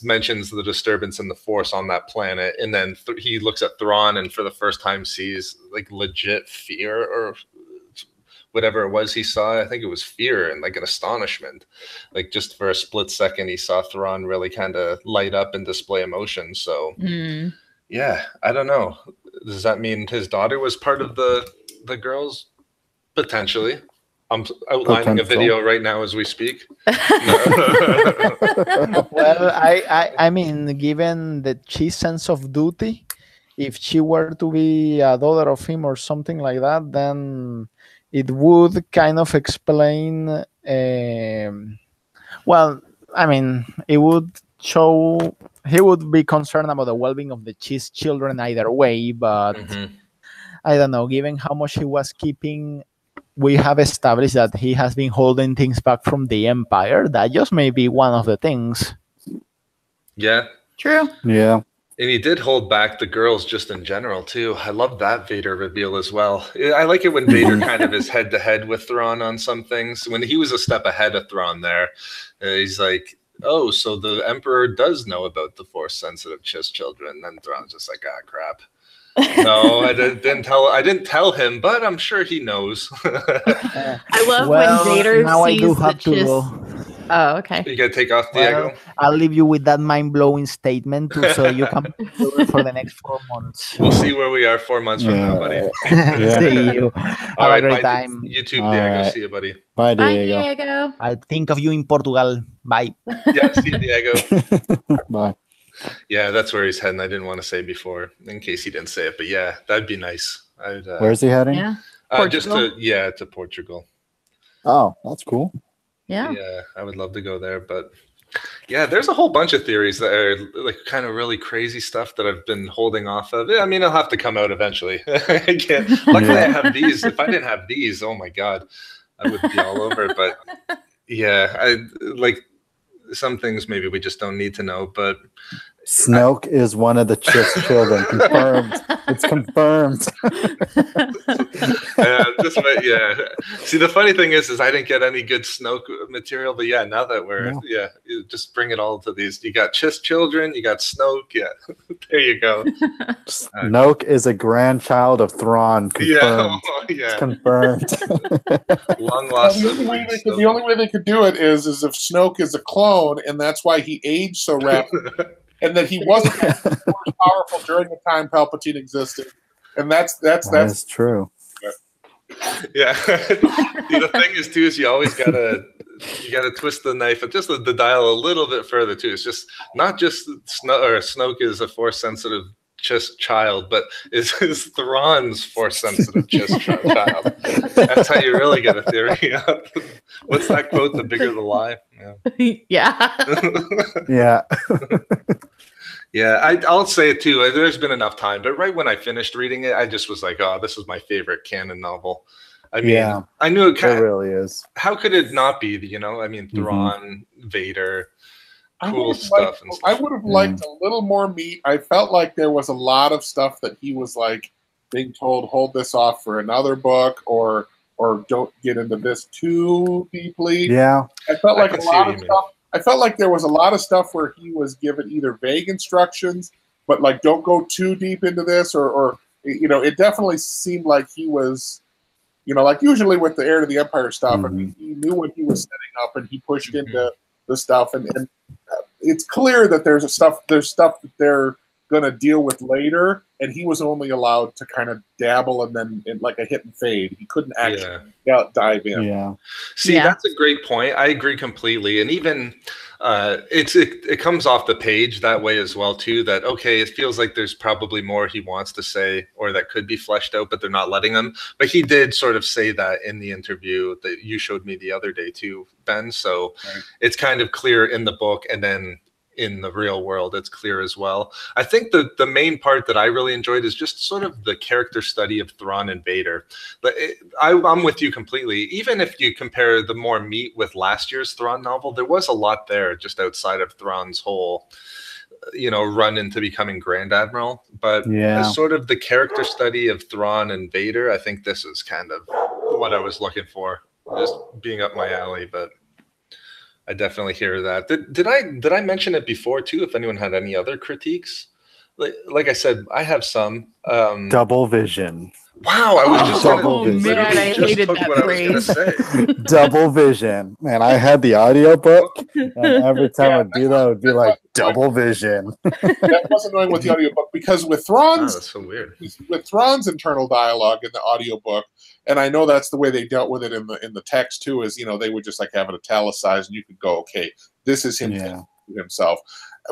mentions the disturbance in the Force on that planet, and then he looks at Thrawn and for the first time sees like legit fear or whatever it was he saw. I think it was fear and like an astonishment. Like just for a split second, he saw Thrawn really kind of light up and display emotion. So yeah, I don't know. Does that mean his daughter was part of the girls? Potentially. I'm outlining a video right now as we speak. Well, I mean, given the Chi's sense of duty, if she were to be a daughter of him or something like that, then it would kind of explain. Well, I mean, it would show he would be concerned about the well-being of the Chi's children either way, but I don't know. Given how much he was keeping, we have established that he has been holding things back from the Empire. That just may be one of the things. Yeah. True. Yeah. And he did hold back the girls just in general, too. I love that Vader reveal as well. I like it when Vader kind of is head-to-head with Thrawn on some things. When he was a step ahead of Thrawn there, he's like, oh, so the Emperor does know about the Force-sensitive Chiss children. And Thrawn's just like, ah, crap. No, I didn't tell him, but I'm sure he knows. I love when Vader now sees I do the have to Chiss. go. Oh, okay. You gotta take off, Diego. I'll leave you with that mind-blowing statement so you can for the next 4 months. We'll see where we are 4 months from now, buddy. See you. All right, Have a great bye. time. You too, All Diego. right. See you, buddy. Bye, Bye, Diego. Diego. I think of you in Portugal. Bye. Yeah, see you, Diego. Bye. Yeah, that's where he's heading. I didn't want to say before, in case he didn't say it, but yeah, that'd be nice. Where's he heading? Yeah. Just to Portugal. Oh, that's cool. Yeah. Yeah, I would love to go there, but yeah, there's a whole bunch of theories that are like kind of really crazy stuff that I've been holding off of. I mean, it'll have to come out eventually. I can't. Luckily, I have these. If I didn't have these, oh my god, I would be all over. But yeah, I like some things maybe we just don't need to know, but Snoke is one of the Chiss children. Confirmed. It's confirmed. Yeah. See, the funny thing is I didn't get any good Snoke material, but yeah, now that we're you just bring it all to these. You got Chiss children, you got Snoke. Yeah, there you go. Snoke is a grandchild of Thrawn. Confirmed. Yeah, It's confirmed. Long lost. The only way they could do it is if Snoke is a clone, and that's why he aged so rapidly. And that he wasn't powerful during the time Palpatine existed, and that's true. Yeah. See, the thing is too is you always gotta twist the knife, but just the dial a little bit further too. It's just not just Snoke is a force sensitive Chiss child, but is Thrawn's force sensitive Chiss child. That's how you really get a theory up. What's that quote? The bigger the lie. Yeah. Yeah. Yeah, I'll say it too. There's been enough time, but right when I finished reading it, I just was like, "Oh, this is my favorite canon novel." I mean, I knew it really is. How could it not be? You know, I mean, Thrawn, Vader, cool stuff and stuff. I would have liked a little more meat. I felt like there was a lot of stuff that he was like being told, hold this off for another book, or don't get into this too deeply. Yeah. I felt like a lot of stuff. I felt like there was a lot of stuff where he was given either vague instructions, but like don't go too deep into this, or it definitely seemed like he was, like usually with the Heir to the Empire stuff, and he knew what he was setting up, and he pushed into the stuff, and it's clear that there's stuff that they're going to deal with later, and he was only allowed to kind of dabble and then in like a hit and fade. He couldn't actually dive in. Yeah. See, that's a great point. I agree completely. And even it comes off the page that way as well too, that okay, it feels like there's probably more he wants to say or that could be fleshed out, but they're not letting him. But he did sort of say that in the interview that you showed me the other day too, Ben. So it's kind of clear in the book, and then in the real world it's clear as well. I think the main part that I really enjoyed is just sort of the character study of Thrawn and Vader. But I'm with you completely. Even if you compare the more meat with last year's Thrawn novel, there was a lot there just outside of Thrawn's whole run into becoming Grand Admiral. But as sort of the character study of Thrawn and Vader, I think this is kind of what I was looking for, just being up my alley. But I definitely hear that. Did I mention it before too? If anyone had any other critiques, like I said, I have some. Double vision. Wow, I was just Double vision. Man, I hated that phrase. Double vision. Man, I had the audiobook, and every time I'd do that, it would be like double vision. That was annoying with the audiobook, because with Thrawn's that's so weird. With Thrawn's internal dialogue in the audiobook, and I know that's the way they dealt with it in the text too, is they would just like have it italicized, and you could go, okay, this is him himself.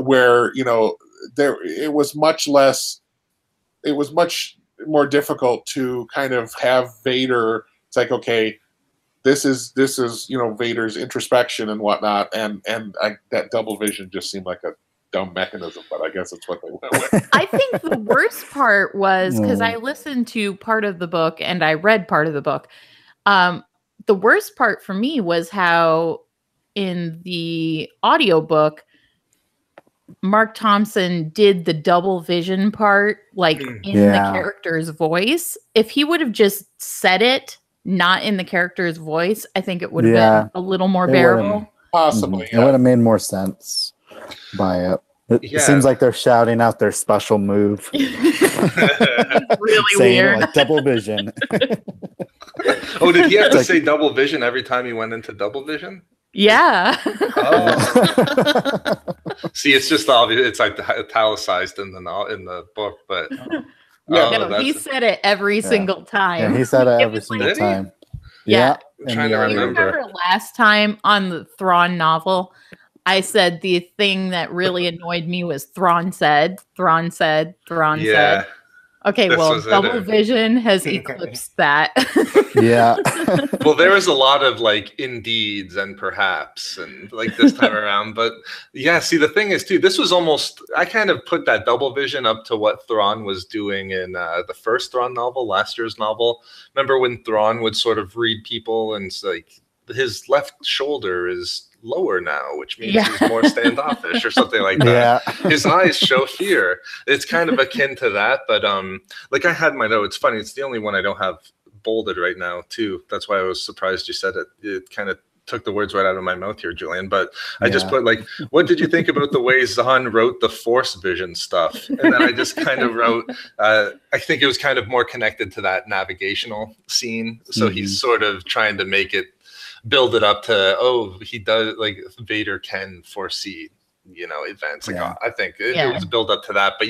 Where it was much more difficult to kind of have Vader. It's like, okay, this is Vader's introspection and whatnot, and that double vision just seemed like a dumb mechanism, but I guess it's what they went with. I think the worst part was, because I listened to part of the book and I read part of the book. The worst part for me was how in the audiobook, Mark Thompson did the double vision part, like in the character's voice. If he would have just said it, not in the character's voice, I think it would have been a little more bearable. Possibly. It would have made more sense by it. It seems like they're shouting out their special move. Really saying weird. Like double vision. Oh, did he have to say double vision every time he went into double vision? Yeah. Oh. See, it's just obvious. It's like italicized in the book, but he said it every single time. Yeah, he said it every single time. Yeah. I'm trying to remember. Last time on the Thrawn novel, I said the thing that really annoyed me was Thrawn said. Okay, well, double vision has eclipsed that. Yeah. Well, there was a lot of like indeeds and perhaps and like this time around. But yeah, see, the thing is too, this was almost, I kind of put that double vision up to what Thrawn was doing in the first Thrawn novel, last year's novel. Remember when Thrawn would sort of read people and it's like his left shoulder is lower now, which means he's more standoffish or something like that. Yeah. His eyes show fear. It's kind of akin to that, but like I had my note. It's funny. It's the only one I don't have bolded right now too. That's why I was surprised you said it. It kind of took the words right out of my mouth here, Julian. But I just put like, what did you think about the way Zahn wrote the Force vision stuff? And then I just kind of wrote, I think it was kind of more connected to that navigational scene. So he's sort of trying to build it up to, he does, like Vader can foresee, events. Like I think it was build up to that, but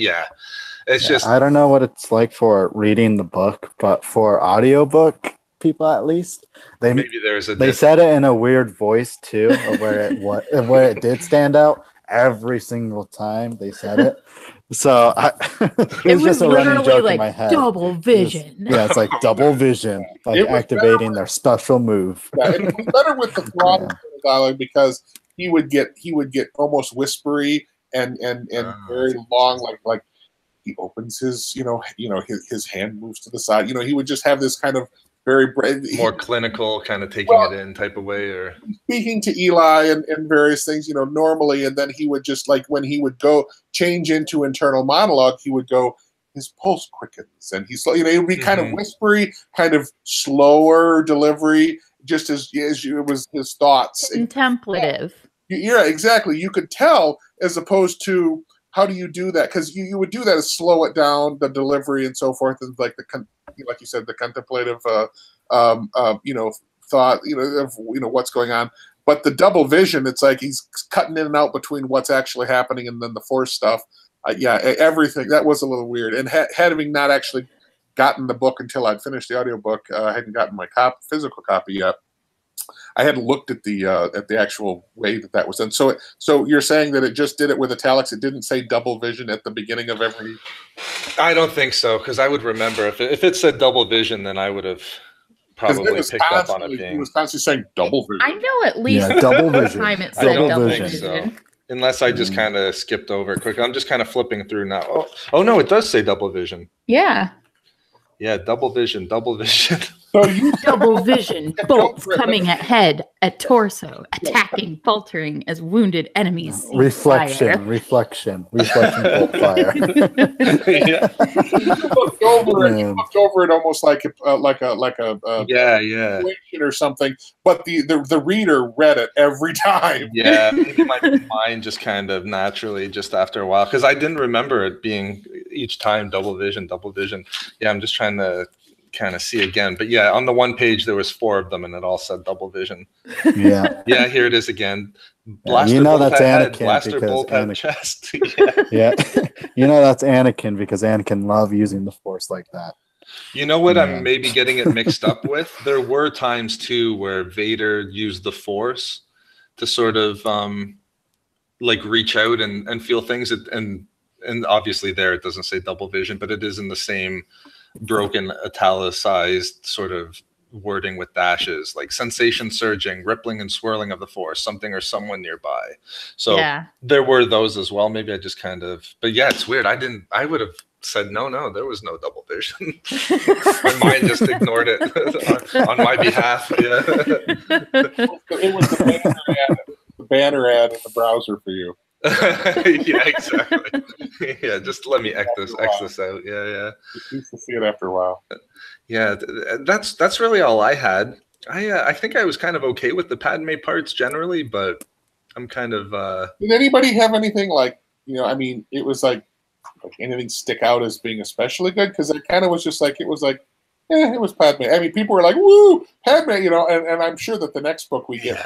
it's just, I don't know what it's like for reading the book, but for audiobook people, at least they said it in a weird voice too, where it did stand out every single time they said it. So it was just a running joke like in my head. Double vision. It's like double vision, like activating their special move. Yeah, it was better with the Thrawn dialogue because he would get almost whispery and very long, like he opens his his hand moves to the side. He would just have this kind of very brave, more clinical, kind of taking it in type of way, or speaking to Eli and various things, normally, and then he would just like when he would go change into internal monologue, he would go, his pulse quickens, and he's it would be kind of whispery, kind of slower delivery, just as it was his thoughts, contemplative. Yeah, exactly. You could tell, as opposed to how do you do that? Because you would do that to slow it down, the delivery and so forth, and like like you said, the contemplative, thought, of what's going on. But the double vision, it's like he's cutting in and out between what's actually happening and then the Force stuff. Everything that was a little weird. And having not actually gotten the book until I'd finished the audiobook, I hadn't gotten my physical copy yet. I hadn't looked at the actual way that was done. So you're saying that it just did it with italics? It didn't say double vision at the beginning of every? I don't think so, because I would remember if it said double vision, then I would have probably picked up on it being. He was constantly saying double vision. I know at least double the vision. time it said double vision. So. Unless I just kind of skipped over it quick. I'm just kind of flipping through now. Oh no, it does say double vision. Yeah. Yeah, double vision. So you double vision, bolts coming at head, at torso, attacking, faltering as wounded enemies. Reflection, bolt fire. You looked over it almost like a situation or something. But the reader read it every time. Yeah, maybe my mind just kind of naturally just after a while, because I didn't remember it being each time double vision. Yeah, I'm just trying to kind of see again, but yeah, on the one page there was 4 of them and it all said double vision. Yeah. Yeah, here it is again. Blaster that's head, Anakin, blaster because bolt head chest. Yeah. That's Anakin, because Anakin loved using the Force like that. You know what I'm maybe getting it mixed up with? There were times too where Vader used the Force to sort of like reach out and feel things, and obviously there it doesn't say double vision, but it is in the same broken italicized sort of wording with dashes, like sensation surging, rippling and swirling of the Force, something or someone nearby. So there were those as well. Maybe I just kind of, but yeah, it's weird. I would have said no, there was no double vision. My mind just ignored it on my behalf. Yeah. It was the banner ad in the browser for you. Yeah, exactly. Yeah, just let me X this out. Yeah. You used to see it after a while. Yeah, that's really all I had. I think I was kind of okay with the Padme parts generally, but I'm kind of. Did anybody have anything like it was like anything stick out as being especially good? Because it kind of was just like it was Padme. I mean, people were like, "Woo, Padme!" And I'm sure that the next book we get,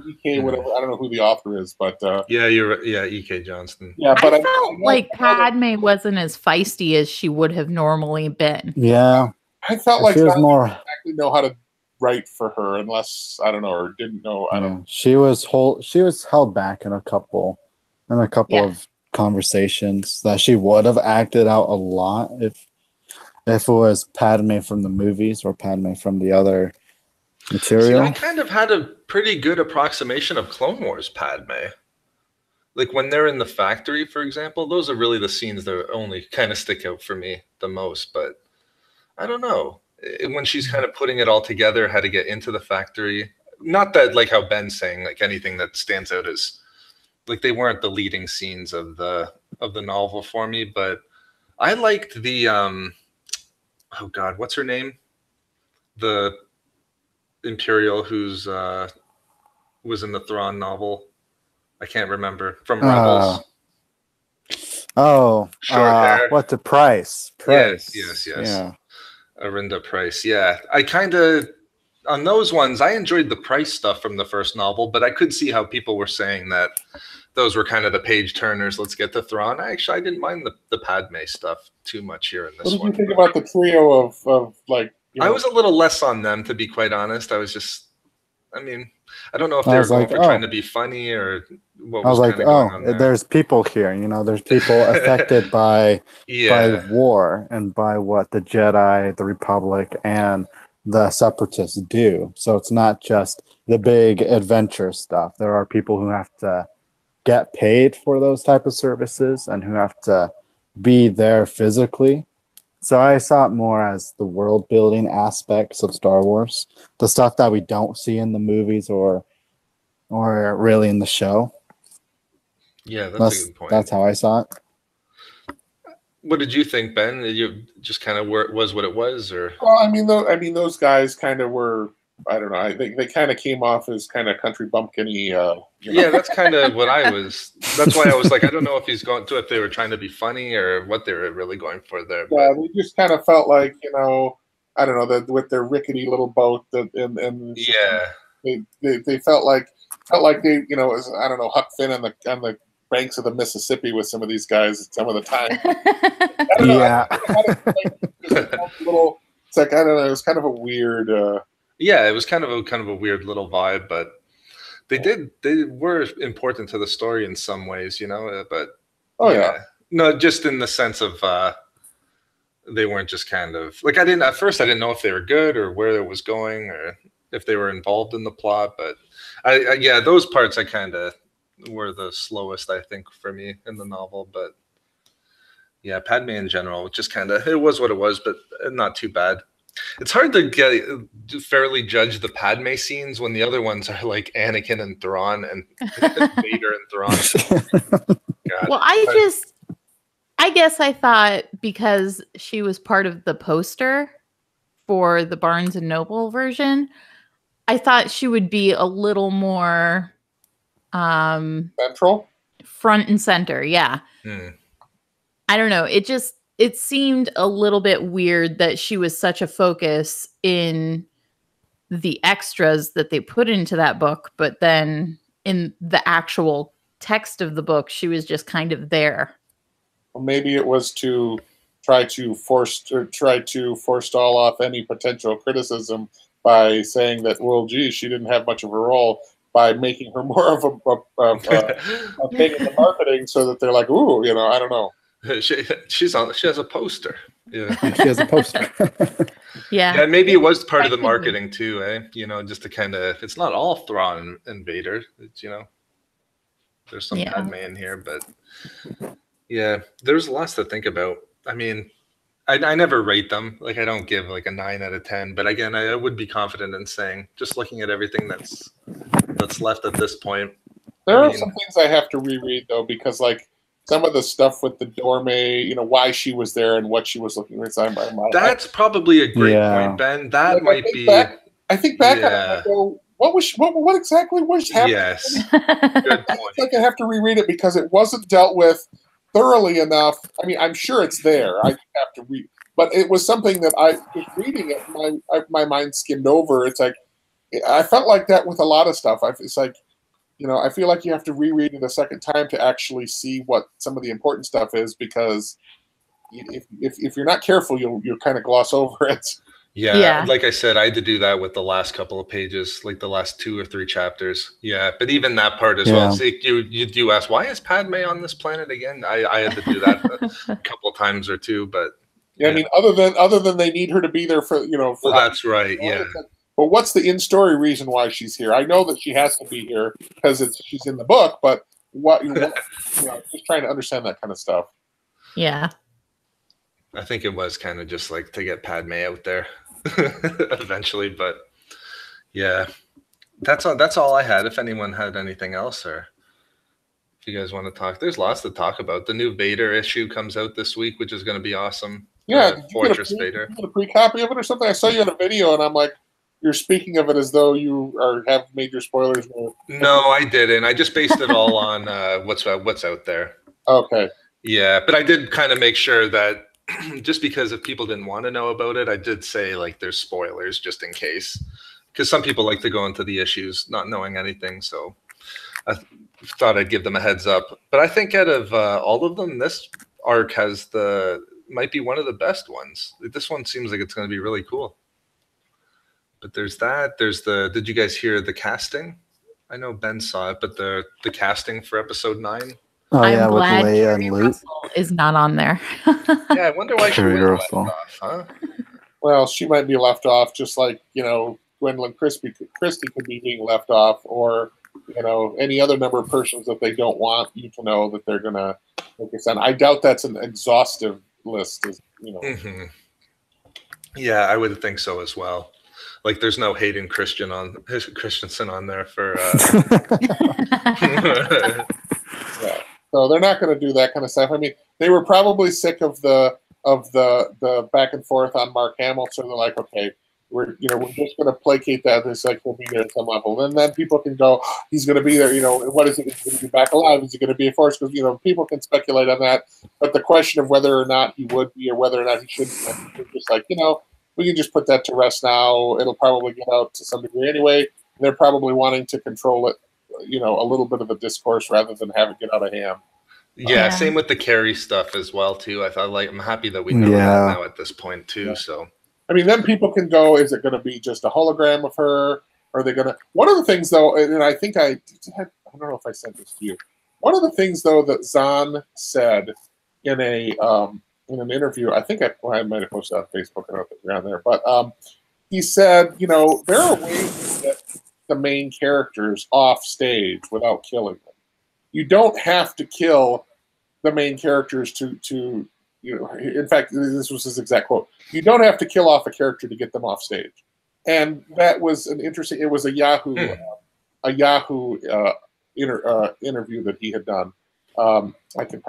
EK, whatever. I don't know who the author is, but yeah, you're right. Yeah, EK Johnston. Yeah, but I felt like Padme wasn't as feisty as she would have normally been. Yeah, I felt like she was more exactly know how to write for her, unless I don't know or didn't know. I don't. She was held back in a couple of conversations that she would have acted out a lot if it was Padme from the movies or Padme from the other material. See, I kind of had a pretty good approximation of Clone Wars Padme. Like when they're in the factory, for example, those are really the scenes that only kind of stick out for me the most. But I don't know. When she's kind of putting it all together, how to get into the factory. Not that, like how Ben's saying, like anything that stands out as, like they weren't the leading scenes of the novel for me, but I liked the oh God, what's her name? The Imperial who's was in the Thrawn novel. I can't remember. From Rebels. Short hair. What the Price? Yes. Yeah. Arinda Price. Yeah. I kind of, on those ones, I enjoyed the Price stuff from the first novel, but I could see how people were saying that those were kind of the page turners. Let's get to Thrawn. I didn't mind the Padme stuff too much here in this one. What did you think about the trio of like? I was a little less on them, to be quite honest. I was just, I mean, I don't know if they were going for trying to be funny or what was kind of going on there. There's people here. There's people affected by war and by what the Jedi, the Republic, and the Separatists do. So it's not just the big adventure stuff. There are people who have to get paid for those type of services and who have to be there physically So I saw it more as the world building aspects of Star Wars, the stuff that we don't see in the movies or really in the show. Yeah, that's a good point. That's how I saw it. What did you think, Ben? You just kind of was what it was, or? Well, I mean, those guys kind of were. I don't know. I think they kind of came off as kind of country bumpkin-y. Yeah, that's kind of what I was. That's why I was like, I don't know if he's going to, if they were trying to be funny or what they were really going for there. Yeah, they just kind of felt like, I don't know, that with their rickety little boat, and yeah, they felt like they, was, I don't know, Huck Finn on the banks of the Mississippi with some of these guys some of the time. Yeah. It's like, I don't know, it was kind of a weird. Yeah, it was kind of a weird little vibe, but they were important to the story in some ways, but no, just in the sense of they weren't just kind of like, at first I didn't know if they were good or where it was going or if they were involved in the plot, but yeah, those parts I kind of were the slowest, I think, for me in the novel. But yeah, Padme in general, just kind of, it was what it was, but not too bad. It's hard to fairly judge the Padme scenes when the other ones are like Anakin and Thrawn and Vader and Thrawn. God. Well, I guess I thought because she was part of the poster for the Barnes and Noble version, I thought she would be a little more central, front and center. Yeah. I don't know. It seemed a little bit weird that she was such a focus in the extras that they put into that book, but then in the actual text of the book, she was just kind of there. Well, maybe it was to try to forestall off any potential criticism by saying that, well, geez, she didn't have much of a role, by making her more of a thing in the marketing, so that they're like, ooh, I don't know. She has a poster. Yeah, she has a poster. Yeah, maybe it was part of the marketing too, just to kind of, it's not all Thrawn and Vader. It's, there's some Padme in here, but yeah, there's lots to think about. I mean, I never rate them. Like, I don't give like a 9 out of 10, but again, I would be confident in saying, just looking at everything that's left at this point. There are some things I have to reread though, because like, some of the stuff with the Dorme, why she was there and what she was looking for. That's probably a great point, Ben. That might be. I think back on it, I go, what exactly was happening? Yes. Good point. It's like I have to reread it because it wasn't dealt with thoroughly enough. I mean, I'm sure it's there. I have to read, but it was something that I was reading it. My mind skimmed over. It's like I felt like that with a lot of stuff. It's like. I feel like you have to reread it a second time to actually see what some of the important stuff is, because if you're not careful, you'll kind of gloss over it. Yeah, like I said, I had to do that with the last couple of pages, like the last 2 or 3 chapters. Yeah, but even that part as well. So you do ask, why is Padme on this planet again? I had to do that a couple times or two, but I mean, other than they need her to be there for well, that's right. Yeah. But what's the in-story reason why she's here? I know that she has to be here because she's in the book, but just trying to understand that kind of stuff. Yeah. I think it was kind of just like to get Padme out there eventually, but yeah, that's all I had. If anyone had anything else, or if you guys want to talk, there's lots to talk about. The new Vader issue comes out this week, which is going to be awesome. Yeah, Fortress Vader. You get a pre-copy of it or something? I saw you in a video, and I'm like, you're speaking of it as though you have major spoilers. No, I didn't. I just based it all on what's out there. Okay. Yeah, but I did kind of make sure that just because if people didn't want to know about it, I did say like there's spoilers just in case, because some people like to go into the issues not knowing anything. So I thought I'd give them a heads up. But I think out of all of them, this arc might be one of the best ones. This one seems like it's going to be really cool. But there's that. There's did you guys hear the casting? I know Ben saw it, but the casting for episode 9. Oh, yeah, I'm with glad Leia Kerry and Luke. Russell is not on there. Yeah, I wonder why she was left off, huh? Well, she might be left off just like, Gwendolyn Christie could be being left off, or, any other number of persons that they don't want you to know that they're going to focus on. I doubt that's an exhaustive list. Is Mm-hmm. Yeah, I would think so as well. Like, there's no Hayden Christensen on there for. Yeah. So they're not going to do that kind of stuff. I mean, they were probably sick of the back and forth on Mark Hamill, so they're like, okay, we're just going to placate that. It's like we'll be there at some level, and then people can go, he's going to be there. What is it? Is he going to be back alive? Is he going to be a force? Because people can speculate on that, but the question of whether or not he would be or whether or not he shouldn't, we're just like we can just put that to rest now. It'll probably get out to some degree anyway. They're probably wanting to control it, a little bit of a discourse rather than have it get out of hand. Yeah, same with the Carrie stuff as well too. I'm happy that we know that now at this point too. Yeah. So I mean, then people can go, is it going to be just a hologram of her? Are they going to? One of the things though, and I think I don't know if I sent this to you. One of the things though that Zahn said in an interview, I think I might have posted on Facebook. I don't know if it's around there, but he said, there are ways to get the main characters off stage without killing them. You don't have to kill the main characters to in fact, this was his exact quote. You don't have to kill off a character to get them off stage. And that was an interesting, it was a Yahoo interview that he had done. I can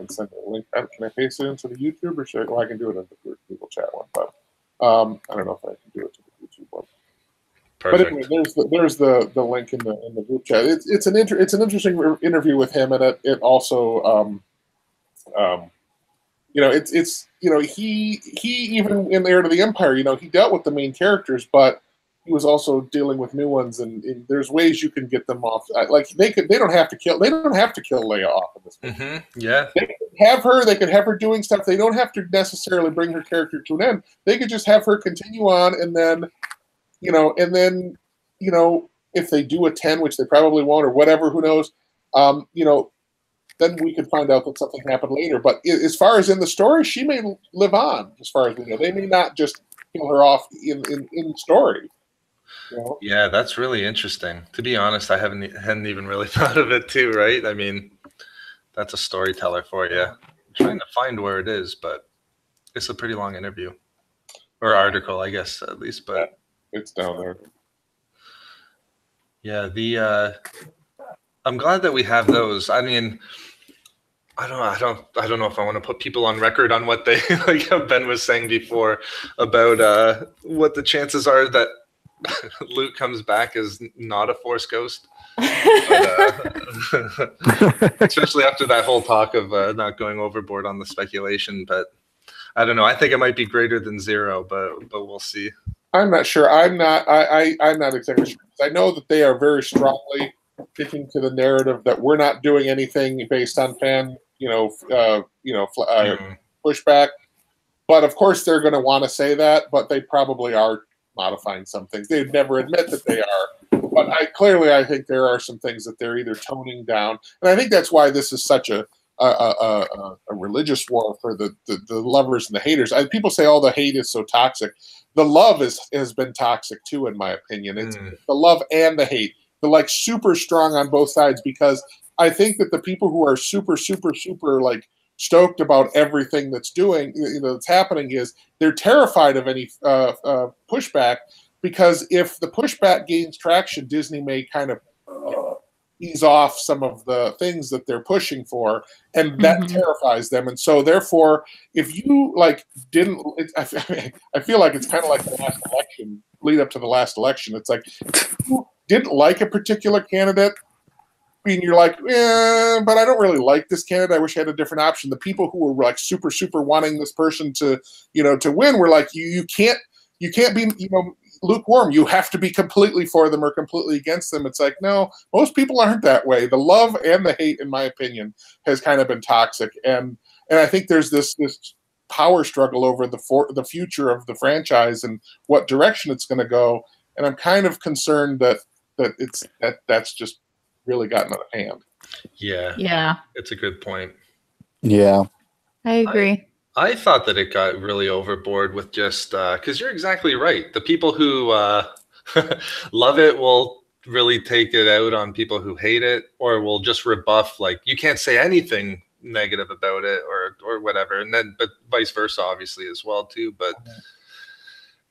send a link. Can I paste it into the YouTube or should I can do it in the Google chat one, but I don't know if I can do it to the YouTube one. Perfect. But anyway, there's the link in the group chat. It's an interesting interview with him, and it also he even in the Heir to the Empire, he dealt with the main characters, but he was also dealing with new ones, and there's ways you can get them off. Like they don't have to kill Leia off in this movie. Mm-hmm. Yeah, they could have her doing stuff. They don't have to necessarily bring her character to an end. They could just have her continue on, and then if they do a 10, which they probably won't, or whatever, who knows, then we could find out that something happened later. But as far as in the story, she may live on, as far as we know. They may not just kill her off in story. Yeah, that's really interesting. To be honest, I hadn't even really thought of it too, right? I mean, that's a storyteller for you. I'm trying to find where it is, but it's a pretty long interview. Or article, I guess, at least, but... Yeah, it's down there. Yeah, I'm glad that we have those. I mean, I don't know if I want to put people on record on what they like Ben was saying before about what the chances are that Luke comes back as not a Force ghost. But, especially after that whole talk of not going overboard on the speculation, but I don't know. I think it might be greater than 0, but we'll see. I'm not sure. I'm not exactly sure. I know that they are very strongly sticking to the narrative that we're not doing anything based on fan, pushback. But of course, they're going to want to say that. But they probably are modifying some things. They'd never admit that they are. But I think there are some things that they're either toning down, and I think that's why this is such a religious war for the lovers and the haters. People say, "Oh, the hate is so toxic." The love has been toxic too, in my opinion. It's the love and the hate. They're like super strong on both sides, because I think that the people who are super, super, super like stoked about everything that's that's happening is they're terrified of any pushback, because if the pushback gains traction, Disney may kind of ease off some of the things that they're pushing for, and that terrifies them. And so therefore, if you I feel like it's kind of like the last election, lead up to the last election. It's like, if you didn't like a particular candidate, and you're like, but I don't really like this candidate, I wish I had a different option. The people who were like super, super wanting this person to win were like, you can't be, lukewarm. You have to be completely for them or completely against them. It's like, no, most people aren't that way. The love and the hate, in my opinion, has kind of been toxic, and I think there's this power struggle over the future of the franchise and what direction it's going to go. And I'm kind of concerned that's just really gotten out of hand. Yeah, it's a good point. Yeah, I agree. I thought that it got really overboard with just because you're exactly right. The people who love it will really take it out on people who hate it, or will just rebuff, like, you can't say anything negative about it or whatever, and then but vice versa, obviously as well too. But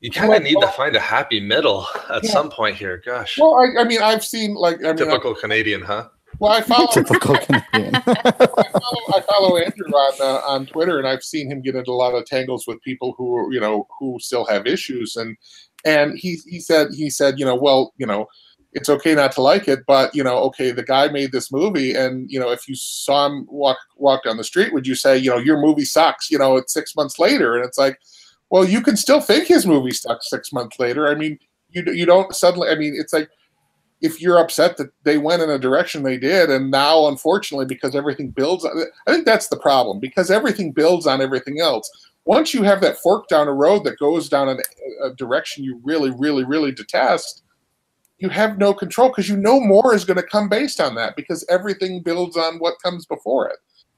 you kind of need to find a happy middle at some point here. Gosh. Well, I mean, I've seen typical Canadian, huh? Well, I follow typical Canadian. I follow Andrew on Twitter, and I've seen him get into a lot of tangles with people who still have issues, and he said well, it's okay not to like it, but okay, the guy made this movie, and if you saw him walk down the street, would you say your movie sucks? It's 6 months later, and it's like, well, you can still think his movie sucks 6 months later. I mean, you don't suddenly. I mean, it's like, if you're upset that they went in a direction they did, and now, unfortunately, because everything builds on it, I think that's the problem, because everything builds on everything else. Once you have that fork down a road that goes down a direction you really, really, really detest, you have no control, because more is going to come based on that, because everything builds on what comes before it.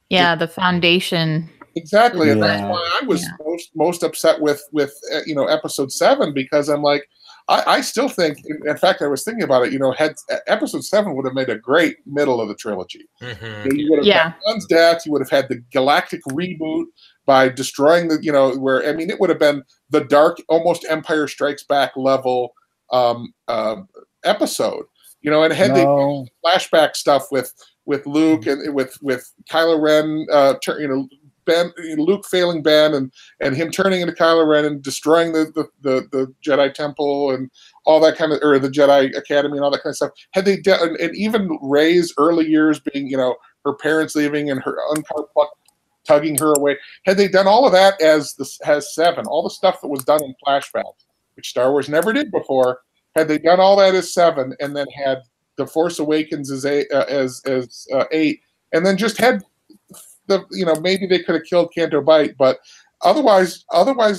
Yeah, the foundation. Exactly, and that's why I was most upset with episode 7, because I'm like, I still think, in fact, I was thinking about it, had episode 7 would have made a great middle of the trilogy. Mm-hmm. You would have had John's death, you would have had the galactic reboot by destroying it would have been the dark, almost Empire Strikes Back level episode, and had the flashback stuff with Luke and with Kylo Ren, Ben, Luke failing Ben, and him turning into Kylo Ren and destroying the Jedi Temple and all that kind of, or the Jedi Academy and all that kind of stuff. Had they done, and even Rey's early years being, her parents leaving and her uncut pluck tugging her away. Had they done all of that as 7, all the stuff that was done in flashbacks, which Star Wars never did before, had they done all that as 7, and then had The Force Awakens as 8, and then just had maybe they could have killed Canto Bight, but otherwise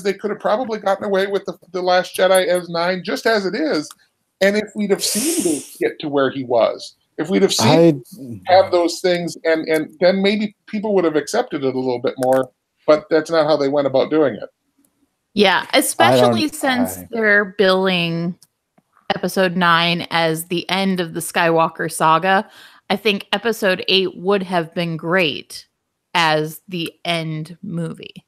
they could have probably gotten away with the Last Jedi as 9, just as it is. And if we'd have seen Luke get to where he was, if we'd have seen have those things, and then maybe people would have accepted it a little bit more. But that's not how they went about doing it. Yeah, especially since they're billing episode 9 as the end of the Skywalker saga. I think episode 8 would have been great as the end movie.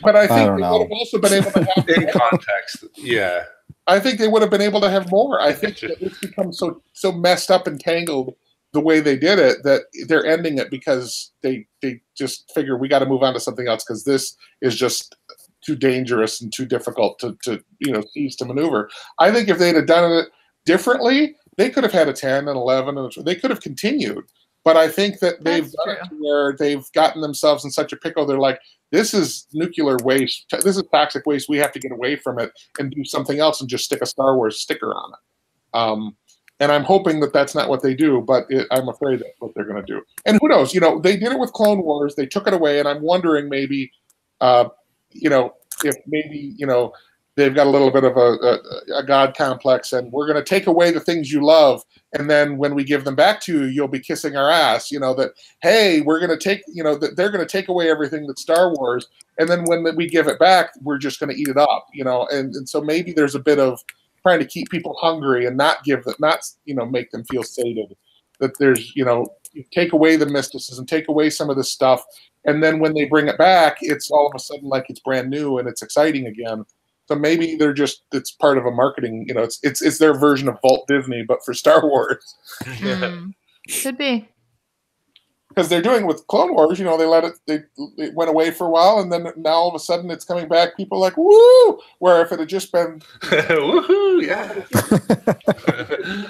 But I think they would have also been able to have in context. Yeah. I think they would have been able to have more. I think that it's become so messed up and tangled the way they did it that they're ending it because they just figure we got to move on to something else because this is just too dangerous and too difficult to ease to maneuver. I think if they'd have done it differently, they could have had a 10 and 11 and they could have continued. But I think that they've done it to where they've gotten themselves in such a pickle. They're like, this is nuclear waste. This is toxic waste. We have to get away from it and do something else and just stick a Star Wars sticker on it. And I'm hoping that that's not what they do, but I'm afraid that's what they're going to do. And who knows? They did it with Clone Wars. They took it away, and I'm wondering maybe, if maybe, they've got a little bit of a God complex, and we're going to take away the things you love, and then when we give them back to you, you'll be kissing our ass. That, hey, we're going to take, that they're going to take away everything that's Star Wars, and then when we give it back, we're just going to eat it up. And so maybe there's a bit of trying to keep people hungry and not make them feel sated. That there's, you take away the mysticism, take away some of this stuff, and then when they bring it back, it's all of a sudden like it's brand new and it's exciting again. So maybe it's part of a marketing, it's their version of Walt Disney, but for Star Wars. Could be. Because they're doing with Clone Wars, they let it went away for a while, and then now all of a sudden it's coming back. People are like, woo! Where if it had just been woohoo, yeah.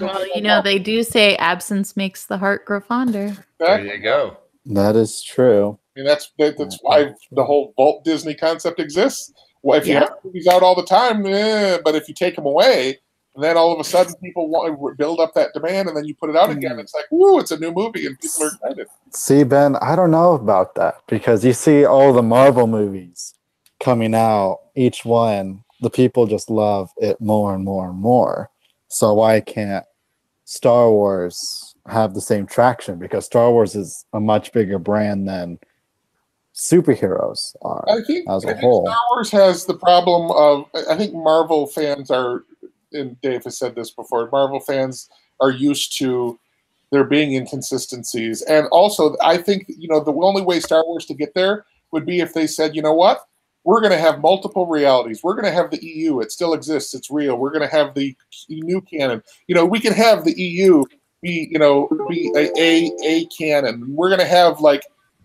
Well, they do say absence makes the heart grow fonder. There you go. That is true. I mean, that's why the whole Walt Disney concept exists. Well, if you have movies out all the time, but if you take them away, then all of a sudden people want to build up that demand, and then you put it out again. It's like, woo, it's a new movie, and people are excited. See, Ben, I don't know about that because you see all the Marvel movies coming out, each one, the people just love it more and more and more. So why can't Star Wars have the same traction? Because Star Wars is a much bigger brand than superheroes are as a whole. Star Wars has the problem of, I think Marvel fans are, and Dave has said this before, Marvel fans are used to there being inconsistencies. And also, I think, the only way Star Wars to get there would be if they said, you know what? We're going to have multiple realities. We're going to have the EU. It still exists. It's real. We're going to have the new canon. We can have the EU be a canon. We're going to have like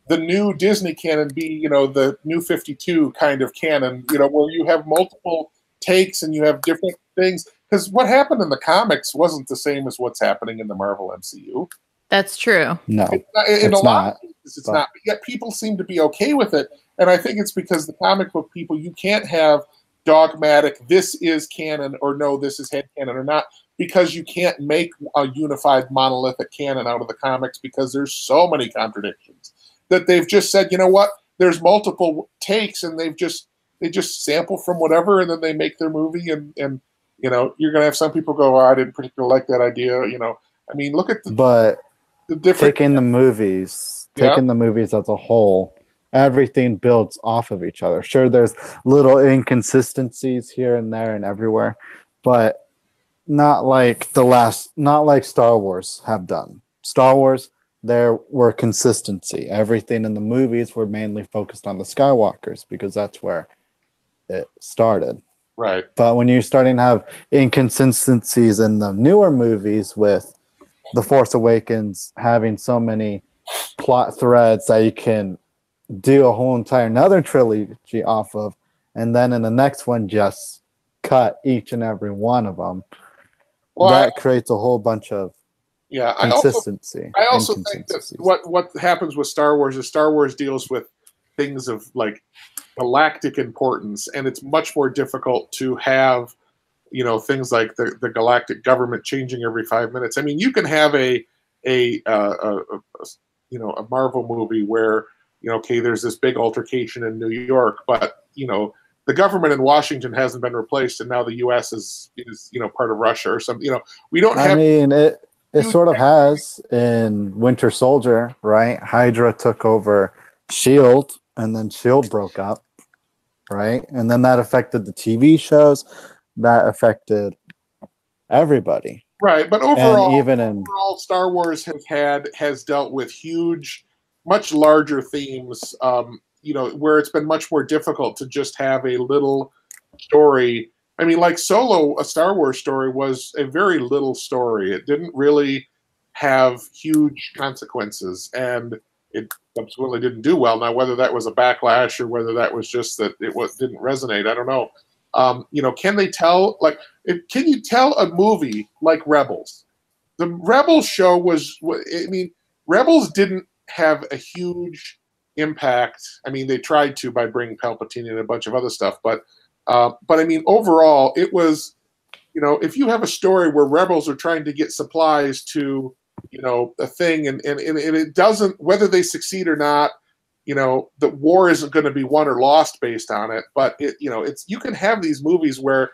the new Disney canon be, the new 52 kind of canon, where you have multiple takes and you have different things. Because what happened in the comics wasn't the same as what's happening in the Marvel MCU. That's true. No, in a lot of cases, it's not. But yet people seem to be okay with it. And I think it's because the comic book people, you can't have dogmatic, this is canon, or no, this is head canon or not, because you can't make a unified monolithic canon out of the comics because there's so many contradictions that they've just said, you know what, there's multiple takes and they just sample from whatever and then they make their movie and you're going to have some people go, I didn't particularly like that idea. I mean, look at the different... Taking the movies as a whole, everything builds off of each other. Sure, there's little inconsistencies here and there and everywhere, but not like Star Wars have done. Star Wars, there were consistency. Everything in the movies were mainly focused on the Skywalkers because that's where it started. Right. But when you're starting to have inconsistencies in the newer movies with The Force Awakens having so many plot threads that you can do a whole entire another trilogy off of, and then in the next one just cut each and every one of them, that creates a whole bunch of consistency. I also think that what happens with Star Wars is Star Wars deals with things of like galactic importance, and it's much more difficult to have things like the galactic government changing every 5 minutes. I mean, you can have a Marvel movie where there's this big altercation in New York, but the government in Washington hasn't been replaced, and now the U.S. is part of Russia or something. We don't have. I mean, it sort of has in Winter Soldier, right? Hydra took over Shield, and then Shield broke up, right? And then that affected the TV shows. That affected everybody. Right, but overall, and Star Wars has dealt with huge, much larger themes, where it's been much more difficult to just have a little story. I mean, like Solo, a Star Wars story, was a very little story. It didn't really have huge consequences, and it absolutely didn't do well. Now, whether that was a backlash or whether that was just that it didn't resonate, I don't know. Can you tell a movie like Rebels? The Rebels show Rebels didn't have a huge impact. I mean, they tried to by bringing Palpatine and a bunch of other stuff, but I mean, overall, it was, if you have a story where Rebels are trying to get supplies to, a thing, and it doesn't, whether they succeed or not, the war isn't going to be won or lost based on it. But it's you can have these movies where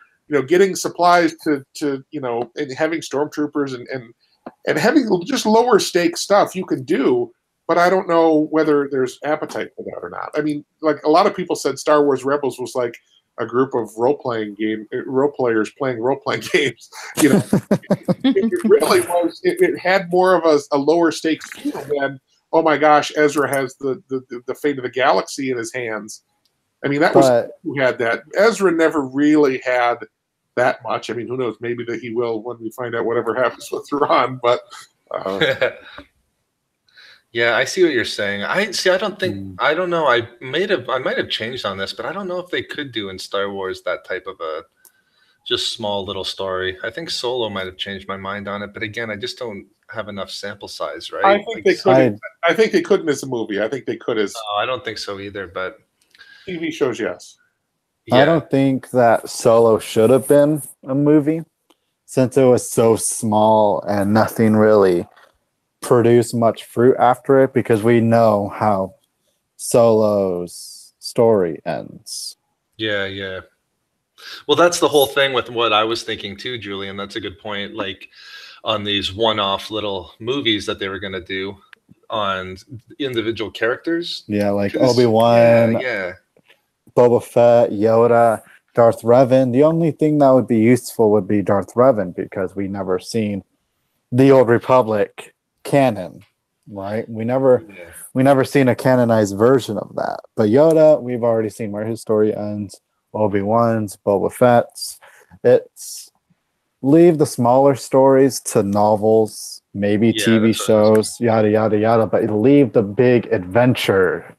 getting supplies to and having stormtroopers and having just lower stake stuff you can do. But I don't know whether there's appetite for that or not. I mean, like a lot of people said, Star Wars Rebels was like a group of role players playing role-playing games. It really was. It had more of a lower stakes feel than, oh my gosh, Ezra has the fate of the galaxy in his hands. I mean, that was who had that. Ezra never really had that much. I mean, who knows? Maybe that he will when we find out whatever happens with Thrawn. But yeah, I see what you're saying. I don't think. I don't know. I might have changed on this, but I don't know if they could do in Star Wars that type of a just small little story. I think Solo might have changed my mind on it, but again, I just don't have enough sample size, right? I think they could. I think they couldn't as a movie. I think they could as. Oh, I don't think so either. But TV shows, yes. Yeah. I don't think that Solo should have been a movie, since it was so small and nothing really produced much fruit after it, because we know how Solo's story ends. Yeah. Well, that's the whole thing with what I was thinking too, Julian. That's a good point. Like on these one-off little movies that they were going to do on individual characters. Yeah, like Obi-Wan, Boba Fett, Yoda, Darth Revan. The only thing that would be useful would be Darth Revan, because we never seen the Old Republic canon, right? We never seen a canonized version of that. But Yoda, we've already seen where his story ends. Obi-Wan's, Boba Fett's. It's leave the smaller stories to novels, maybe TV shows, yada yada yada, but leave the big adventure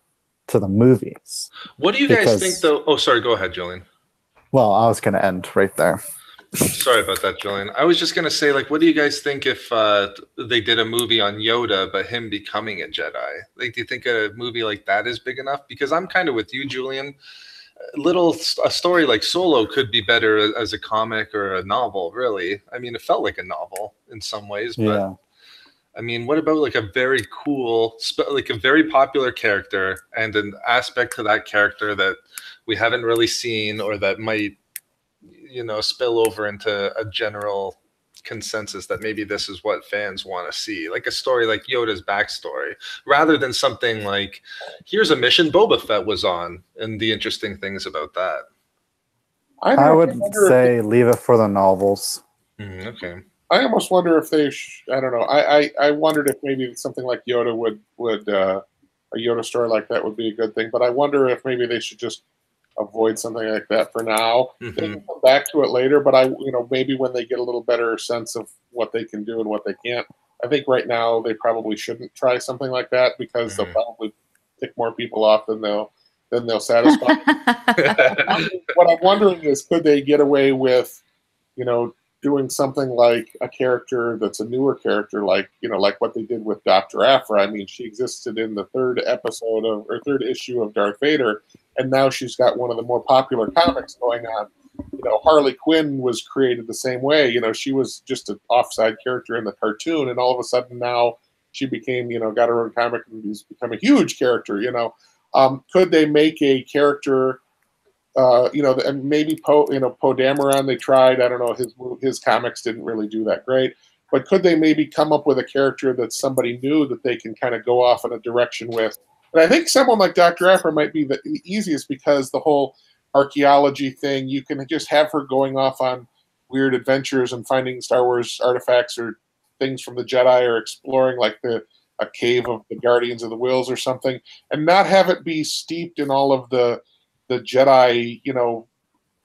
to the movies. What do you guys think, though? Oh, sorry. Go ahead, Julian. Well, I was going to end right there. Sorry about that, Julian. I was just going to say, like, what do you guys think if they did a movie on Yoda, but him becoming a Jedi? Like, do you think a movie like that is big enough? Because I'm kind of with you, Julian. A story like Solo could be better as a comic or a novel, really. I mean, it felt like a novel in some ways, but Yeah. I mean, what about like a very cool, like a very popular character and an aspect to that character that we haven't really seen or that might, spill over into a general consensus that maybe this is what fans want to see, like a story like Yoda's backstory, rather than something like, here's a mission Boba Fett was on and the interesting things about that. I would say leave it for the novels. Okay. I almost wonder if they I don't know. I wondered if maybe something like Yoda would a Yoda story like that would be a good thing, but I wonder if maybe they should just avoid something like that for now. They can come back to it later, but maybe when they get a little better sense of what they can do and what they can't. I think right now they probably shouldn't try something like that because they'll probably tick more people off than they'll satisfy. What I'm wondering is, could they get away with, doing something like a character that's a newer character, like what they did with Dr. Aphra. I mean, she existed in the third issue of Darth Vader, and now she's got one of the more popular comics going on. Harley Quinn was created the same way. She was just an offside character in the cartoon, and all of a sudden now she became, got her own comic and has become a huge character. Could they make a character? And maybe Poe Dameron, they tried. I don't know, his comics didn't really do that great. But could they maybe come up with a character that's somebody new that they can kind of go off in a direction with? And I think someone like Dr. Aphra might be the easiest because the whole archaeology thing, you can just have her going off on weird adventures and finding Star Wars artifacts or things from the Jedi or exploring like a cave of the Guardians of the Whills or something, and not have it be steeped in all of the Jedi,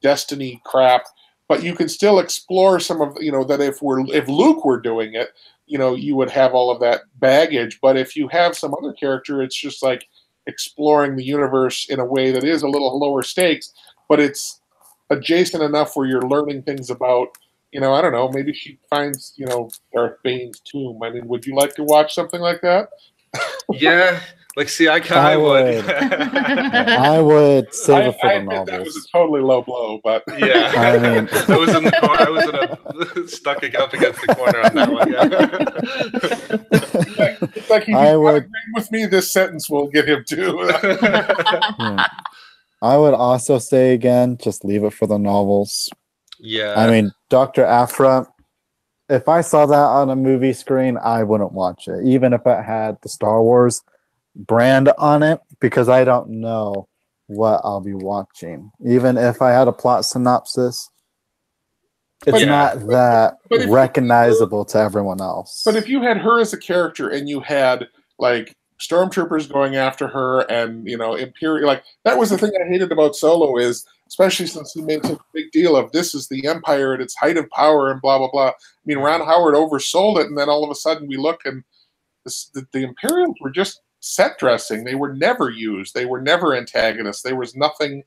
destiny crap, but you can still explore some of, that if Luke were doing it, you would have all of that baggage. But if you have some other character, it's just like exploring the universe in a way that is a little lower stakes, but it's adjacent enough where you're learning things about, I don't know, maybe she finds, Darth Bane's tomb. I mean, would you like to watch something like that? Yeah. Like, see, I kind of would. I would save it for the novels. That was a totally low blow, but yeah, I mean, I was in the corner. I was stuck up against the corner on that one. Yeah. It's like he agreed with me. This sentence will get him too. Yeah. I would also say again, just leave it for the novels. Yeah. I mean, Dr. Aphra. If I saw that on a movie screen, I wouldn't watch it, even if it had the Star Wars brand on it, because I don't know what I'll be watching. Even if I had a plot synopsis, it's not that recognizable to everyone else. But if you had her as a character and you had like stormtroopers going after her and Imperial, like that was the thing I hated about Solo, is especially since he made such a big deal of this is the Empire at its height of power and blah blah blah. I mean, Ron Howard oversold it, and then all of a sudden we look and the Imperials were just set dressing. They were never used. They were never antagonists. There was nothing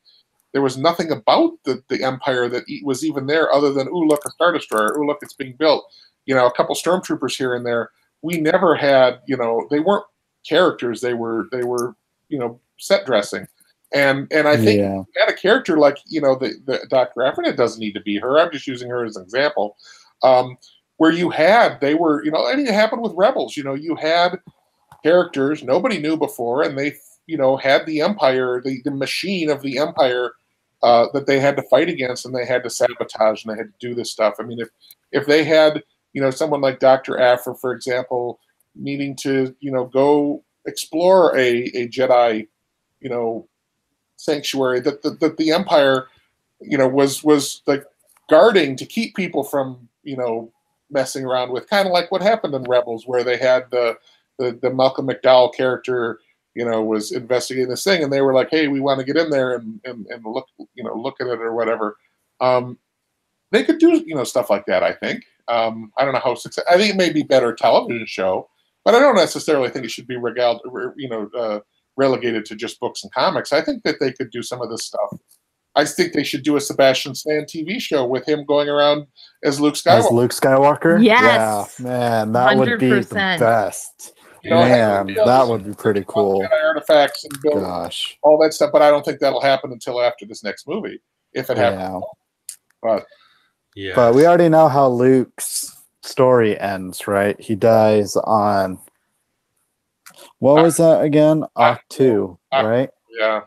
about the Empire that was even there other than, ooh, look, a Star Destroyer. Ooh, look, it's being built. A couple stormtroopers here and there. We never had, they weren't characters. They were set dressing. And I think you had a character like, the Dr. Aphra, it doesn't need to be her. I'm just using her as an example. Where it happened with Rebels. You had characters nobody knew before, and they had the Empire, the machine of the Empire that they had to fight against, and they had to sabotage, and they had to do this stuff. I mean, if they had someone like Dr. Aphra, for example, needing to go explore a Jedi sanctuary that the Empire was like guarding to keep people from messing around with, kind of like what happened in Rebels, where they had the Malcolm McDowell character, was investigating this thing, and they were like, "Hey, we want to get in there and look at it or whatever." They could do stuff like that. I think. I don't know how success. I think it may be better television show, but I don't necessarily think it should be relegated to just books and comics. I think that they could do some of this stuff. I think they should do a Sebastian Stan TV show with him going around as Luke Skywalker. As Luke Skywalker? Yes. Yeah, man, that would be the 100%. best. Man, that would be pretty cool. Artifacts and build all that stuff, but I don't think that'll happen until after this next movie, if it happens. But we already know how Luke's story ends, right? He dies on what was that again? Octu, right? Yeah.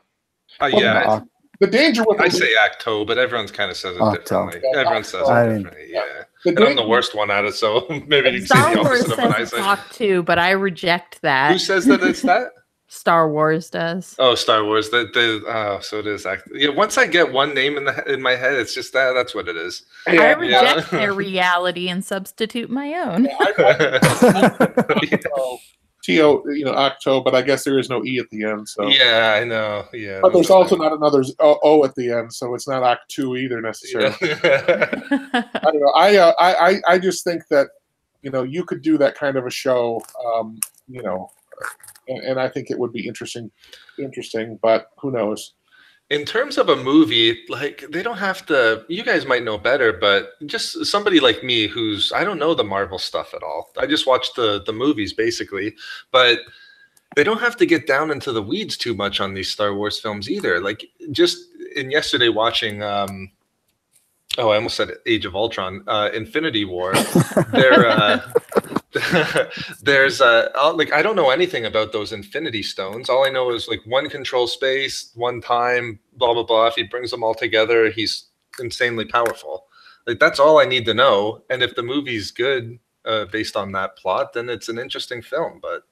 Yeah. The danger with I say Acto, but everyone's kind of says it differently. Everyone says it differently. Yeah. And I'm the worst one at it, so maybe you can say the opposite of what I say. Octu, but I reject that. Who says that it's that? Star Wars does. Oh, Star Wars. So it is. Yeah. Once I get one name in my head, it's just that. That's what it is. I reject their reality and substitute my own. T-O, Octo, but I guess there is no E at the end. So yeah, I know. Yeah, but there's also not another O at the end, so it's not Octu either necessarily. Yeah. I don't know. I just think that you could do that kind of a show, and I think it would be interesting, but who knows? In terms of a movie, like they don't have to. You guys might know better, but just somebody like me, I don't know the Marvel stuff at all. I just watch the movies basically, but they don't have to get down into the weeds too much on these Star Wars films either. Like just in yesterday watching, I almost said Age of Ultron, Infinity War. There's I don't know anything about those Infinity Stones. All I know is like one control space, one time, blah blah blah. If he brings them all together, he's insanely powerful. Like that's all I need to know. And if the movie's good based on that plot, then it's an interesting film. But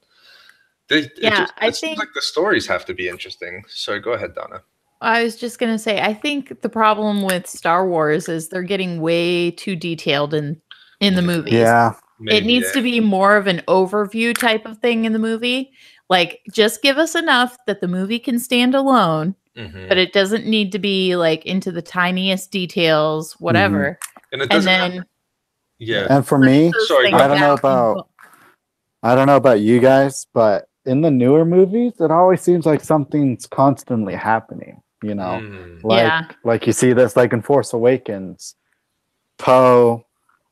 it seems like the stories have to be interesting. Sorry, go ahead, Donna. I was just gonna say, I think the problem with Star Wars is they're getting way too detailed in the movies. Yeah. Maybe, it needs to be more of an overview type of thing in the movie. Like, just give us enough that the movie can stand alone, but it doesn't need to be like into the tiniest details, whatever. And it doesn't. And for me, I don't know about you guys, but in the newer movies, it always seems like something's constantly happening. Like you see this, like in Force Awakens, Poe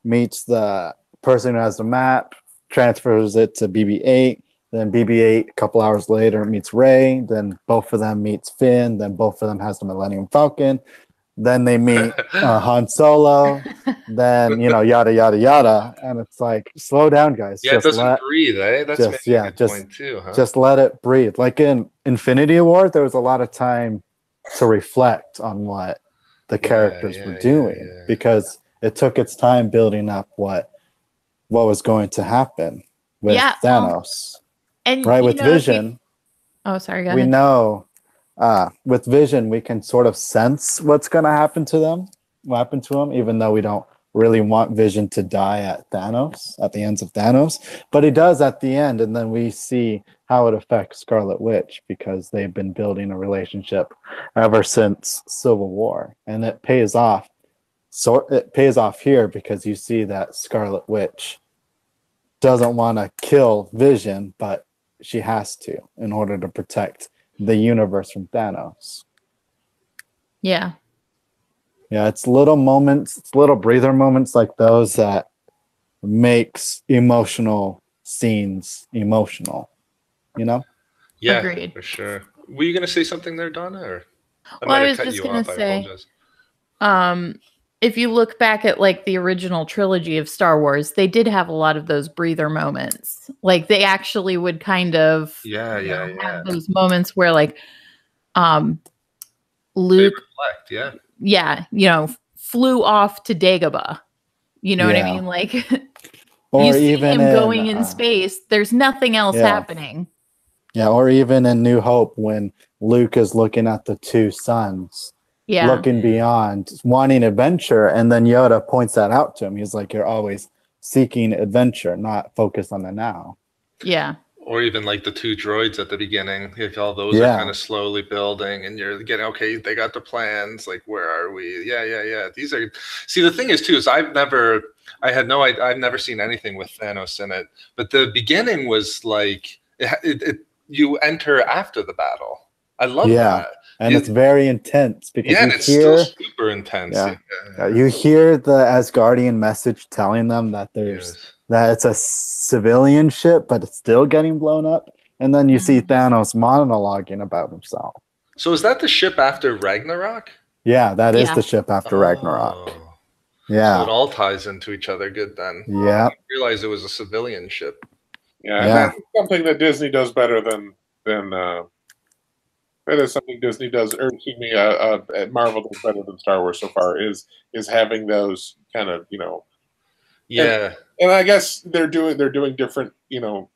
meets the person who has the map, transfers it to BB-8, then BB-8 a couple hours later meets Rey, then both of them meets Finn, then both of them has the Millennium Falcon, then they meet Han Solo, then yada yada yada, and it's like, slow down, guys. Yeah, it doesn't breathe, eh? That's maybe a good point too, huh? Just let it breathe. Like in Infinity War, there was a lot of time to reflect on what the characters were doing because it took its time building up what was going to happen with Thanos. And right, with Vision. Go ahead. We know with Vision we can sort of sense what's going to happen to him, even though we don't really want Vision to die at the ends of Thanos. But he does at the end, and then we see how it affects Scarlet Witch because they've been building a relationship ever since Civil War, and it pays off. So it pays off here because you see that Scarlet Witch doesn't want to kill Vision, but she has to in order to protect the universe from Thanos. Yeah. Yeah, it's little moments, it's little breather moments like those that makes emotional scenes emotional, Yeah, agreed. For sure. Were you going to say something there, Donna? Or I was just going to say, if you look back at like the original trilogy of Star Wars, they did have a lot of those breather moments. Like they actually would kind of have those moments where like Luke flew off to Dagobah. You know what I mean? Like or you see even him going in space. There's nothing else happening. Yeah, or even in New Hope when Luke is looking at the two suns. Looking beyond, wanting adventure, and then Yoda points that out to him. He's like, "You're always seeking adventure, not focused on the now. Yeah. Or even like the 2 droids at the beginning, like all those are kind of slowly building, and you're getting, okay, they got the plans, like where are we? Yeah. These are, see, the thing is too is I've never seen anything with Thanos in it, but the beginning was like you enter after the battle. I love that. And it's very intense because and it's still super intense. Yeah. You hear the Asgardian message telling them that that it's a civilian ship, but it's still getting blown up. And then you see Thanos monologuing about himself. So is that the ship after Ragnarok? Yeah, that is the ship after Ragnarok. Yeah. So it all ties into each other good then. Yeah. I didn't realize it was a civilian ship. Yeah, and that's something that Disney does better than that is something Disney does, or excuse me, Marvel does better than Star Wars so far, is having those kind of, Yeah. And I guess they're doing different, they're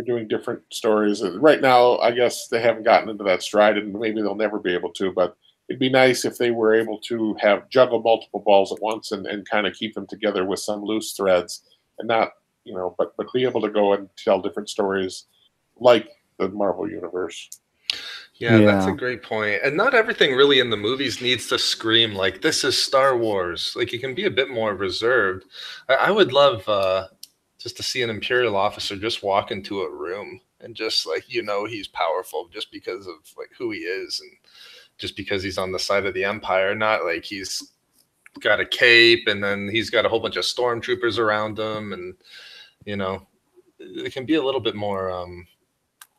doing different stories. Right now, I guess they haven't gotten into that stride, and maybe they'll never be able to, but it'd be nice if they were able to juggle multiple balls at once and kind of keep them together with some loose threads, and not, but be able to go and tell different stories like the Marvel Universe. Yeah, that's a great point. And not everything really in the movies needs to scream like, this is Star Wars. Like, it can be a bit more reserved. I would love just to see an Imperial officer just walk into a room and just like, he's powerful just because of like who he is and just because he's on the side of the Empire, not like he's got a cape and then he's got a whole bunch of stormtroopers around him. And, it can be a little bit more...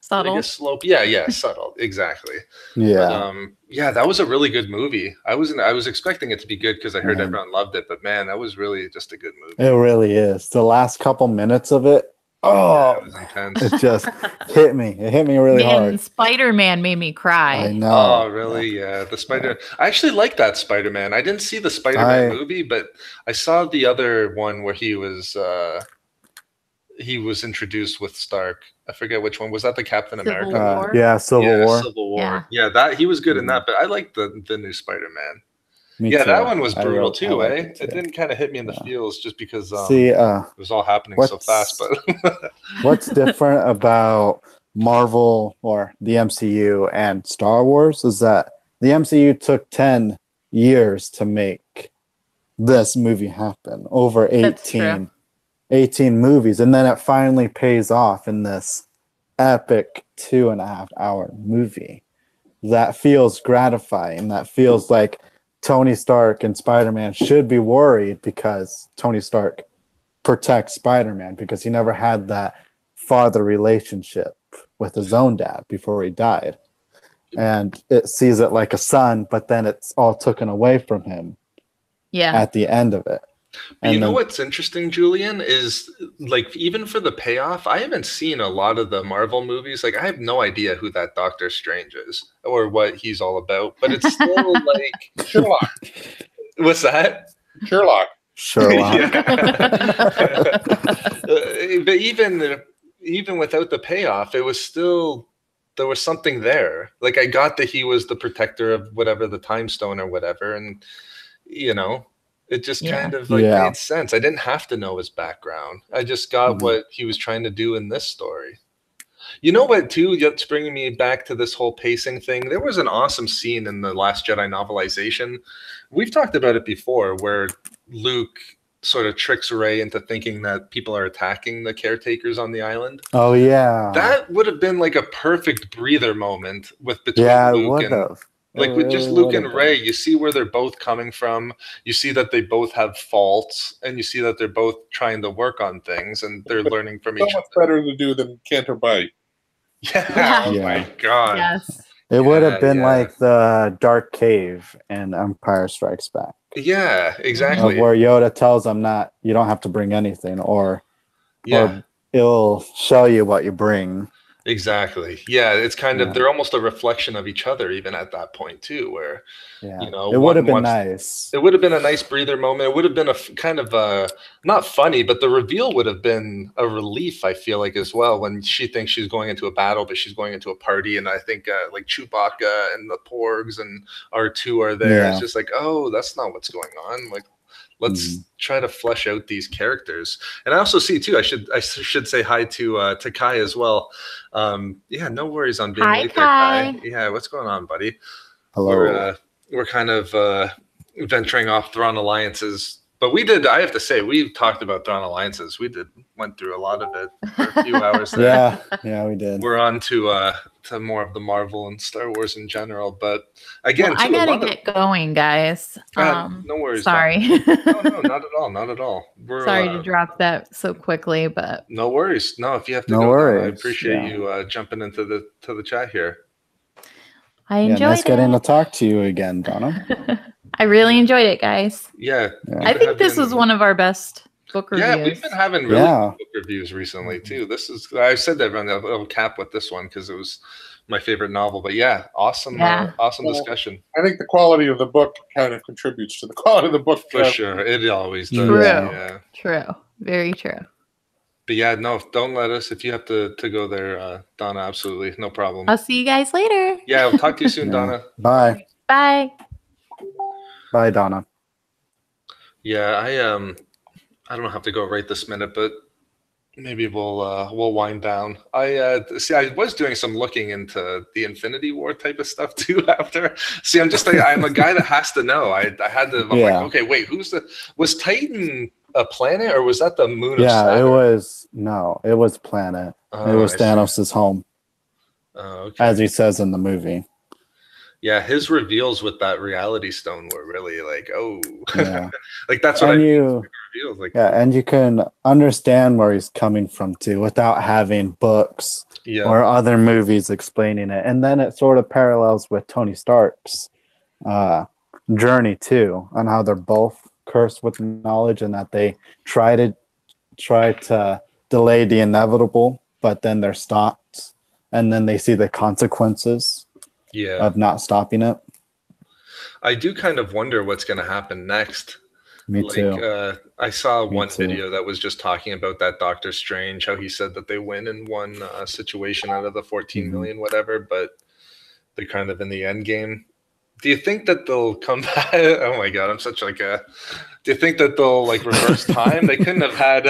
subtle. Slope. Yeah, subtle. Exactly. Yeah. But, that was a really good movie. I was expecting it to be good because I heard everyone loved it, but man, that was really just a good movie. It really is. The last couple minutes of it, it was intense. It just hit me. It hit me really hard. Spider-Man made me cry. I know. Oh, really? Yeah. The Spider. I actually like that Spider-Man. I didn't see the Spider-Man movie, but I saw the other one where he was introduced with Stark. I forget which one. Was that the Captain America? Civil War. Civil War. Yeah, that he was good in that, but I like the new Spider-Man. Yeah, too. That one was brutal too, It didn't kind of hit me in the feels just because it was all happening so fast. But what's different about Marvel or the MCU and Star Wars is that the MCU took 10 years to make this movie happen, over 18 movies, and then it finally pays off in this epic 2.5-hour movie. That feels gratifying. That feels like Tony Stark and Spider-Man should be worried because Tony Stark protects Spider-Man because he never had that father relationship with his own dad before he died. And it sees it like a son, but then it's all taken away from him at the end of it. But you know what's interesting, Julian, is like even for the payoff, I haven't seen a lot of the Marvel movies. Like I have no idea who that Doctor Strange is or what he's all about. But it's still like Sherlock. What's that? Sherlock. But even without the payoff, it was still there was something there. Like I got that he was the protector of whatever the time stone or whatever, and it just kind of made sense. I didn't have to know his background. I just got what he was trying to do in this story. You know what, too? That's bringing me back to this whole pacing thing. There was an awesome scene in the Last Jedi novelization. We've talked about it before, where Luke sort of tricks Rey into thinking that people are attacking the caretakers on the island. Oh, yeah. That would have been like a perfect breather moment between Luke and... Like with just Luke and Rey, you see where they're both coming from. You see that they both have faults, and you see that they're both trying to work on things, and they're learning from each other. So much better to do than Canto Bight. Yeah. Oh my God. Yes. It would have been like the Dark Cave in Empire Strikes Back. Yeah, exactly. Where Yoda tells them you don't have to bring anything, or it'll show you what you bring. Exactly. Yeah, it's kind of they're almost a reflection of each other even at that point too, where it would have been nice. It would have been a nice breather moment. It would have been a kind of not funny, but the reveal would have been a relief, I feel like, as well, when she thinks she's going into a battle, but she's going into a party, and I think like Chewbacca and the Porgs and R2 are there. It's just like, oh, that's not what's going on. Like, Let's try to flesh out these characters. And I also see too. I should say hi to Kai as well. Yeah, no worries on being late there, Kai. Yeah, what's going on, buddy? Hello. We're kind of venturing off Thrawn alliances. But we did. I have to say, we've talked about Thrawn alliances. Went through a lot of it for a few hours there. Yeah, we did. We're on to more of the Marvel and Star Wars in general. But again, I gotta get going, guys. No worries. Sorry. No, not at all. Not at all. Sorry to drop that so quickly, but no worries. No, if you have to No go, worries. I appreciate you jumping into the chat here. I enjoyed nice it. getting to talk to you again, Donna. I really enjoyed it, guys. Yeah. I think this was one of our best book reviews. Yeah, we've been having really good book reviews recently too. I said that on the cap with this one because it was my favorite novel. But yeah, awesome discussion. I think the quality of the book kind of contributes to the quality of the book. For sure. It always does. True. Yeah. True. Very true. But yeah, no, don't let us. If you have to go there, Donna, absolutely. No problem. I'll see you guys later. Yeah, we'll talk to you soon, Donna. Bye. Bye. Bye, Donna. Yeah, I don't have to go right this minute, but maybe we'll wind down. I was doing some looking into the Infinity War type of stuff too after. See, I'm just I'm a guy that has to know. I had to like, okay, wait, was Titan a planet or was that the moon of Saturn? It was planet. It was Thanos' home. Oh, okay. As he says in the movie. Yeah, his reveals with that reality stone were really like, like that's what reveals. Like, and you can understand where he's coming from too, without having books or other movies explaining it. And then it sort of parallels with Tony Stark's journey too, on how they're both cursed with knowledge, and that they try to delay the inevitable, but then they're stopped, and then they see the consequences. Of not stopping it. I do kind of wonder what's going to happen next. Me too. I saw one video that was just talking about that Doctor Strange, how he said that they win in one situation out of the 14 million, whatever, but they're kind of in the end game. Do you think that they'll come back? Oh my God, I'm such like a. Do you think that they'll like reverse time? They couldn't have had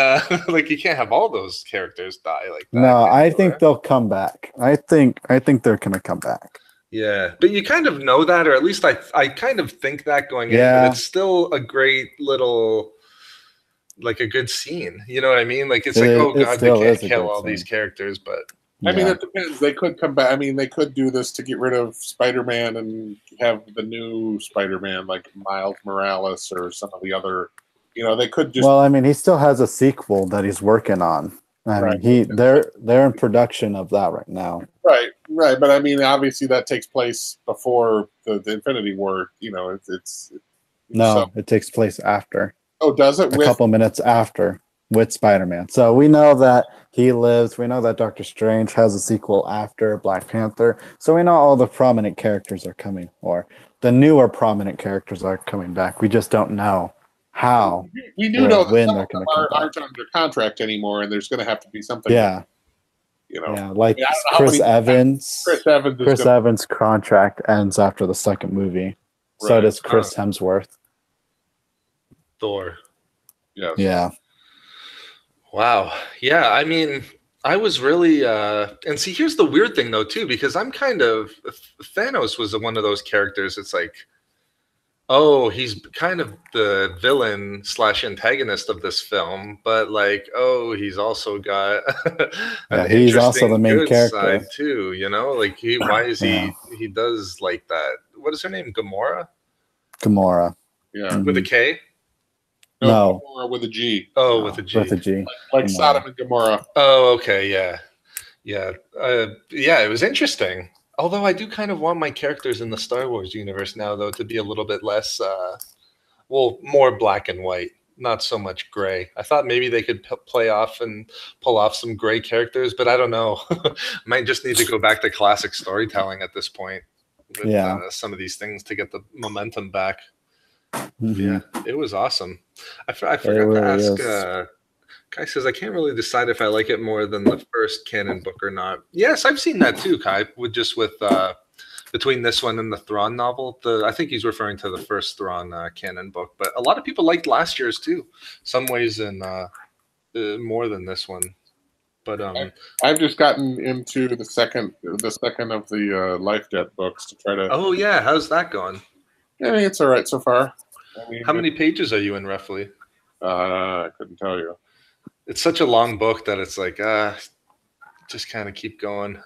like you can't have all those characters die like that. No, I think they'll come back. I think they're gonna come back. Yeah, but you kind of know that, or at least I kind of think that going in, but it's still a great little, like a good scene. You know what I mean? Like it's like, oh God, they can't kill all these characters, but I mean, it depends. They could come back. I mean, they could do this to get rid of Spider-Man and have the new Spider-Man, like Miles Morales or some of the other. You know, they could just. Well, I mean, he still has a sequel that he's working on. I mean, they're in production of that right now. Right. But I mean, obviously, that takes place before the Infinity War. You know, it takes place after. Oh, does it? A couple minutes after with Spider-Man. So we know that he lives. We know that Doctor Strange has a sequel after Black Panther. So we know all the prominent characters are coming, or the newer prominent characters are coming back. We just don't know how. We do know that some of them aren't under contract anymore, and there's going to have to be something. Yeah. You know, like Chris Evans. Chris Evans' contract ends after the second movie. Right. So does Chris Hemsworth. Thor. Yes. Yeah. Wow. Yeah. I mean, I was really, and see, here's the weird thing though, too, because I'm kind of, Thanos was one of those characters. It's like, oh, he's kind of the villain / antagonist of this film, but like, oh, he's also got he's also the main character side too. You know, like why is he does like that? What is her name? Gamora. Yeah, with a K. No, Gamora with a G. Oh, with a G. With a G. Like Sodom and Gomorrah. Oh, okay, yeah. It was interesting. Although I do kind of want my characters in the Star Wars universe now, though, to be a little bit less, more black and white, not so much gray. I thought maybe they could pull off some gray characters, but I don't know. Might just need to go back to classic storytelling at this point with some of these things to get the momentum back. Mm-hmm. Yeah, it was awesome. I forgot to ask. Kai says, I can't really decide if I like it more than the first canon book or not. Yes, I've seen that too, Kai, with between this one and the Thrawn novel. I think he's referring to the first Thrawn canon book, but a lot of people liked last year's too. Some ways in more than this one. But I've just gotten into the second of the Life Debt books to try to. Oh yeah, how's that going? I mean, it's all right so far. I mean, how many pages are you in roughly? I couldn't tell you. It's such a long book that it's like just kind of keep going.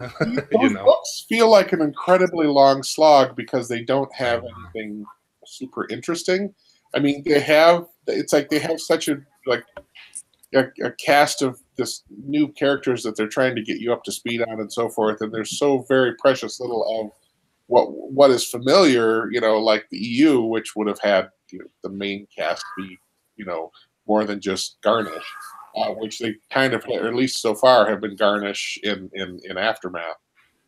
Those books feel like an incredibly long slog because they don't have anything super interesting. I mean, it's like they have such a cast of this new characters that they're trying to get you up to speed on and so forth, and there's so very precious little of what is familiar, like the EU, which would have had the main cast be, more than just Garnish. Which they kind of, or at least so far, have been Garnish in Aftermath.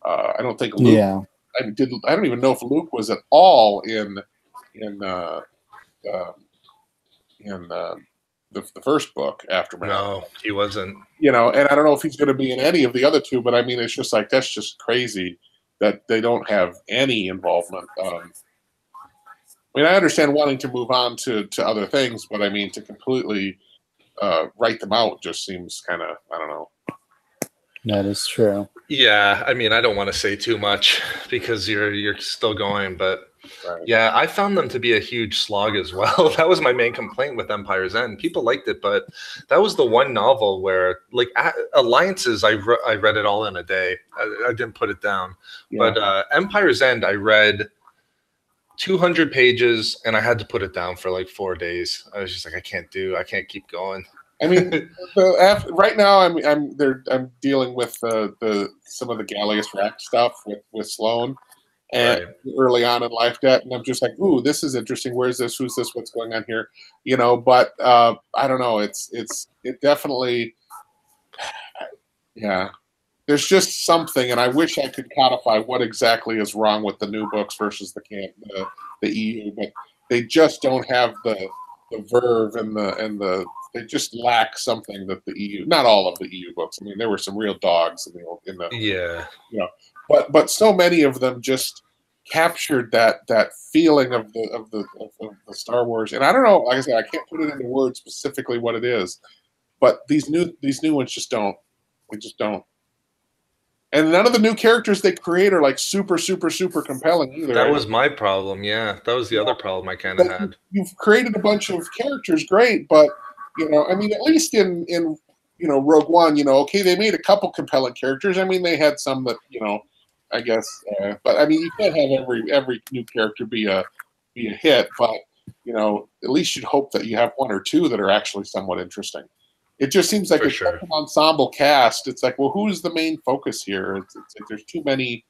I don't think Luke. Yeah. I don't even know if Luke was at all in the first book, Aftermath. No, he wasn't. And I don't know if he's going to be in any of the other two. But I mean, it's just like that's just crazy that they don't have any involvement. I mean, I understand wanting to move on to other things, but I mean to completely. Write them out just seems kind of, I don't know. That is true. Yeah, I mean, I don't want to say too much because you're still going, but right. Yeah, I found them to be a huge slog as well. That was my main complaint with Empire's End. People liked it, but that was the one novel where, like, Alliances, I read it all in a day. I didn't put it down. Yeah. But Empire's End, I read 200 pages and I had to put it down for like 4 days. I was just like, I can't keep going. I mean, right now I'm dealing with some of the Gallius Rack stuff with Sloan, and early on in Life Debt, and I'm just like, ooh, this is interesting. Where's this? Who's this? What's going on here? But I don't know. It definitely, yeah. There's just something, and I wish I could codify what exactly is wrong with the new books versus the EU, but they just don't have the verve and the they just lack something that the EU, not all of the EU books. I mean, there were some real dogs in the yeah, but so many of them just captured that feeling of the Star Wars. And I don't know, like I said, I can't put it into words specifically what it is, but these new ones just don't. They just don't. And none of the new characters they create are like super, super, super compelling either. That was my problem. Yeah, that was the other problem I kind of had. You've created a bunch of characters, great, but I mean, at least in Rogue One, okay, they made a couple compelling characters. I mean, they had some that I guess, but I mean, you can't have every new character be a hit, but at least you'd hope that you have one or two that are actually somewhat interesting. It just seems like it's an ensemble cast. It's like, well, who's the main focus here? It's like there's too many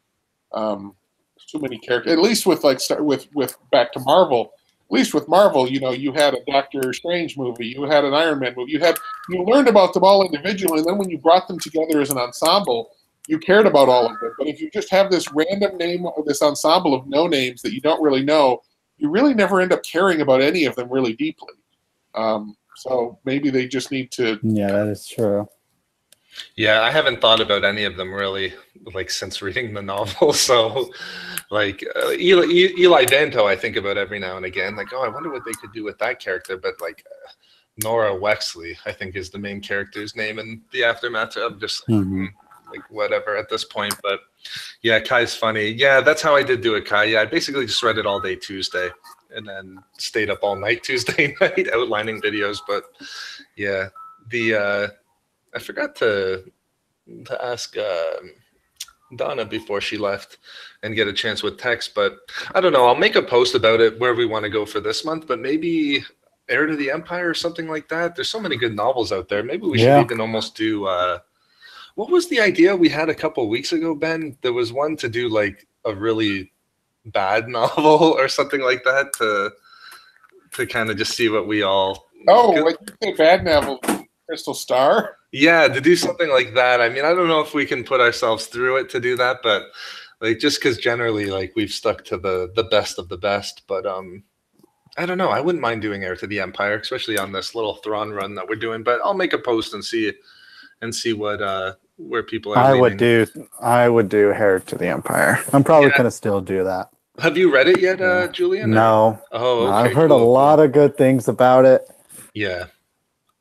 characters. At least with with back to Marvel. At least with Marvel, you had a Doctor Strange movie, you had an Iron Man movie, you learned about them all individually, and then when you brought them together as an ensemble, you cared about all of them. But if you just have this random name or this ensemble of no names that you don't really know, you really never end up caring about any of them really deeply. So maybe they just need to. Yeah, that is true. Yeah, I haven't thought about any of them really, like, since reading the novel. So, like, Eli Danto, I think about every now and again. Like, oh, I wonder what they could do with that character. But, like, Nora Wexley, I think, is the main character's name in the Aftermath. I'm just like, whatever at this point. But, yeah, Kai's funny. Yeah, that's how I did do it, Kai. Yeah, I basically just read it all day Tuesday. And then stayed up all night Tuesday night outlining videos. But yeah, I forgot to ask Donna before she left and get a chance with text. But I don't know. I'll make a post about it where we want to go for this month. But maybe Heir to the Empire or something like that. There's so many good novels out there. Maybe we should even almost do. What was the idea we had a couple weeks ago, Ben? There was one to do like a really bad novel or something like that to kind of just see what we all. Oh, like a bad novel, Crystal Star. Yeah, to do something like that. I mean, I don't know if we can put ourselves through it to do that, but like just because generally like we've stuck to the best of the best. But I don't know. I wouldn't mind doing Heir to the Empire, especially on this little Thrawn run that we're doing. But I'll make a post and see what where people are I leaning. would do Heir to the Empire. I'm probably gonna still do that. Have you read it yet, Julian? No. Oh, okay. I've heard a lot of good things about it. Yeah.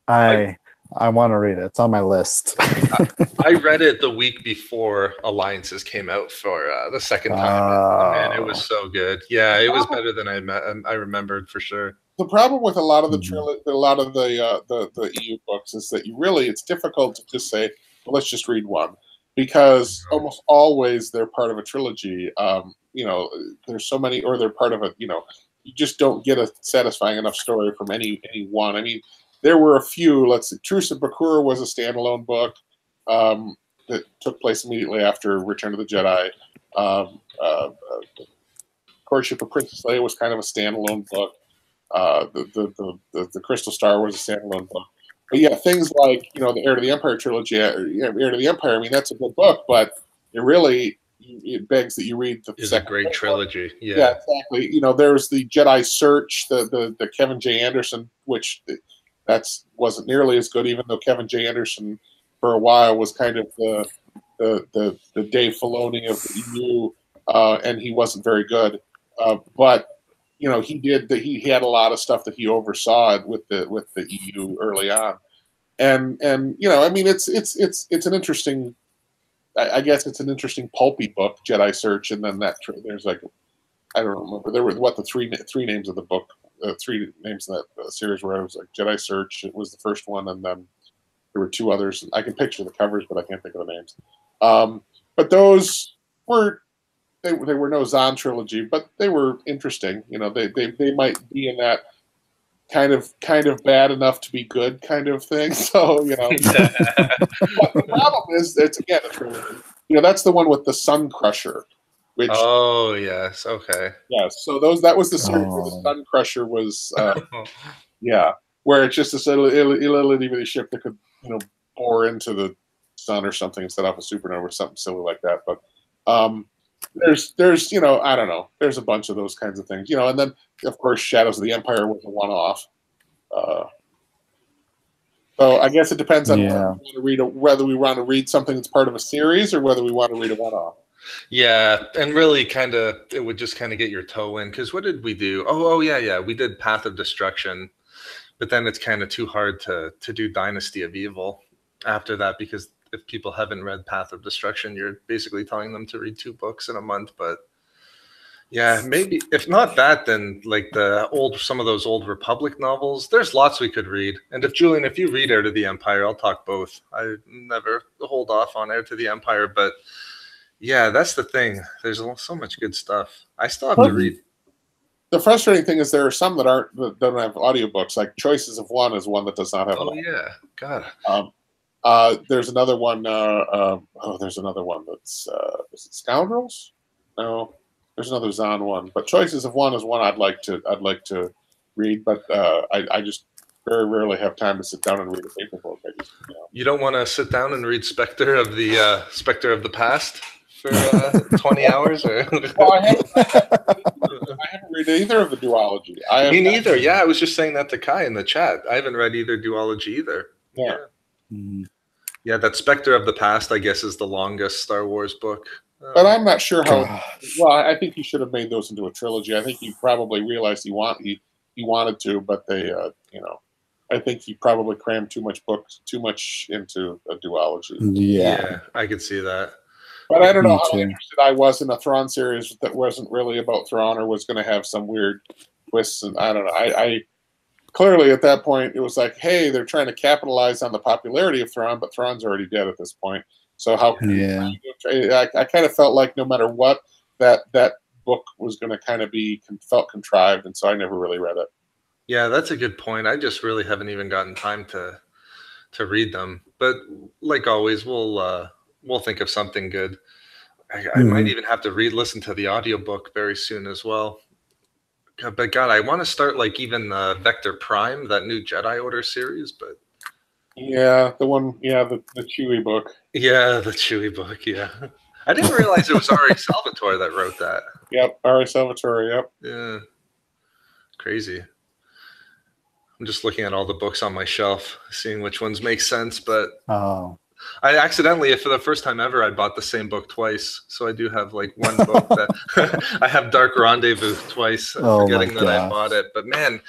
I want to read it. It's on my list. I read it the week before Alliances came out for the second time, and it was so good. Yeah, it was better than I remembered for sure. The problem with a lot of the EU books is that it's difficult to just say, well, let's just read one, because almost always they're part of a trilogy. There's so many, or they're part of you just don't get a satisfying enough story from any one. I mean, there were a few. Let's see, Truce of Bakura was a standalone book that took place immediately after Return of the Jedi. Courtship of Princess Leia was kind of a standalone book. The Crystal Star was a standalone book. But yeah, things like the Heir to the Empire trilogy, Heir to the Empire. I mean, that's a good book, but it begs that you read the second. It's a great trilogy. Book. Yeah, exactly. There's the Jedi Search, the Kevin J. Anderson, which wasn't nearly as good, even though Kevin J. Anderson for a while was kind of the Dave Filoni of the EU, and he wasn't very good. But he had a lot of stuff that he oversaw with the EU early on, and I mean it's an interesting, I guess it's an interesting pulpy book, Jedi Search, and then there's like, I don't remember, there were the three names of the book. Three names in that series where it was like Jedi Search. It was the first one, and then there were two others. I can picture the covers, but I can't think of the names. But those were they were no Zahn trilogy, but they were interesting. They might be in that kind of bad enough to be good kind of thing. So but the problem is it's again a trilogy. That's the one with the Sun Crusher. Which, yes, okay. Yes, so that was the series where the Sun Crusher was, where it's just a little itty bitty ship that could, bore into the sun or something instead of a supernova or something silly like that. But there's I don't know, there's a bunch of those kinds of things, and then of course Shadows of the Empire was a one-off. So I guess it depends on whether we want to read something that's part of a series or whether we want to read a one-off. Yeah, and really it would just kind of get your toe in, because what did we do? We did Path of Destruction, but then it's kind of too hard to do Dynasty of Evil after that, because if people haven't read Path of Destruction, you're basically telling them to read 2 books in a month. But yeah, maybe if not that, then like some of those old Republic novels, there's lots we could read. And if you read Heir to the Empire, I'll talk both. I never hold off on Heir to the Empire, but yeah, that's the thing. There's so much good stuff. I still have to read. The frustrating thing is there are some that don't have audiobooks. Like Choices of One is one that does not have. Oh yeah, God. There's another one. There's another one that's is it Scoundrels? No, there's another Zahn one. But Choices of One is one I'd like to read, but I just very rarely have time to sit down and read a paper book. You don't want to sit down and read Spectre of the Past for 20 hours? Or? Well, I haven't read either of the duology. Me neither. Yeah, I was just saying that to Kai in the chat. I haven't read either duology either. Yeah. Yeah, that Spectre of the Past, I guess, is the longest Star Wars book. But I'm not sure how. Well, I think he should have made those into a trilogy. I think he probably realized he wanted to, but they, I think he probably crammed too much into a duology. Yeah, I could see that. But I don't know how interested I was in a Thrawn series that wasn't really about Thrawn or was going to have some weird twists. And I don't know. I clearly at that point it was like, hey, they're trying to capitalize on the popularity of Thrawn, but Thrawn's already dead at this point. So how? Yeah. I kind of felt like no matter what, that book was going to kind of felt contrived, and so I never really read it. Yeah, that's a good point. I just really haven't even gotten time to read them. But like always, we'll think of something good. I might even have to listen to the audiobook very soon as well. But God, I want to start like even Vector Prime, that new Jedi Order series. But yeah, the one, the Chewie book. Yeah, the Chewie book. Yeah, I didn't realize it was R.A. Salvatore that wrote that. Yep, R.A. Salvatore. Yep. Yeah, crazy. I'm just looking at all the books on my shelf, seeing which ones make sense. But I accidentally, for the first time ever, I bought the same book twice. So I do have like one book that I have Dark Rendezvous twice, forgetting that I bought it. But man,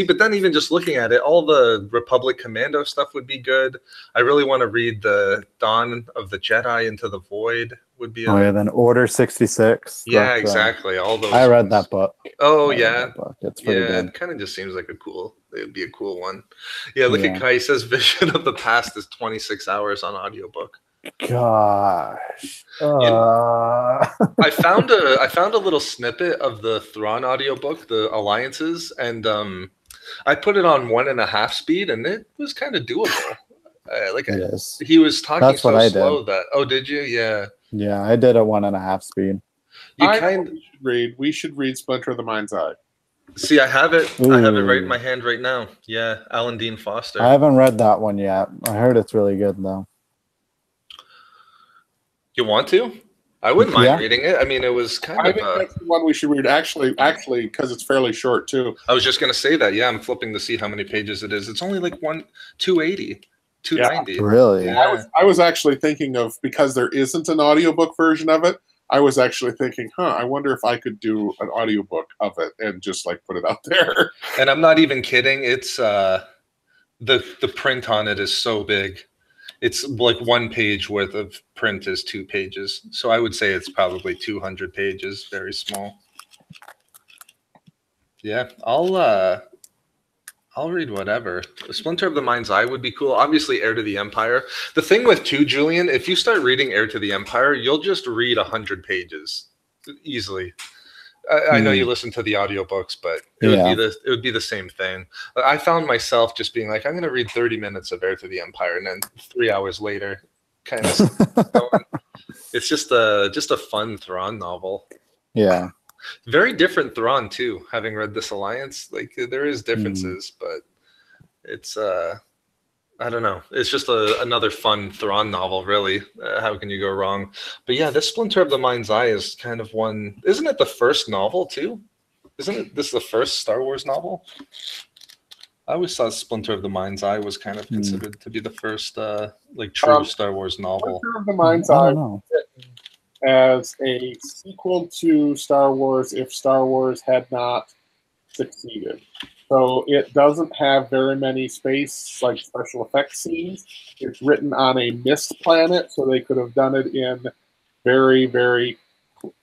but then even just looking at it, all the Republic Commando stuff would be good. I really want to read the Dawn of the Jedi Into the Void. Would be then Order 66. Yeah, exactly. All those. I read that book. Oh, yeah. It's pretty good. It kind of just seems like it would be a cool one. Yeah, look at Kai. He says Vision of the Past is 26 hours on audiobook. Gosh. I found a little snippet of the Thrawn audiobook, the Alliances, and I put it on 1.5 speed, and it was kind of doable. He was talking That's so slow that. Oh, did you? Yeah. Yeah, I did at 1.5 speed. We should read Splinter of the Mind's Eye. See, I have it. Ooh. I have it right in my hand right now. Yeah, Alan Dean Foster. I haven't read that one yet. I heard it's really good though. You want to? I wouldn't mind reading it. I mean, it was kind of. I think that's the one we should read. Actually, because it's fairly short too. I was just going to say that. Yeah, I'm flipping to see how many pages it is. It's only like 280. 290. Yeah, really? Yeah. I was actually thinking of, because there isn't an audiobook version of it, I was actually thinking, I wonder if I could do an audiobook of it and just like put it out there. And I'm not even kidding. It's the print on it is so big. It's like 1 page worth of print is 2 pages. So I would say it's probably 200 pages, very small. Yeah, I'll read whatever. Splinter of the Mind's Eye would be cool. Obviously, Heir to the Empire. The thing with Julian, if you start reading Heir to the Empire, you'll just read 100 pages easily. I know you listen to the audiobooks, but it would be the same thing. I found myself just being like, I'm going to read 30 minutes of Heir to the Empire, and then 3 hours later, kind of going. It's just a fun Thrawn novel. Yeah. Very different Thrawn too, having read this Alliance. Like there is differences, but it's I don't know. It's just another fun Thrawn novel, really. How can you go wrong? But yeah, this Splinter of the Mind's Eye is kind of one. Isn't it the first novel too? Isn't this the first Star Wars novel? I always thought Splinter of the Mind's Eye was kind of considered to be the first like true Star Wars novel. Splinter of the Mind's Eye as a sequel to Star Wars if Star Wars had not succeeded. So it doesn't have very many special effects scenes. It's written on a mist planet, so they could have done it in very, very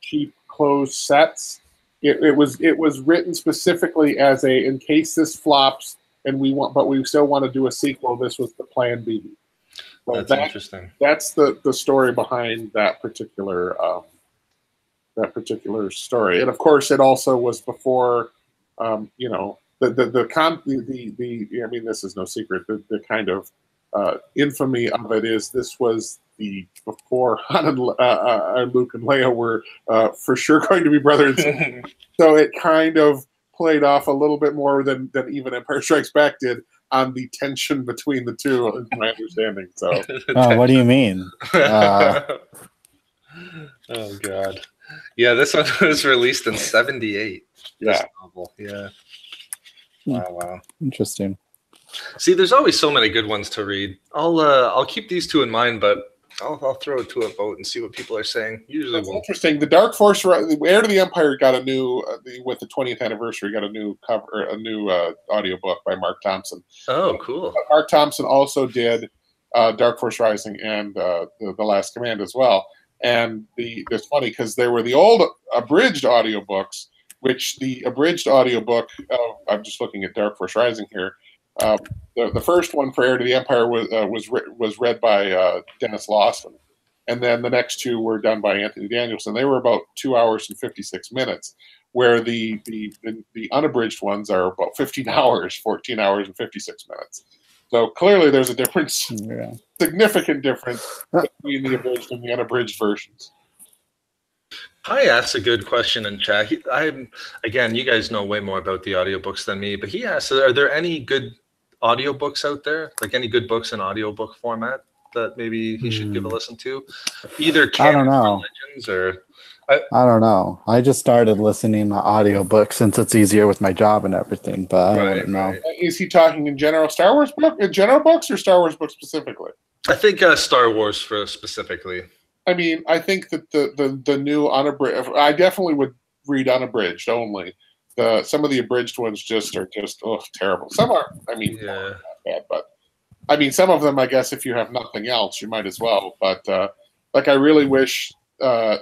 cheap closed sets. It was written specifically as in case this flops and but we still want to do a sequel, this was the plan B. So that's interesting. That's the story behind that particular story, and of course, it also was before, I mean, this is no secret. The kind of infamy of it is this was before Han and Luke and Leia were for sure going to be brothers. So it kind of played off a little bit more than even Empire Strikes Back did on the tension between the two, is my understanding. So, what do you mean? Oh God, yeah, this one was released in '78. This novel, yeah. Wow, interesting. See, there's always so many good ones to read. I'll keep these two in mind, but I'll throw it to a vote and see what people are saying. Usually, that's interesting. The Dark Force, Heir to the Empire, got a new with the 20th anniversary. Got a new cover, a new audiobook by Mark Thompson. Oh, cool! Mark Thompson also did Dark Force Rising and the Last Command as well. And it's funny because there were the old abridged audiobooks, which the abridged audiobook. I'm just looking at Dark Force Rising here. The first one for Heir to the Empire was read by Dennis Lawson, and then the next two were done by Anthony Danielson. They were about 2 hours and 56 minutes, where the unabridged ones are about 14 hours and 56 minutes. So clearly, there's a difference, significant difference between the abridged and the unabridged versions. I asked a good question in chat. Again, you guys know way more about the audiobooks than me, but he asked, are there any good audiobooks out there? Like any good books in audiobook format that maybe he should give a listen to? Either canon or legends or... I don't know. I just started listening to audiobooks since it's easier with my job and everything, but I don't know. Is he talking in general Star Wars book, in general books, or Star Wars books specifically? I think Star Wars for specifically. I mean, I think that the new unabridged. I definitely would read unabridged only. Some of the abridged ones are just terrible. Some are. I mean, Yeah. not bad, but I mean, some of them. I guess if you have nothing else, you might as well. But like, I really wish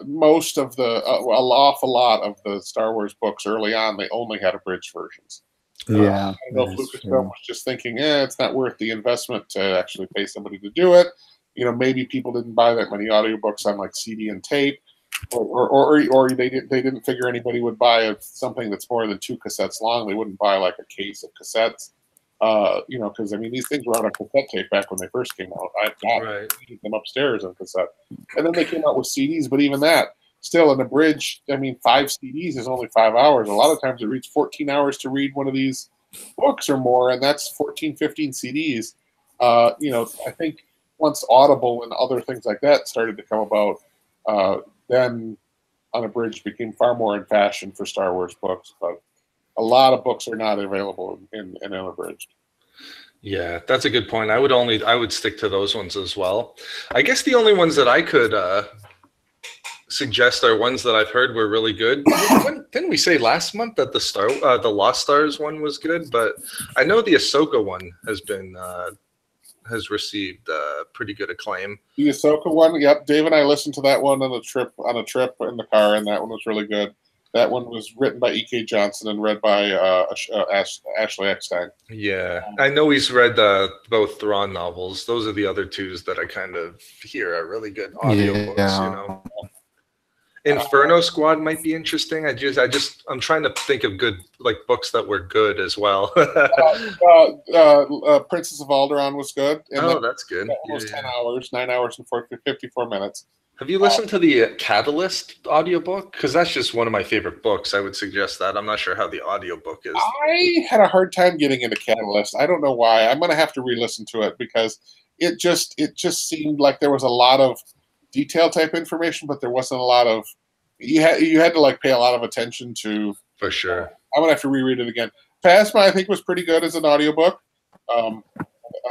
most of an awful lot of the Star Wars books early on, they only had abridged versions. Yeah, I don't know if Lucasfilm was just thinking, it's not worth the investment to actually pay somebody to do it. You know, maybe people didn't buy that many audiobooks on like CD and tape, or they didn't figure anybody would buy something that's more than 2 cassettes long. They wouldn't buy like a case of cassettes. You know, because I mean, these things were on a cassette tape back when they first came out. I've got them upstairs on cassette, and then they came out with CDs. But even that, still an abridged. I mean, 5 CDs is only 5 hours. A lot of times it reads 14 hours to read one of these books or more, and that's 14, 15 CDs. You know, I think once Audible and other things like that started to come about, then unabridged became far more in fashion for Star Wars books. But a lot of books are not available in unabridged. Yeah, that's a good point. I would stick to those ones as well. I guess the only ones that I could suggest are ones that I've heard were really good. Didn't we say last month that the Lost Stars one was good? But I know the Ahsoka one has received pretty good acclaim. The Ahsoka one, yep. Dave and I listened to that one on a trip in the car, and that one was really good. That one was written by E.K. Johnson and read by Ashley Eckstein. Yeah, I know he's read both Thrawn novels. Those are the other 2s that I kind of hear are really good audiobooks. Yeah. You know, Inferno Squad might be interesting. I'm trying to think of good books that were good as well. Princess of Alderaan was good. And that's good. Almost 10 hours, 9 hours and 54 minutes. Have you listened to the Catalyst audiobook? Because that's just one of my favorite books. I would suggest that. I'm not sure how the audiobook is. I had a hard time getting into Catalyst. I don't know why. I'm going to have to re-listen to it because it just seemed like there was a lot of detail type information, but there wasn't a lot of you had to like pay a lot of attention to. For sure. I'm going to have to reread it again. Phasma, I think, was pretty good as an audiobook. I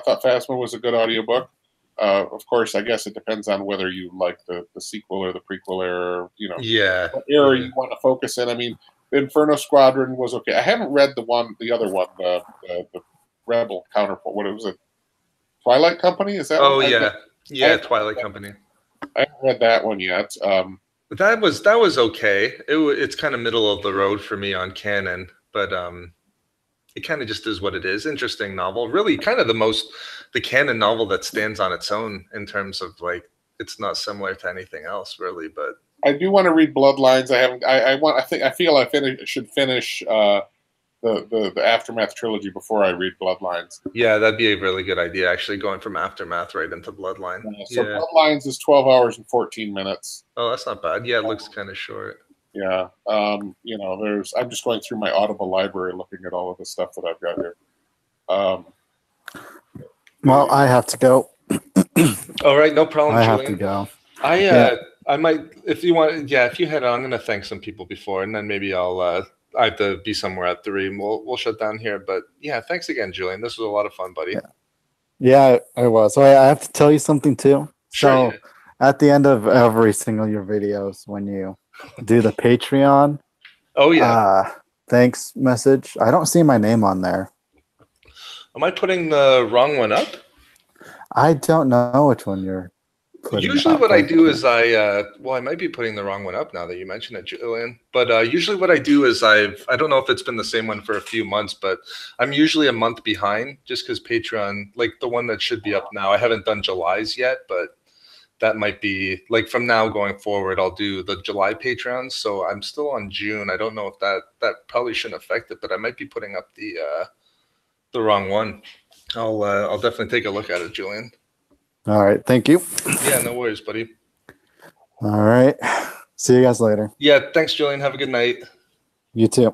thought Phasma was a good audiobook. Of course, I guess it depends on whether you like the sequel or the prequel or, you know, what era you want to focus in. I mean, Inferno Squadron was okay. I haven't read the other one, the Rebel counterpart. What was it? Twilight Company? Is that? Oh, yeah. Twilight Company. I haven't read that one yet. That was okay. It's kind of middle of the road for me on canon, but it kind of just is what it is. Interesting novel. Really kind of the canon novel that stands on its own in terms of like, it's not similar to anything else really, but I do want to read Bloodlines. I feel I should finish the Aftermath trilogy before I read Bloodlines. Yeah, that'd be a really good idea, actually, going from Aftermath right into Bloodline. Bloodlines is 12 hours and 14 minutes. Oh, that's not bad. Yeah, it looks kind of short. Yeah. You know, I'm just going through my Audible library looking at all of the stuff that I've got here. Well, I have to go. All right, no problem, I Julian. have to go. I might, if you want, if you head on, I'm going to thank some people before, and then maybe I have to be somewhere at 3, and we'll shut down here. But yeah, thanks again, Julian. This was a lot of fun, buddy. Yeah, it was. So I have to tell you something too. Sure. So at the end of every single of your videos, when you do the Patreon, thanks message, I don't see my name on there. Am I putting the wrong one up? I don't know which one you're putting Usually up. what I do is I might be putting the wrong one up now that you mention it, Julian. But usually what I do is I don't know if it's been the same one for a few months, but I'm usually a month behind just because Patreon, like the one that should be up now, I haven't done July's yet, but that might be like from now going forward, I'll do the July Patreons. So I'm still on June. I don't know if that probably shouldn't affect it, but I might be putting up the wrong one. I'll definitely take a look at it, Julian. All right. Thank you. Yeah, no worries, buddy. All right. See you guys later. Yeah, thanks, Julian. Have a good night. You too.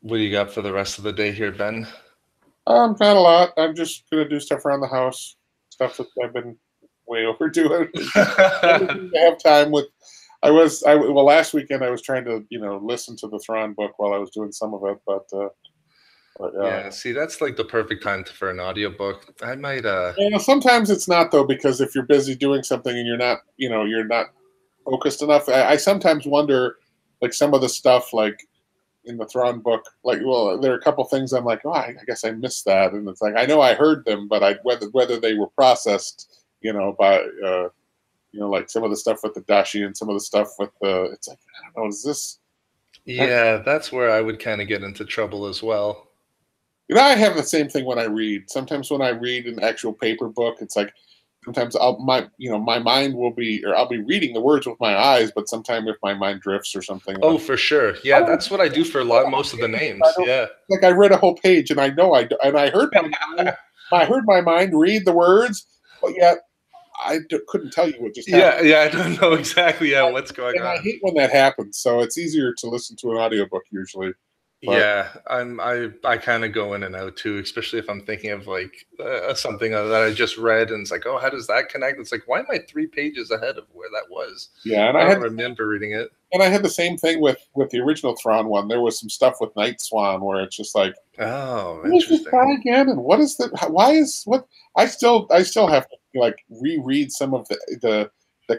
What do you got for the rest of the day here, Ben? Not a lot. I'm just going to do stuff around the house. Stuff that I've been way overdoing. I have time with. Last weekend I was trying to, listen to the Thrawn book while I was doing some of it, but But, Yeah, see, that's like the perfect time for an audiobook. I might sometimes it's not though, because if you're busy doing something and you're not focused enough. I sometimes wonder, like some of the stuff, like in the Thrawn book, like there are a couple things I'm like, oh, I guess I missed that, and it's like I know I heard them, but whether they were processed, by like some of the stuff with the dashi and some of the stuff with the, it's like I don't know, is this? Yeah, that's where I would kind of get into trouble as well. I have the same thing when I read. Sometimes when I read an actual paper book, it's like sometimes my mind will be, or I'll be reading the words with my eyes, but sometimes if my mind drifts or something. Oh, for sure. Yeah, that's what I do for most of the names. Yeah. Like I read a whole page and I know and I heard I heard my mind read the words, but yet couldn't tell you what just happened. Yeah, I don't know exactly what's going on. I hate when that happens, so it's easier to listen to an audiobook usually. But, yeah, I kind of go in and out too, especially if I'm thinking of like something that I just read, and it's like, oh, how does that connect? It's like, why am I 3 pages ahead of where that was? Yeah, and I don't remember reading it. And I had the same thing with the original Thrawn one. There was some stuff with Night Swan where it's just like, oh, what is this guy again? And what is that? Why is what? I still have to like reread some of the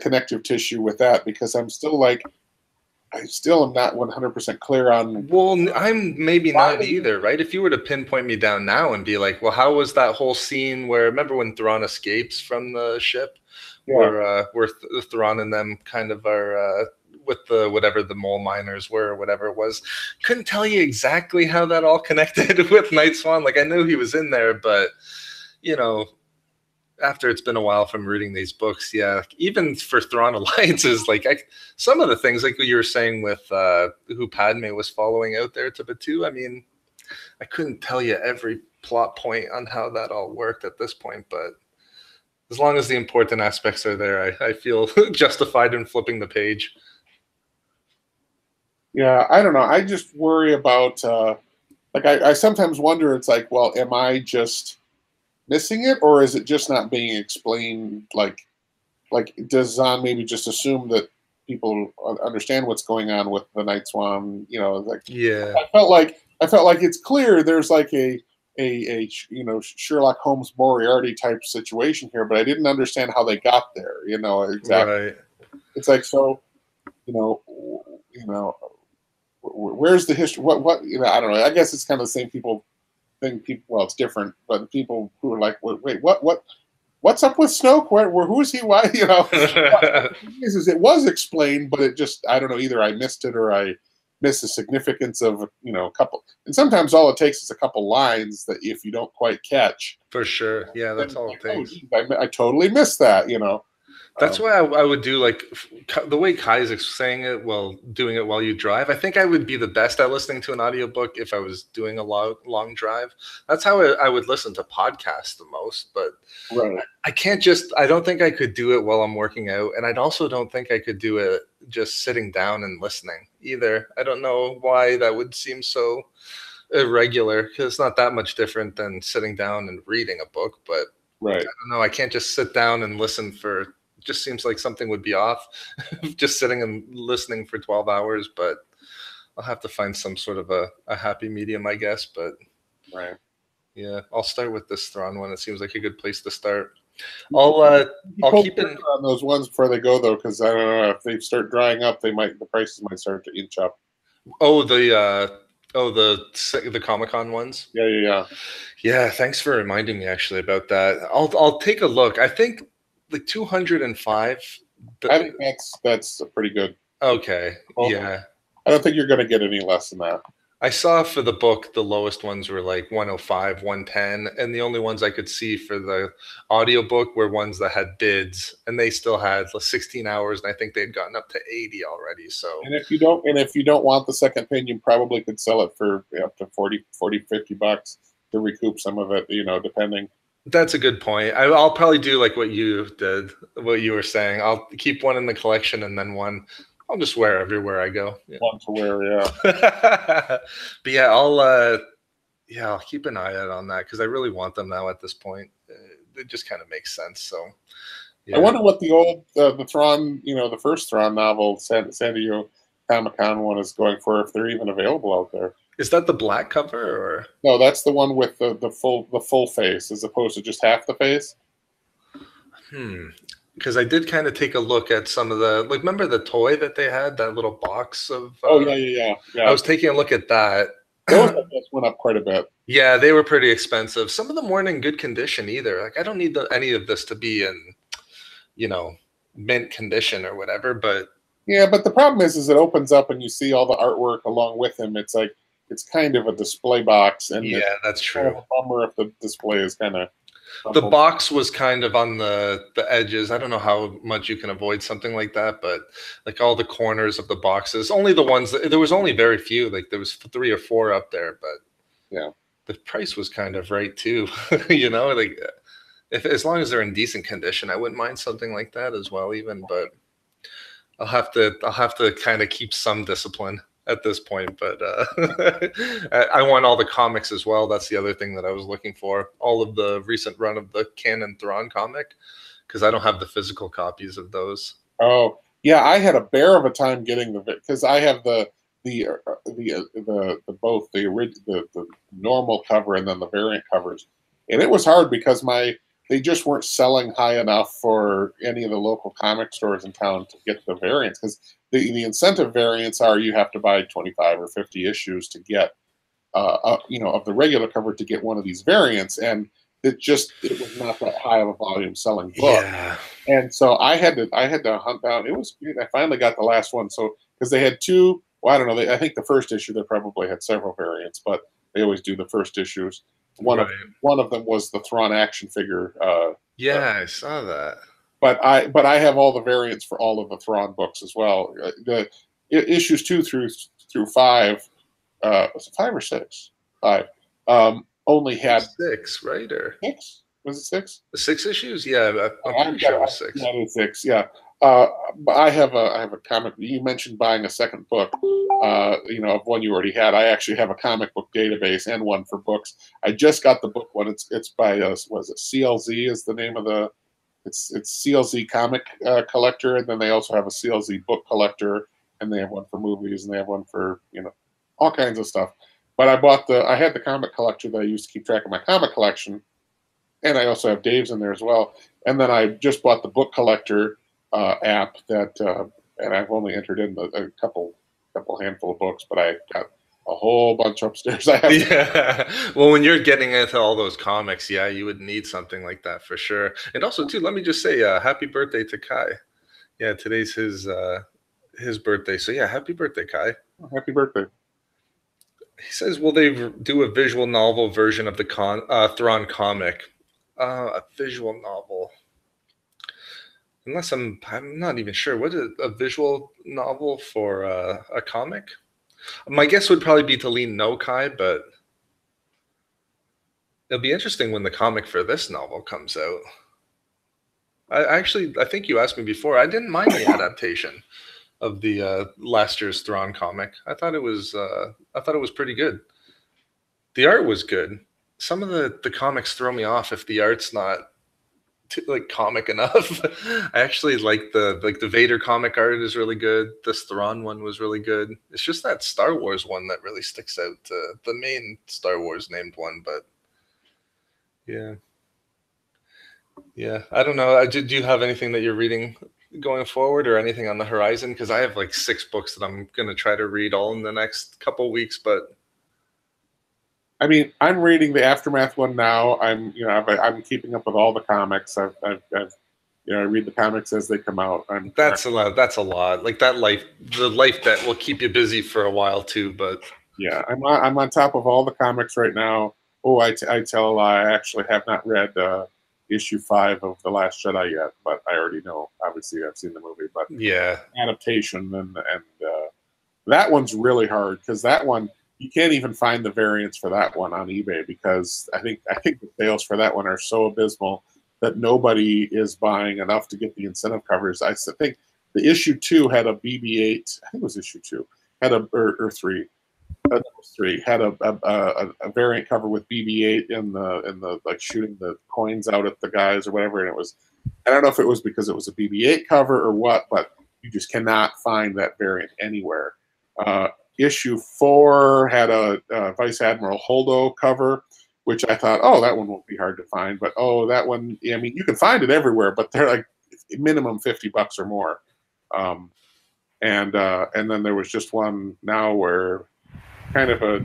connective tissue with that, because I'm still like, I still am not 100% clear on. Well, I'm maybe not either, right? If you were to pinpoint me down now and be like, well, how was that whole scene where, remember when Thrawn escapes from the ship, where Thrawn and them kind of are with the whatever the mole miners were or whatever it was, couldn't tell you exactly how that all connected with Night Swan. Like I knew he was in there, but after it's been a while from reading these books, yeah, even for Thrawn Alliances, like some of the things, like what you were saying with who Padme was following out there to Batu, I mean, I couldn't tell you every plot point on how that all worked at this point, but as long as the important aspects are there, I feel justified in flipping the page. Yeah, I don't know. I just worry about, like, I sometimes wonder, it's like, well, am I just missing it, or is it just not being explained? Like does Zahn maybe just assume that people understand what's going on with the Night Swan? Like, yeah, I felt like it's clear there's like a Sherlock Holmes Moriarty type situation here, but I didn't understand how they got there. Exactly. Right. It's like, so, where's the history? What I don't know. I guess it's kind of the same thing. Well, it's different, but the people who are like, wait, what's up with Snoke? Who is he? Why? It was explained, but it just, I don't know. Either I missed it or I missed the significance of a couple. And sometimes all it takes is a couple lines that if you don't quite catch. For sure, yeah, that's all it takes. I totally missed that. That's why I would do like the way Kai's saying it while doing it while you drive. I think I would be the best at listening to an audiobook if I was doing a long drive. That's how I would listen to podcasts the most. But right. I don't think I could do it while I'm working out. And I also don't think I could do it just sitting down and listening either. I don't know why that would seem so irregular, because it's not that much different than sitting down and reading a book. But right. I don't know. I can't just sit down and listen for... just seems like something would be off just sitting and listening for 12 hours, but I'll have to find some sort of a happy medium, I guess. But right. Yeah, I'll start with this Thrawn one. It seems like a good place to start. I'll keep it on those ones before they go though, because I don't know, if they start drying up, the prices might start to inch up. Oh, the Comic-Con ones. Yeah. Thanks for reminding me actually about that. I'll take a look. I think like 205. I think that's pretty good. Okay. Yeah. I don't think you're going to get any less than that. I saw for the book, the lowest ones were like 105, 110. And the only ones I could see for the audiobook were ones that had bids, and they still had 16 hours. And I think they'd gotten up to 80 already. So, and if you don't want the second pin, you probably could sell it for up to 40, $50 to recoup some of it, depending. That's a good point. I'll probably do like what you did, what you were saying. I'll keep one in the collection, and then one I'll just wear everywhere I go. Yeah. One to wear, yeah. But yeah, I'll keep an eye out on that, because I really want them now at this point. It just kind of makes sense. So yeah. I wonder what the old the Thrawn, the first Thrawn novel, San Diego Comic-Con one, is going for, if they're even available out there. Is that the black cover or? No, that's the one with the full face as opposed to just half the face. Because I did kind of take a look at some of the, like, remember the toy that they had, that little box of? Oh yeah. I was taking a look at that. Those went up quite a bit. Yeah, they were pretty expensive. Some of them weren't in good condition either. Like, I don't need any of this to be in, mint condition or whatever. But yeah, but the problem is it opens up and you see all the artwork along with him. It's like it's kind of a display box, and yeah, that's true. Kind of a bummer if the display is kind of. The box was kind of on the edges. I don't know how much you can avoid something like that, but like all the corners of the boxes, only the ones there was only very few. Like there was 3 or 4 up there, but yeah, the price was kind of right too. Like if as long as they're in decent condition, I wouldn't mind something like that as well. Even, but I'll have to kind of keep some discipline at this point, but I want all the comics as well. That's the other thing that I was looking for. All of the recent run of the Canon Thrawn comic, because I don't have the physical copies of those. Oh yeah, I had a bear of a time getting because I have the both the normal cover and then the variant covers, and it was hard because they just weren't selling high enough for any of the local comic stores in town to get the variants, because the incentive variants are you have to buy 25 or 50 issues to get of the regular cover to get one of these variants, and it was not that high of a volume selling book. Yeah. And so I had to hunt down. It was I finally got the last one, so because they had 2. Well, I don't know. I think the first issue they probably had several variants, but they always do the first issues. One of them was the Thrawn action figure. I saw that. But I have all the variants for all of the Thrawn books as well. The issues 2 through 5, was it 5 or 6? 5. Only had 6, right? Or 6? Was it 6? 6 issues? Yeah, I'm pretty sure it was 6. Yeah, it was 6. Yeah. But I have a comic. You mentioned buying a second book, of one you already had. I actually have a comic book database and one for books. I just got the book one. It's by was it CLZ is the name of the. It's CLZ comic collector, and then they also have a CLZ book collector, and they have one for movies, and they have one for all kinds of stuff. But I had the comic collector that I used to keep track of my comic collection, and I also have Dave's in there as well. And then I just bought the book collector app that, and I've only entered in a couple handful of books, but I got a whole bunch upstairs. Yeah. Well, when you're getting into all those comics, yeah, you would need something like that for sure. And also, too, let me just say, happy birthday to Kai. Yeah, today's his birthday. So yeah, happy birthday, Kai. Oh, happy birthday. He says, will they do a visual novel version of the Thrawn comic? A visual novel. Unless I'm not even sure. What is a visual novel for a comic? My guess would probably be to lean no, Kai, but it'll be interesting when the comic for this novel comes out. I think you asked me before. I didn't mind the adaptation of the last year's Thrawn comic. I thought it was pretty good. The art was good. Some of the comics throw me off if the art's not comic enough. I actually like the Vader comic art is really good. This Thrawn one was really good. It's just that Star Wars one that really sticks out. The main Star Wars named one, but yeah. I don't know. Do you have anything that you're reading going forward, or anything on the horizon? Because I have 6 books that I'm gonna try to read all in the next couple weeks, but. I mean, I'm reading the Aftermath one now. I'm keeping up with all the comics. I read the comics as they come out. That's a lot. That's a lot. Like the life that will keep you busy for a while too. But yeah, I'm on top of all the comics right now. Oh, I tell a lie. I actually have not read issue 5 of The Last Jedi yet, but I already know. Obviously, I've seen the movie, but yeah, adaptation and that one's really hard because that one. You can't even find the variants for that one on eBay because I think the sales for that one are so abysmal that nobody is buying enough to get the incentive covers. I think the issue 2 had a BB-8. I think it was issue 2 had or 3. 3 had a variant cover with BB-8 in the shooting the coins out at the guys or whatever, and it was. I don't know if it was because it was a BB-8 cover or what, but you just cannot find that variant anywhere. issue 4 had a Vice Admiral Holdo cover, which I thought, oh, that one won't be hard to find. But that one, I mean, you can find it everywhere, but they're like minimum $50 or more. And then there was just one now where kind of a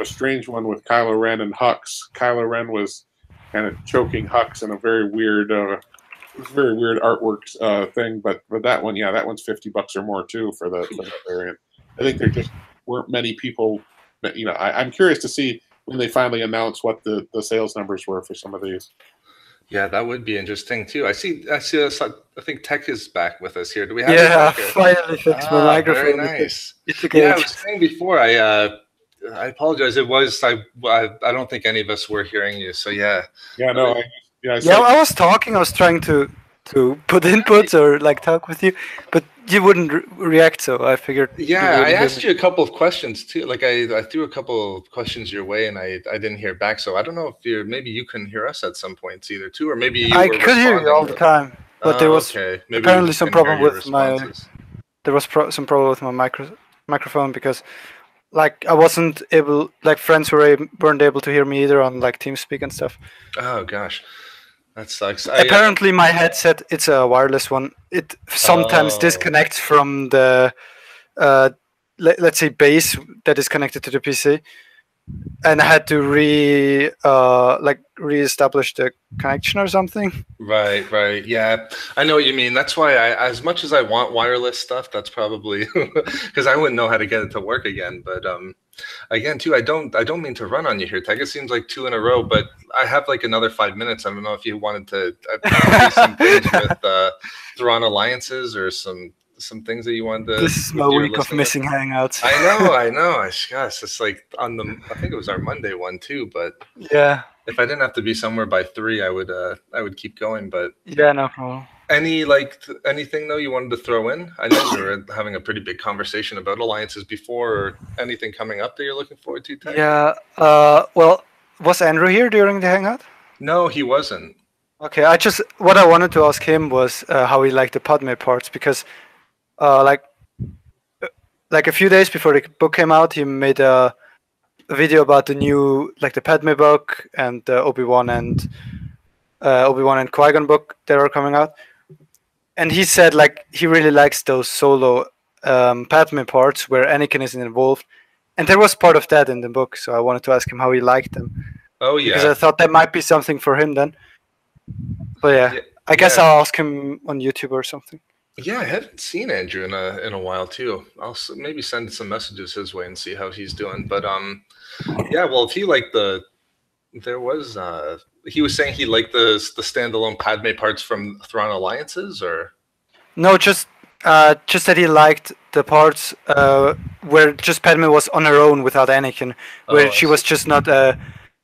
strange one with Kylo Ren and Hux. Kylo Ren was kind of choking Hux in a very weird artwork thing. But that one, that one's $50 or more too for that variant. I think there just weren't many people. I'm curious to see when they finally announce what the sales numbers were for some of these. Yeah, that would be interesting too. I see. I think Tech is back with us here. Do we have? Yeah, I finally fixed my microphone. Very nice. It's okay. Yeah, I was saying before. I apologize. It was I don't think any of us were hearing you. So yeah. Yeah, no. I was talking. I was trying to put inputs or like talk with you, but you wouldn't react. So I figured. Yeah, I asked you a couple of questions too. Like I threw a couple of questions your way, and I didn't hear back. So I don't know if maybe you couldn't hear us at some points either too, or maybe you I could hear you all the time, but there was apparently some problem with there was some problem with my microphone because like I wasn't able, like friends weren't able to hear me either on like TeamSpeak and stuff. Oh gosh. That sucks. Apparently, my headset, it's a wireless one. It sometimes disconnects from the, let's say, base that is connected to the PC. And I had to re-establish the connection or something. Right. Yeah, I know what you mean. That's why as much as I want wireless stuff, that's probably because I wouldn't know how to get it to work again. But again, too, I don't mean to run on you here, Tech. It seems like 2 in a row, but I have like another 5 minutes. I don't know if you wanted to do some things with Thrawn alliances or some things that you wanted to. This is my week of missing hangouts. I know. Gosh, it's like I think it was our Monday one too. But yeah, if I didn't have to be somewhere by 3, I would keep going. But yeah, no problem. Anything though you wanted to throw in? I know we were having a pretty big conversation about alliances before, or anything coming up that you're looking forward to, Tech? Yeah. Well, was Andrew here during the hangout? No, he wasn't. Okay, what I wanted to ask him was how he liked the Padme parts because, like a few days before the book came out, he made a video about the new, like the Padme book and the Obi-Wan and Qui-Gon book that are coming out. And he said like he really likes those solo Padme parts where Anakin isn't involved. And there was part of that in the book, so I wanted to ask him how he liked them. Oh yeah. Because I thought that might be something for him then. But yeah, I guess I'll ask him on YouTube or something. Yeah, I haven't seen Andrew in a while too. I'll maybe send some messages his way and see how he's doing. But yeah, well, if he liked he was saying he liked the standalone Padme parts from Thrawn Alliances, or no, just that he liked the parts where just Padme was on her own without Anakin, where she was just not a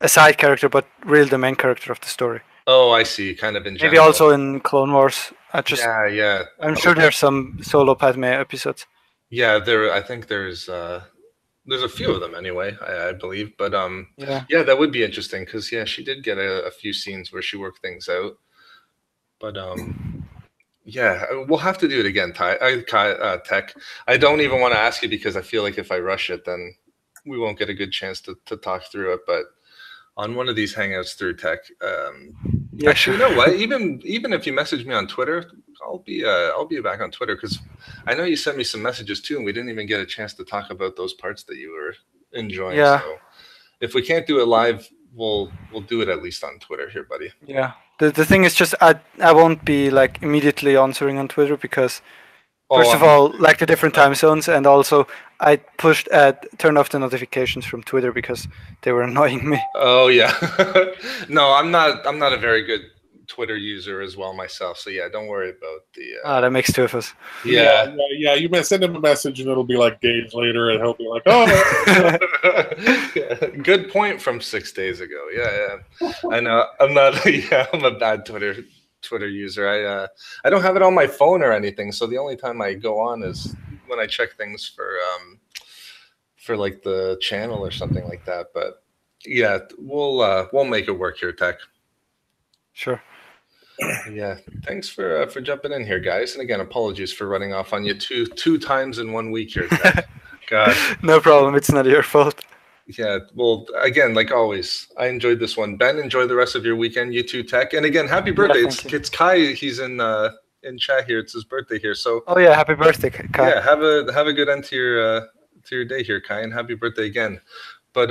side character but really the main character of the story. Oh, I see. Kind of in general. Maybe also in Clone Wars. Yeah. I'm sure there's some solo Padme episodes. Yeah, I think there's a few of them anyway, I believe. But yeah, that would be interesting because she did get a few scenes where she worked things out. But yeah, we'll have to do it again, Tech. I don't even want to ask you because I feel like if I rush it, then we won't get a good chance to talk through it. But on one of these hangouts through Tech, actually, you know what? Even if you message me on Twitter, I'll be back on Twitter because I know you sent me some messages too, and we didn't even get a chance to talk about those parts that you were enjoying. Yeah. So if we can't do it live, we'll do it at least on Twitter here, buddy. Yeah. The thing is just I won't be like immediately answering on Twitter because first of all, like the different time zones, and also I turned off the notifications from Twitter because they were annoying me. Oh yeah. No, I'm not a very good Twitter user as well myself. So yeah, don't worry about the. That makes 2 of us. Yeah. You may send him a message and it'll be like days later, and he'll be like, "Oh." Good point from 6 days ago. Yeah. I know. I'm a bad Twitter user. I don't have it on my phone or anything, so the only time I go on is when I check things for like the channel or something like that. But yeah, we'll make it work here, Tech. Sure. Yeah, thanks for jumping in here, guys. And again, apologies for running off on you two times in 1 week here, Tech. God. No problem. It's not your fault. Yeah, well, again, like always, I enjoyed this one. Ben, enjoy the rest of your weekend. You too, Tech. And again, happy birthday. thank you. It's Kai. He's in chat here. It's his birthday here. So Oh yeah, happy birthday, Kai. yeah, have a good end to your day here, Kai, and happy birthday again. But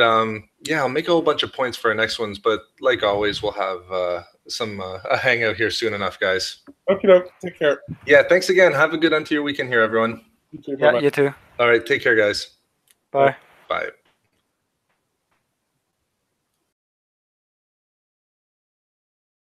yeah, I'll make a whole bunch of points for our next ones. But like always, we'll have a hangout here soon enough, guys. Okay, take care. Yeah, thanks again. Have a good end to your weekend here, everyone. You too. Yeah, Bye-bye. you too. All right, take care, guys. Bye.